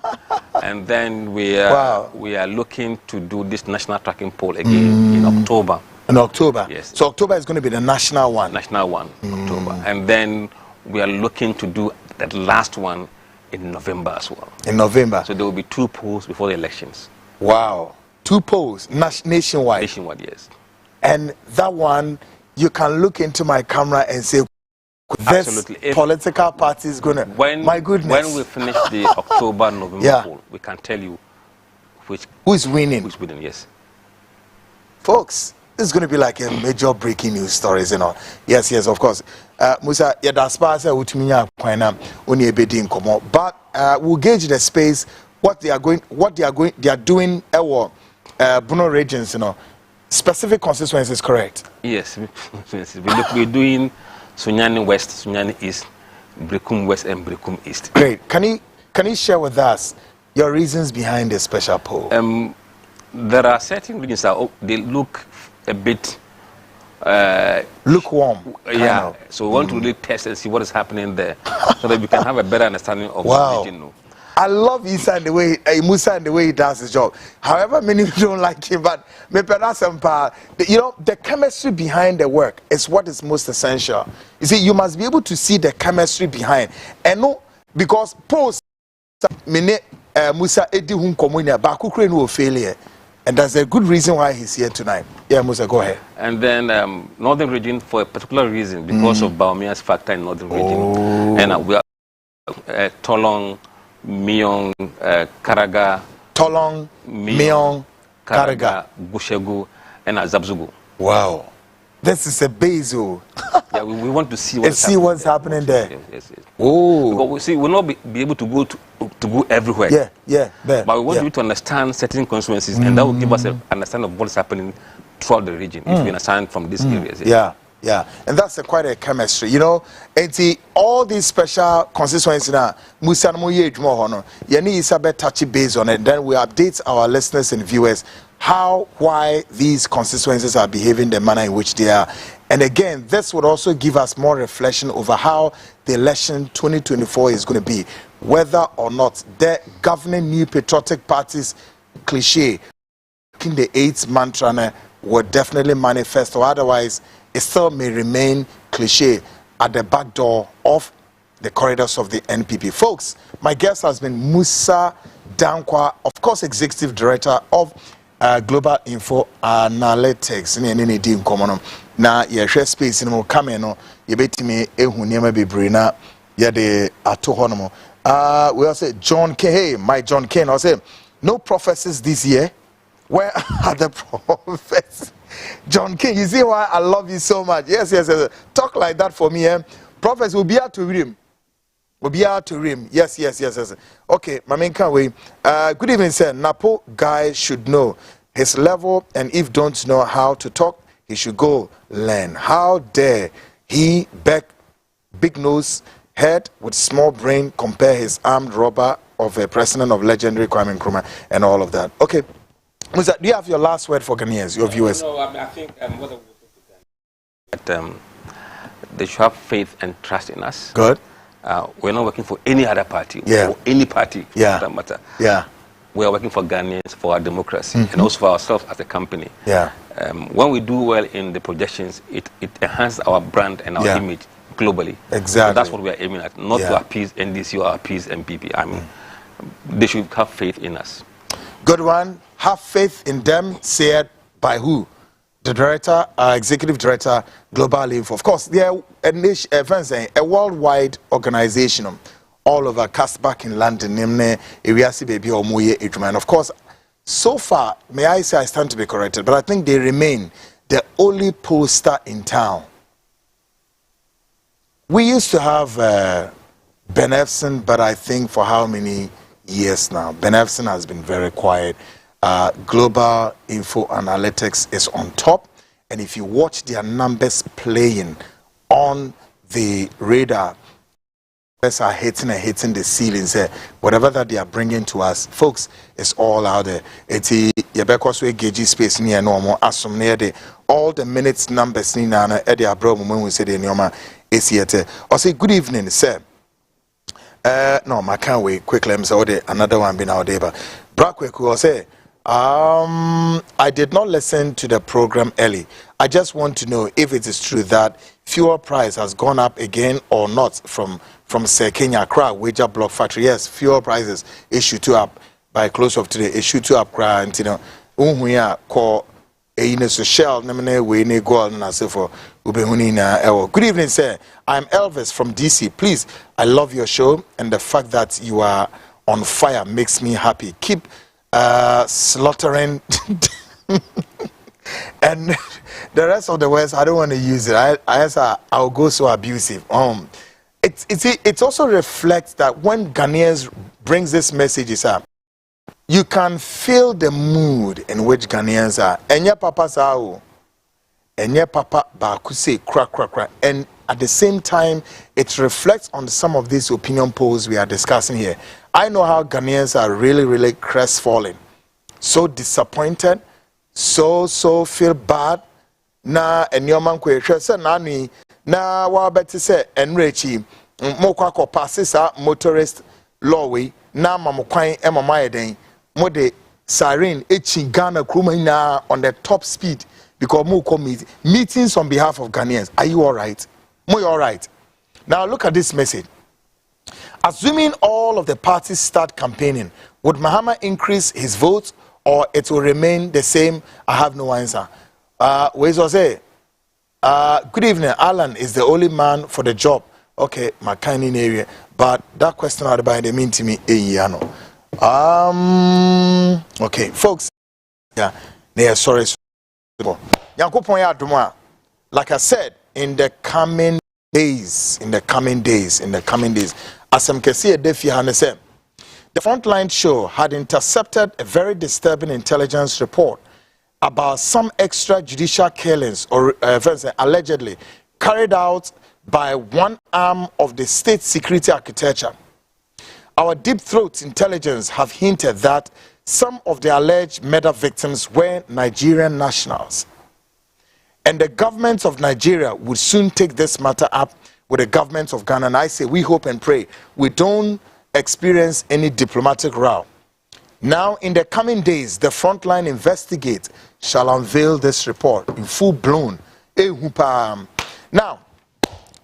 S7: And then we are looking to do this national tracking poll again in October.
S3: In October?
S7: Yes.
S3: So October is going to be the national one?
S7: National one, October. And then we are looking to do that last one in November as well.
S3: In November?
S7: So there will be 2 polls before the elections.
S3: Wow. 2 polls, nationwide?
S7: Nationwide, yes.
S3: And that one, you can look into my camera and say, this
S7: absolutely.
S3: Political party is going to... My goodness.
S7: When we finish the October, November poll, we can tell you
S3: who's winning.
S7: Who's winning, yes.
S3: Folks, this is going to be like a major breaking news stories, you know. Yes, of course. Musa, yeah, that's why I said, but we'll gauge the space, what they are doing, Bruno regions, you know. Specific constituencies, correct?
S7: Yes, we're doing Sunyani West, Sunyani East, Brekum West, and Brekum East.
S3: Great. Can you share with us your reasons behind the special poll?
S7: There are certain regions that they look a bit
S3: lukewarm.
S7: Yeah. So we want to really test and see what is happening there, so that we can have a better understanding of the region.
S3: I love Musa and the way he does his job. However, many people don't like him, but you know, the chemistry behind the work is what is most essential. You see, you must be able to see the chemistry behind, and no, because post Musa edi hun komunia bakukure no failure, and that's a good reason why he's here tonight. Yeah, Musa, go ahead.
S7: And then northern region, for a particular reason, because of Baumia's factor in northern region, and we are Tolong, Myong, Karaga,
S3: Tolong, Myong, Karaga,
S7: Bushegu, and Azabzugu.
S3: Wow, this is a basil.
S7: Yeah, we want to see
S3: what's happening there.
S7: Yes.
S3: Oh,
S7: because we see we'll not be able to go everywhere.
S3: Yeah.
S7: But we want you to understand certain constituencies, and that will give us an understanding of what is happening throughout the region. If we understand from these areas.
S3: Yeah, and that's quite a chemistry, you know. And see, all these special constituencies now, Musa Moye Jmohono, Yani Isabe touchy base on it. Then we update our listeners and viewers why these constituencies are behaving the manner in which they are. And again, this would also give us more reflection over how the election 2024 is going to be, whether or not the governing new patriotic parties cliche in the 8th mantra will definitely manifest, or otherwise it still may remain cliche at the back door of the corridors of the NPP. Folks, my guest has been Musa Dankwa, of course, Executive Director of Global Info Analytics. Na yɛhwɛ space no mu kame no yɛbɛtumi ehu nneɛma bebree na yɛde ato hɔ no mu. We also John K. Hey, my John K. I say no prophecies this year. Where are the prophets? John King, you see why I love you so much. Yes. Talk like that for me. Prophets will be out to read. Yes. Okay, my main can't wait. Good evening, sir. Napo guy should know his level, and if don't know how to talk, he should go learn. How dare he big nose head with small brain compare his armed robber of a president of legendary Kwame Nkrumah and all of that. Okay. Musa, do you have your last word for Ghanaians, your viewers?
S7: No, I think what that they should have faith and trust in us.
S3: Good.
S7: We're not working for any other party or any party for that matter.
S3: Yeah.
S7: We are working for Ghanaians, for our democracy, and also for ourselves as a company.
S3: Yeah.
S7: When we do well in the projections, it enhances our brand and our image globally.
S3: Exactly.
S7: So that's what we are aiming at, not to appease NDC or appease MPP. I mean, they should have faith in us.
S3: Good one. Have faith in them, said by who? The director, executive director, Global Info. Of course, they are a worldwide organization all over, cast back in London, and of course, so far, may I say I stand to be corrected, but I think they remain the only pollster in town. We used to have Ben Efson, but I think for how many years now? Ben Efson has been very quiet. Global Info Analytics is on top, and if you watch their numbers playing on the radar, are hitting the ceilings. Whatever that they are bringing to us, folks, it's all out there. It's a space near normal. Assume near the all the minutes numbers in Eddie Abram when we say the Nioma is here. I say good evening, sir. No, I can't wait quickly. I'm sorry, another one been out there, but Brackwick will say I did not listen to the program early. I just want to know if it is true that fuel price has gone up again or not from Kenya Accra Wager Block Factory. Yes, fuel prices issued to up by close of today. Issued to up, and you know, call a so shell namene we ne go na say for ubehuni na ewo. Good evening, sir. I'm Elvis from DC. Please, I love your show, and the fact that you are on fire makes me happy. Keep slaughtering and the rest of the words I don't want to use it. I'll go so abusive. It also reflects that when Ghanaians brings this messages up, you can feel the mood in which Ghanaians are. Enya papa sao, enya papa bakuse crack, and at the same time, it reflects on some of these opinion polls we are discussing here. I know how Ghanaians are really crestfallen, so disappointed, so feel bad. Na enyoman kwehwe se na ni na wa beti se enrechi mokwa ko pasisa motorist lorry na mamokwan emama eden mode siren echi Ghana kruma na on the top speed because mo meetings on behalf of Ghanaians. Are you all right? Mo you all right? Now look at this message. Assuming all of the parties start campaigning, would Mahama increase his vote or it will remain the same? I have no answer. Good evening. Alan is the only man for the job. Okay, my kind in area. But that question out by the mean to me, okay, folks. Yeah, they are sorry. Like I said, in the coming days, Asem Kesi Edefi Hanese, the Frontline show had intercepted a very disturbing intelligence report about some extrajudicial killings or allegedly carried out by one arm of the state security architecture. Our deep throat intelligence have hinted that some of the alleged murder victims were Nigerian nationals. And the government of Nigeria would soon take this matter up with the government of Ghana. And I say we hope and pray we don't experience any diplomatic row. Now, in the coming days, the Frontline investigate shall unveil this report in full blown. Now,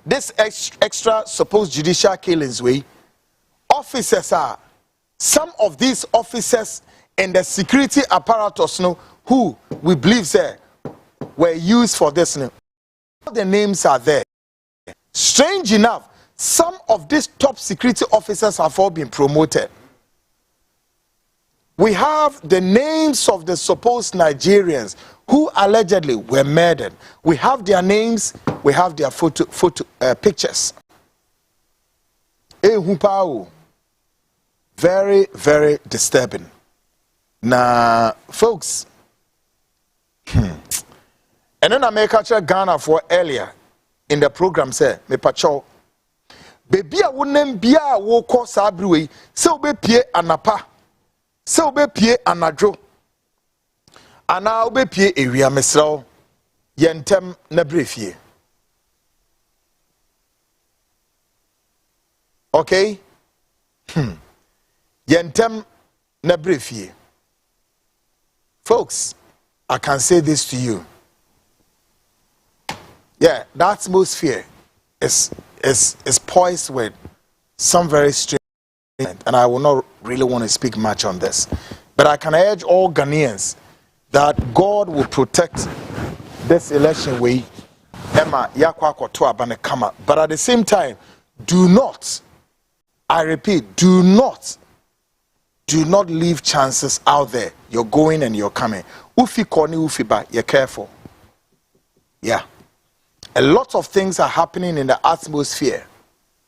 S3: this extra supposed judicial killings way, officers are, some of these officers in the security apparatus who we believe were used for this. All the names are there. Strange enough, some of these top security officers have all been promoted. We have the names of the supposed Nigerians who allegedly were murdered. We have their names, we have their pictures. Very disturbing. Now, folks, and then I make a Ghana for earlier in the program say me pacho baby a wonem bia wo ko sabriwe se obepie anapa se obepie anadwo ana obepie ewia mesrew yentem na brefie. Okay, yentem na brefie. Folks, I can say this to you. Yeah, the atmosphere is poised with some very strange, and I will not really want to speak much on this. But I can urge all Ghanaians that God will protect this election way. Emma yakwa kotoa bane kama. But at the same time, do not, I repeat, do not leave chances out there. You're going and you're coming. Ufi koni ufi ba, you're careful. Yeah. A lot of things are happening in the atmosphere